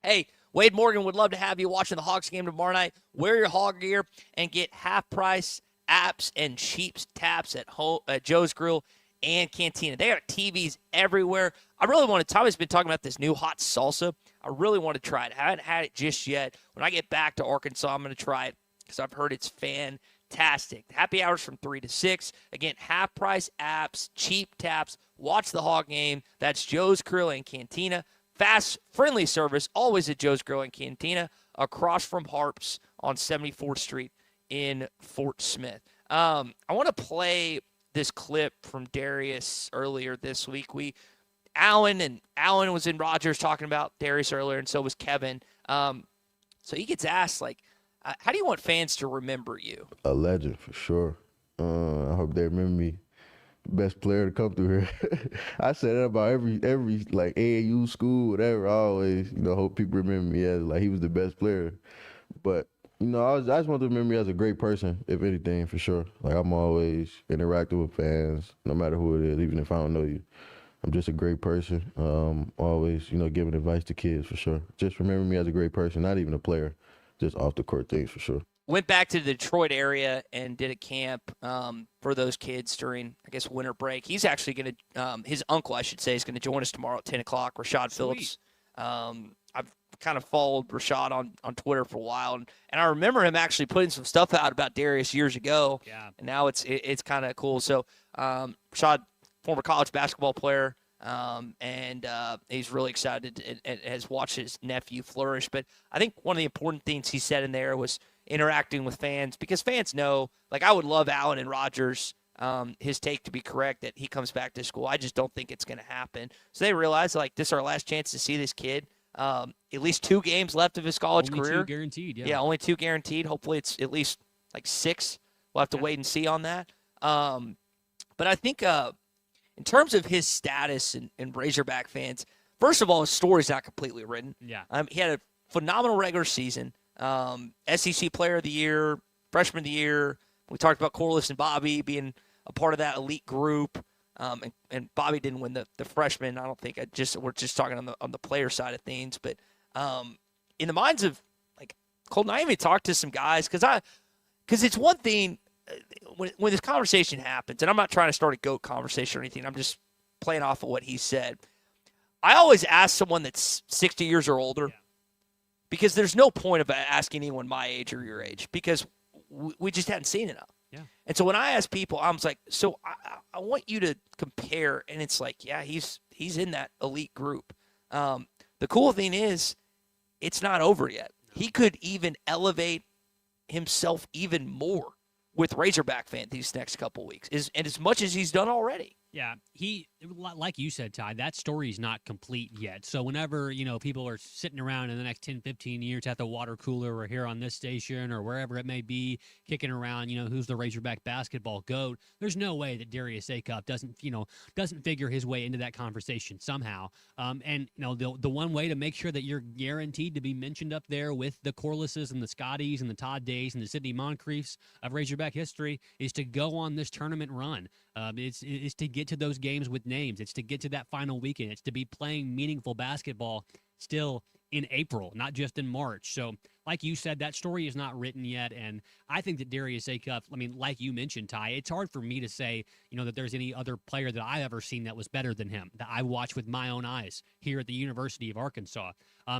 Hey, Wade Morgan would love to have you watching the Hawks game tomorrow night. Wear your Hog gear and get half-price apps and cheap taps at Joe's Grill and Cantina. They got TVs everywhere. I really want to. Tommy's been talking about this new hot salsa. I really want to try it. I haven't had it just yet. When I get back to Arkansas, I'm going to try it because I've heard it's fantastic. Happy hours from 3 to 6. Again, half-price apps, cheap taps. Watch the Hog game. That's Joe's Grill and Cantina. Fast, friendly service, always at Joe's Grill and Cantina, across from Harps on 74th Street in Fort Smith. I want to play this clip from Darius earlier this week. Alan was in Rogers talking about Darius earlier, and so was Kevin. So he gets asked, like, how do you want fans to remember you? A legend, for sure. I hope they remember me. Best player to come through here. I say that about every like AAU school, whatever. I always, hope people remember me as like he was the best player. But I just want to remember me as a great person, if anything, for sure. Like I'm always interacting with fans, no matter who it is, even if I don't know you. I'm just a great person. Always, giving advice to kids for sure. Just remember me as a great person, not even a player, just off the court things for sure. Went back to the Detroit area and did a camp for those kids during, I guess, winter break. He's actually going to, his uncle, I should say, is going to join us tomorrow at 10 o'clock, Rashad Phillips. I've kind of followed Rashad on Twitter for a while, and I remember him actually putting some stuff out about Darius years ago. Yeah. And now it's kind of cool. So Rashad, former college basketball player, and he's really excited and has watched his nephew flourish. But I think one of the important things he said in there was interacting with fans, because fans know, like, I would love Allen and Rogers, his take to be correct, that he comes back to school. I just don't think it's going to happen. So they realize, like, this is our last chance to see this kid. At least 2 games left of his college career. Only 2 guaranteed, yeah. Yeah, only 2 guaranteed. Hopefully it's at least like 6. We'll have to wait and see on that. But I think in terms of his status and Razorback fans, first of all, his story's not completely written. Yeah. He had a phenomenal regular season. SEC Player of the Year, Freshman of the Year. We talked about Corliss and Bobby being a part of that elite group. And Bobby didn't win the freshman. I don't think. We're just talking on the player side of things. But in the minds of, like, Colton, I even talked to some guys because it's one thing when this conversation happens, and I'm not trying to start a GOAT conversation or anything. I'm just playing off of what he said. I always ask someone that's 60 years or older, because there's no point of asking anyone my age or your age, because we just hadn't seen enough. Yeah. And so when I ask people, I was like, so I want you to compare, and it's like, yeah, he's in that elite group. The cool thing is, it's not over yet. He could even elevate himself even more with Razorback fans these next couple weeks, and as much as he's done already. Yeah, like you said, Ty, that story's not complete yet. So whenever, people are sitting around in the next 10, 15 years at the water cooler or here on this station or wherever it may be, kicking around, who's the Razorback basketball GOAT, there's no way that Darius Acuff doesn't figure his way into that conversation somehow. And the one way to make sure that you're guaranteed to be mentioned up there with the Corlisses and the Scotties and the Todd Days and the Sidney Moncriefs of Razorback history is to go on this tournament run. It's to get to those games with names. It's to get to that final weekend. It's to be playing meaningful basketball still in April, not just in March. So, like you said, that story is not written yet. And I think that Darius Acuff, I mean, like you mentioned, Ty, it's hard for me to say, that there's any other player that I've ever seen that was better than him, that I watched with my own eyes here at the University of Arkansas.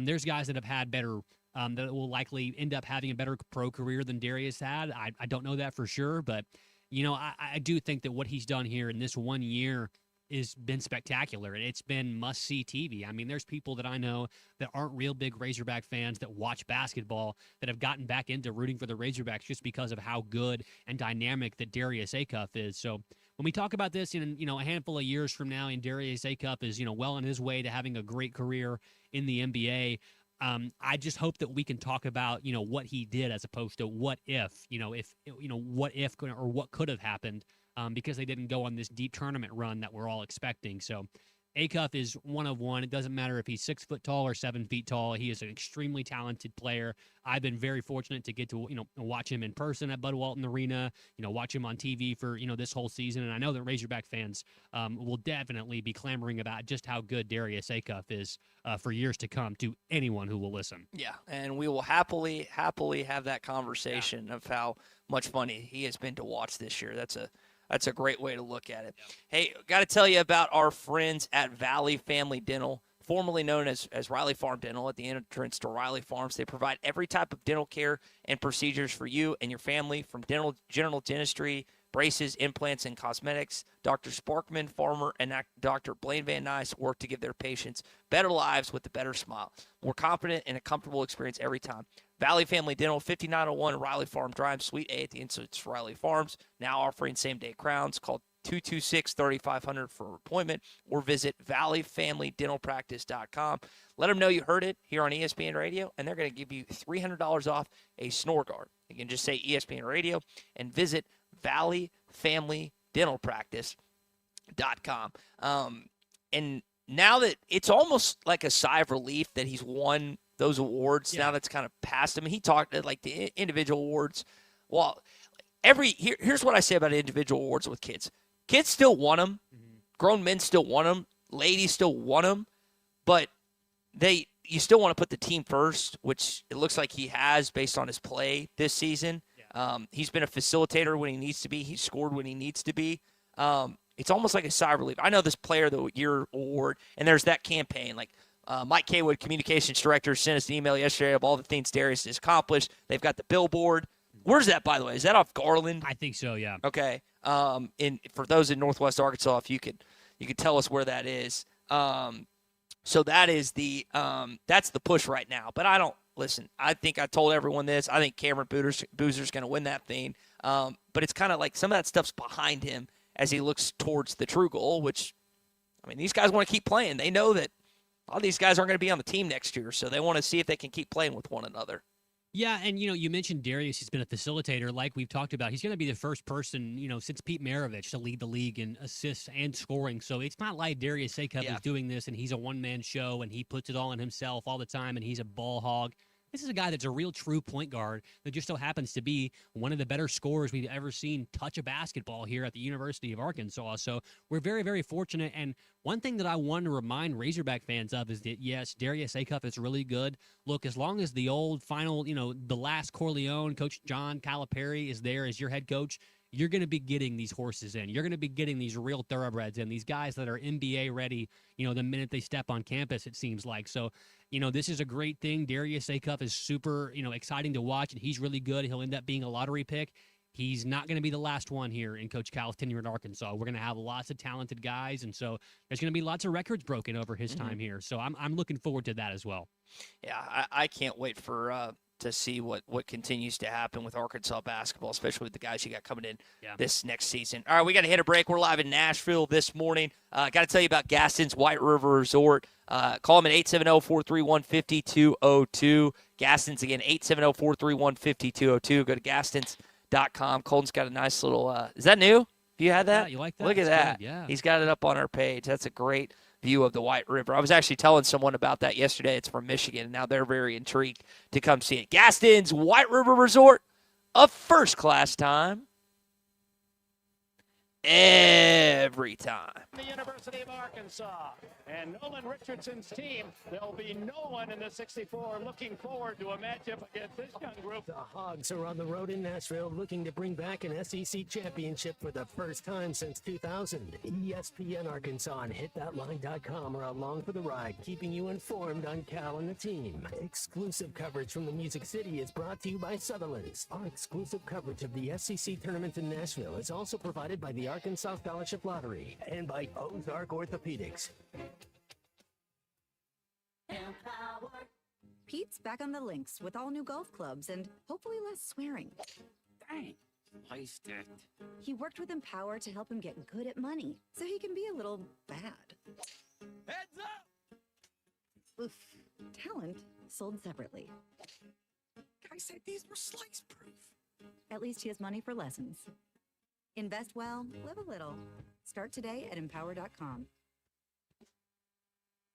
There's guys that have had better, that will likely end up having a better pro career than Darius had. I don't know that for sure, but, I do think that what he's done here in this 1 year has been spectacular, and it's been must-see TV. I mean, there's people that I know that aren't real big Razorback fans that watch basketball that have gotten back into rooting for the Razorbacks just because of how good and dynamic that Darius Acuff is. So when we talk about this in, a handful of years from now, and Darius Acuff is, well on his way to having a great career in the NBA, I just hope that we can talk about, what he did as opposed to what if, what if or what could have happened, because they didn't go on this deep tournament run that we're all expecting. So Acuff is one of one. It doesn't matter if he's 6 foot tall or 7 feet tall. He is an extremely talented player. I've been very fortunate to get to, watch him in person at Bud Walton Arena, watch him on TV for, this whole season. And I know that Razorback fans will definitely be clamoring about just how good Darius Acuff is for years to come to anyone who will listen. Yeah, and we will happily have that conversation of how much fun he has been to watch this year. That's a great way to look at it. Hey, got to tell you about our friends at Valley Family Dental, formerly known as Riley Farm Dental, at the entrance to Riley Farms. They provide every type of dental care and procedures for you and your family, from general dentistry, braces, implants, and cosmetics. Dr. Sparkman, Farmer, and Dr. Blaine Van Nuys work to give their patients better lives with a better smile. More confident and a comfortable experience every time. Valley Family Dental, 5901 Riley Farm Drive, Suite A at the entrance to Riley Farms. Now offering same-day crowns. Call 226-3500 for an appointment, or visit valleyfamilydentalpractice.com. Let them know you heard it here on ESPN Radio, and they're going to give you $300 off a snore guard. You can just say ESPN Radio and visit valleyfamilydentalpractice.com. And now that it's almost like a sigh of relief that he's won those awards, now that's kind of past him. He talked at like the individual awards. Well, here's what I say about individual awards with kids. Kids still want them. Grown men still want them. Ladies still want them. But you still want to put the team first, which it looks like he has based on his play this season. He's been a facilitator when he needs to be. He's scored when he needs to be. It's almost like a sigh of relief. I know this Player of the Year award, and there's that campaign. Like Mike Kaywood, communications director, sent us an email yesterday of all the things Darius has accomplished. They've got the billboard. Where's that, by the way? Is that off Garland? I think so, yeah. Okay. For those in Northwest Arkansas, if you could tell us where that is. So that is that's the push right now. But I think I told everyone this. I think Cameron Boozer's going to win that thing. But it's kind of like some of that stuff's behind him as he looks towards the true goal, which, I mean, these guys want to keep playing. They know that a lot of these guys aren't going to be on the team next year, so they want to see if they can keep playing with one another. Yeah, and, you mentioned Darius. He's been a facilitator like we've talked about. He's going to be the first person, since Pete Maravich to lead the league in assists and scoring. So it's not like Darius Acuff is doing this and he's a one-man show and he puts it all on himself all the time and he's a ball hog. This is a guy that's a real true point guard that just so happens to be one of the better scorers we've ever seen touch a basketball here at the University of Arkansas. So we're very, very fortunate. And one thing that I want to remind Razorback fans of is that, yes, Darius Acuff is really good. Look, as long as the old final, the last Corleone, Coach John Calipari is there as your head coach, you're going to be getting these horses in. You're going to be getting these real thoroughbreds in, these guys that are NBA ready, the minute they step on campus, it seems like. So, this is a great thing. Darius Acuff is super, exciting to watch, and he's really good. He'll end up being a lottery pick. He's not going to be the last one here in Coach Cal's tenure at Arkansas. We're going to have lots of talented guys, and so there's going to be lots of records broken over his time here. So I'm looking forward to that as well. Yeah, I can't wait for to see what continues to happen with Arkansas basketball, especially with the guys you got coming in this next season. All right, we got to hit a break. We're live in Nashville this morning. Got to tell you about Gaston's White River Resort. Call them at 870-431-5202. Gaston's, again, 870-431-5202. Go to gastons.com. Colton's got a nice little is that new? Have you had that? Yeah, you like that? Look at that. Good. Yeah. He's got it up on our page. That's a great view of the White River. I was actually telling someone about that yesterday. It's from Michigan, and now they're very intrigued to come see it. Gaston's White River Resort, a first-class time. every time. The University of Arkansas and Nolan Richardson's team. There'll be no one in the 64 looking forward to a matchup against this young group. The Hogs are on the road in Nashville looking to bring back an SEC championship for the first time since 2000. ESPN Arkansas and hitthatline.com are along for the ride, keeping you informed on Cal and the team. Exclusive coverage from the Music City is brought to you by Sutherland's. Our exclusive coverage of the SEC tournament in Nashville is also provided by the Arkansas Scholarship Lottery and by Ozark Orthopedics. Pete's back on the links with all new golf clubs and hopefully less swearing. Dang, placed it. He worked with Empower to help him get good at money, so he can be a little bad. Heads up! Oof. Talent sold separately. Guy said these were slice proof. At least he has money for lessons. Invest well, live a little. Start today at empower.com.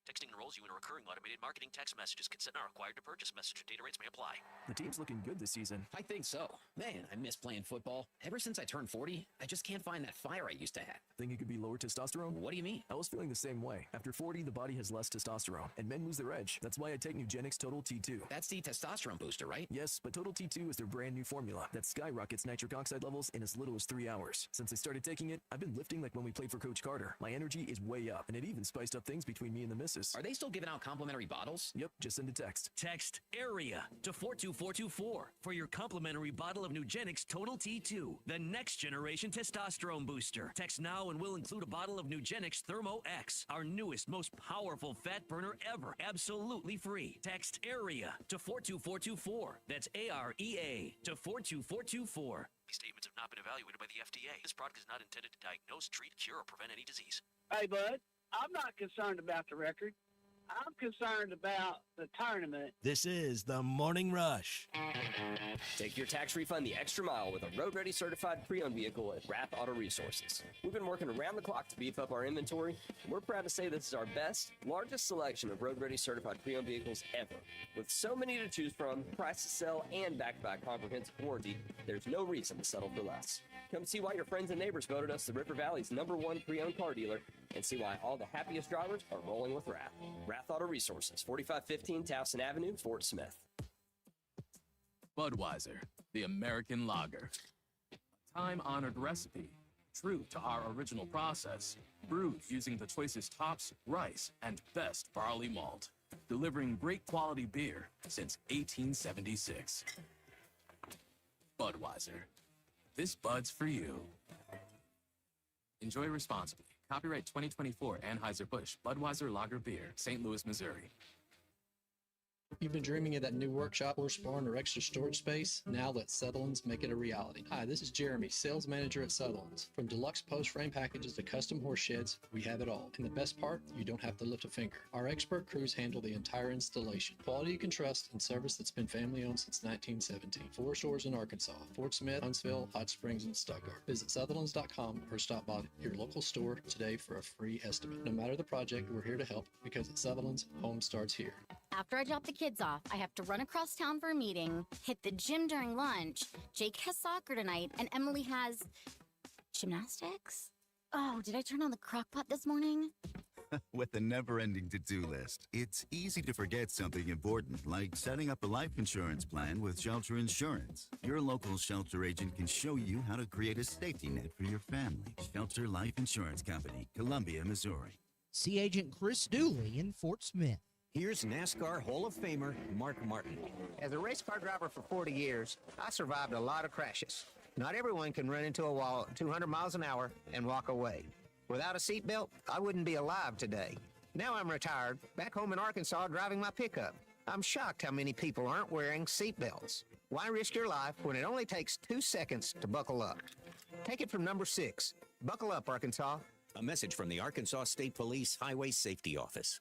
Texting enrolls you in a recurring automated marketing text messages. Consent not required to purchase. Message and data rates may apply. The team's looking good this season. I think so. Man, I miss playing football. Ever since I turned 40, I just can't find that fire I used to have. Think it could be lower testosterone? What do you mean? I was feeling the same way. After 40, the body has less testosterone, and men lose their edge. That's why I take Nugenix Total T2. That's the testosterone booster, right? Yes, but Total T2 is their brand new formula that skyrockets nitric oxide levels in as little as 3 hours. Since I started taking it, I've been lifting like when we played for Coach Carter. My energy is way up, and it even spiced up things between me and the missus. Are they still giving out complimentary bottles? Yep, just send a text. Text AREA to 42424 for your complimentary bottle of Nugenix Total T2, the next generation testosterone booster. Text now and we'll include a bottle of Nugenix Thermo X, our newest, most powerful fat burner ever, absolutely free. Text AREA to 42424. That's AREA to 42424. These statements have not been evaluated by the FDA. This product is not intended to diagnose, treat, cure, or prevent any disease. Hey, bud, I'm not concerned about the record. I'm concerned about the tournament. This is the Morning Rush. Take your tax refund the extra mile with a road-ready certified pre-owned vehicle at Rath Auto Resources. We've been working around the clock to beef up our inventory. We're proud to say this is our best, largest selection of road-ready certified pre-owned vehicles ever. With so many to choose from, price to sell, and back-to-back comprehensive warranty, there's no reason to settle for less. Come see why your friends and neighbors voted us the River Valley's #1 pre-owned car dealer, and see why all the happiest drivers are rolling with Rath. Rath Auto Resources, 4515 Towson Avenue, Fort Smith. Budweiser, the American lager. A time-honored recipe, true to our original process, brewed using the choicest hops, rice, and best barley malt, delivering great quality beer since 1876. Budweiser. This Bud's for you. Enjoy responsibly. Copyright 2024 Anheuser-Busch Budweiser Lager Beer, St. Louis, Missouri. You've been dreaming of that new workshop, horse barn, or extra storage space? Now let Sutherland's make it a reality. Hi, this is Jeremy, sales manager at Sutherland's. From deluxe post frame packages to custom horse sheds, we have it all. And the best part, you don't have to lift a finger. Our expert crews handle the entire installation. Quality you can trust and service that's been family owned since 1917. 4 stores in Arkansas: Fort Smith, Huntsville, Hot Springs, and Stuttgart. Visit Sutherlands.com or stop by your local store today for a free estimate. No matter the project, we're here to help, because at Sutherland's, home starts here. After I drop the kids off, I have to run across town for a meeting, hit the gym during lunch. Jake has soccer tonight, and Emily has gymnastics. Oh, did I turn on the crock pot this morning? With the never-ending to-do list, it's easy to forget something important, like setting up a life insurance plan with Shelter Insurance. Your local Shelter agent can show you how to create a safety net for your family. Shelter Life Insurance Company, Columbia, Missouri. See Agent Chris Dooley in Fort Smith. Here's NASCAR Hall of Famer Mark Martin. As a race car driver for 40 years, I survived a lot of crashes. Not everyone can run into a wall at 200 miles an hour and walk away. Without a seatbelt, I wouldn't be alive today. Now I'm retired, back home in Arkansas driving my pickup. I'm shocked how many people aren't wearing seatbelts. Why risk your life when it only takes 2 seconds to buckle up? Take it from number 6. Buckle up, Arkansas. A message from the Arkansas State Police Highway Safety Office.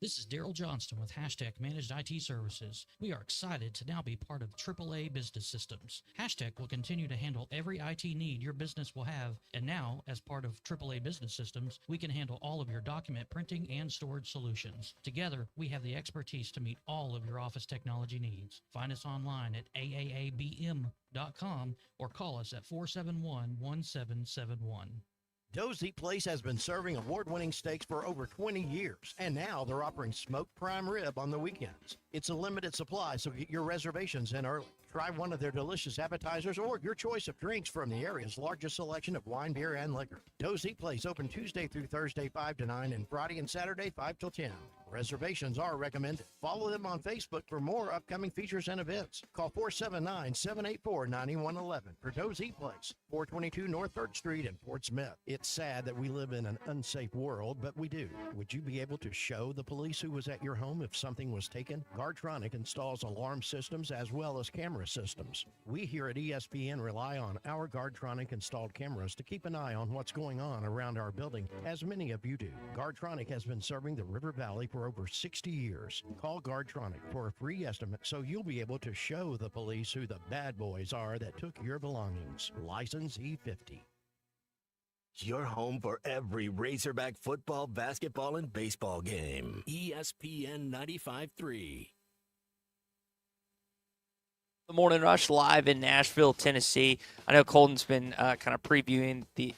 This is Daryl Johnston with Hashtag Managed IT Services. We are excited to now be part of AAA Business Systems. Hashtag will continue to handle every IT need your business will have, and now, as part of AAA Business Systems, we can handle all of your document printing and storage solutions. Together, we have the expertise to meet all of your office technology needs. Find us online at aaabm.com or call us at 471-1771. Dozy Place has been serving award-winning steaks for over 20 years, and now they're offering smoked prime rib on the weekends. It's a limited supply, so get your reservations in early. Try one of their delicious appetizers or your choice of drinks from the area's largest selection of wine, beer, and liquor. Dozy Place open Tuesday through Thursday 5 to 9 and Friday and Saturday 5 till 10. Reservations are recommended. Follow them on Facebook for more upcoming features and events. Call 479-784-9111 for Dozy Place, 422 North 3rd Street in Fort Smith. It's sad that we live in an unsafe world, but we do. Would you be able to show the police who was at your home if something was taken? Guardtronic installs alarm systems as well as camera systems. We here at ESPN rely on our Guardtronic installed cameras to keep an eye on what's going on around our building, as many of you do. Guardtronic has been serving the River Valley for over 60 years. Call Guardtronic for a free estimate so you'll be able to show the police who the bad boys are that took your belongings. License E50. Your home for every Razorback football, basketball, and baseball game. ESPN 95.3. The Morning Rush live in Nashville, Tennessee. I know Colton's been kind of previewing the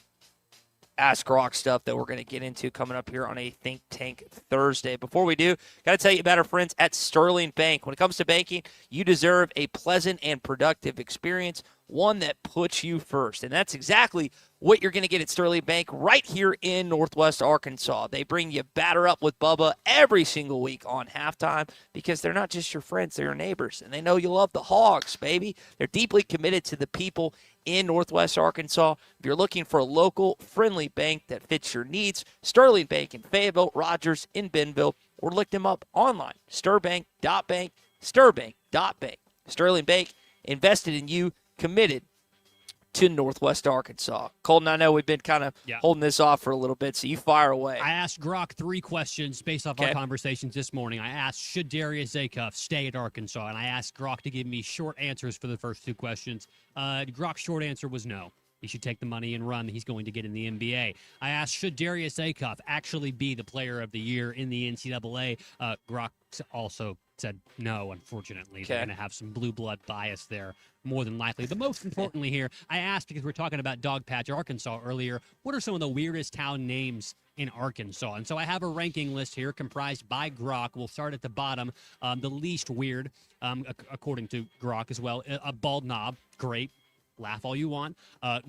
Ask Rock stuff that we're going to get into coming up here on a Think Tank Thursday. Before we do, got to tell you about our friends at Sterling Bank. When it comes to banking, you deserve a pleasant and productive experience, one that puts you first. And that's exactly what you're going to get at Sterling Bank right here in Northwest Arkansas. They bring you Batter Up with Bubba every single week on halftime because they're not just your friends, they're your neighbors. And they know you love the Hogs, baby. They're deeply committed to the people in Northwest Arkansas. If you're looking for a local, friendly bank that fits your needs, Sterling Bank in Fayetteville, Rogers in Bentonville, or look them up online, stirbank.bank, stirbank.bank. Sterling Bank, invested in you, committed to Northwest Arkansas. Colton, I know we've been kind of holding this off for a little bit, so you fire away. I asked Grok 3 questions based off our conversations this morning. I asked, should Darius Acuff stay at Arkansas? And I asked Grok to give me short answers for the first 2 questions. Grok's short answer was no. He should take the money and run. He's going to get in the NBA. I asked, should Darius Acuff actually be the player of the year in the NCAA? Grok also said no, unfortunately. They're going to have some blue blood bias there, more than likely. But most importantly here, I asked, because we're talking about Dogpatch, Arkansas earlier, what are some of the weirdest town names in Arkansas? And so I have a ranking list here comprised by Grok. We'll start at the bottom. The least weird, according to Grok as well. Bald Knob, great. Laugh all you want.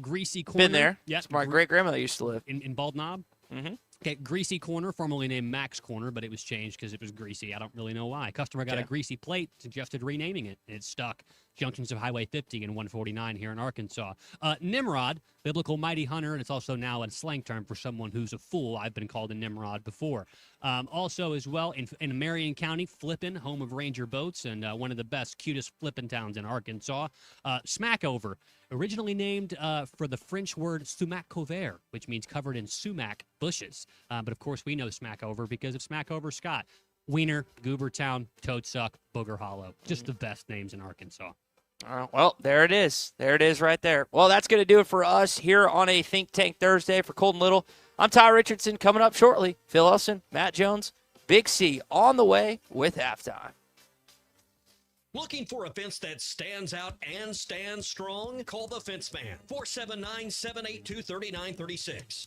Greasy Corner. Been there. Yes. My great-grandmother used to live. In Bald Knob? Mm-hmm. Okay, Greasy Corner, formerly named Max Corner, but it was changed because it was greasy. I don't really know why. Customer got a greasy plate, suggested renaming it. It stuck. Junctions of Highway 50 and 149 here in Arkansas. Nimrod, biblical mighty hunter, and it's also now a slang term for someone who's a fool. I've been called a Nimrod before. Also, as well, in Marion County, Flippin, home of Ranger Boats, and one of the best, cutest Flippin towns in Arkansas. Smackover, originally named for the French word sumac couvert, which means covered in sumac bushes. But, of course, we know Smackover because of Smackover Scott. Wiener, Goobertown, Toadsuck, Booger Hollow. Just the best names in Arkansas. Well, there it is. There it is right there. Well, that's going to do it for us here on a Think Tank Thursday for Colton Little. I'm Ty Richardson. Coming up shortly, Phil Elson, Matt Jones, Big C on the way with halftime. Looking for a fence that stands out and stands strong? Call the Fence Man, 479-782-3936.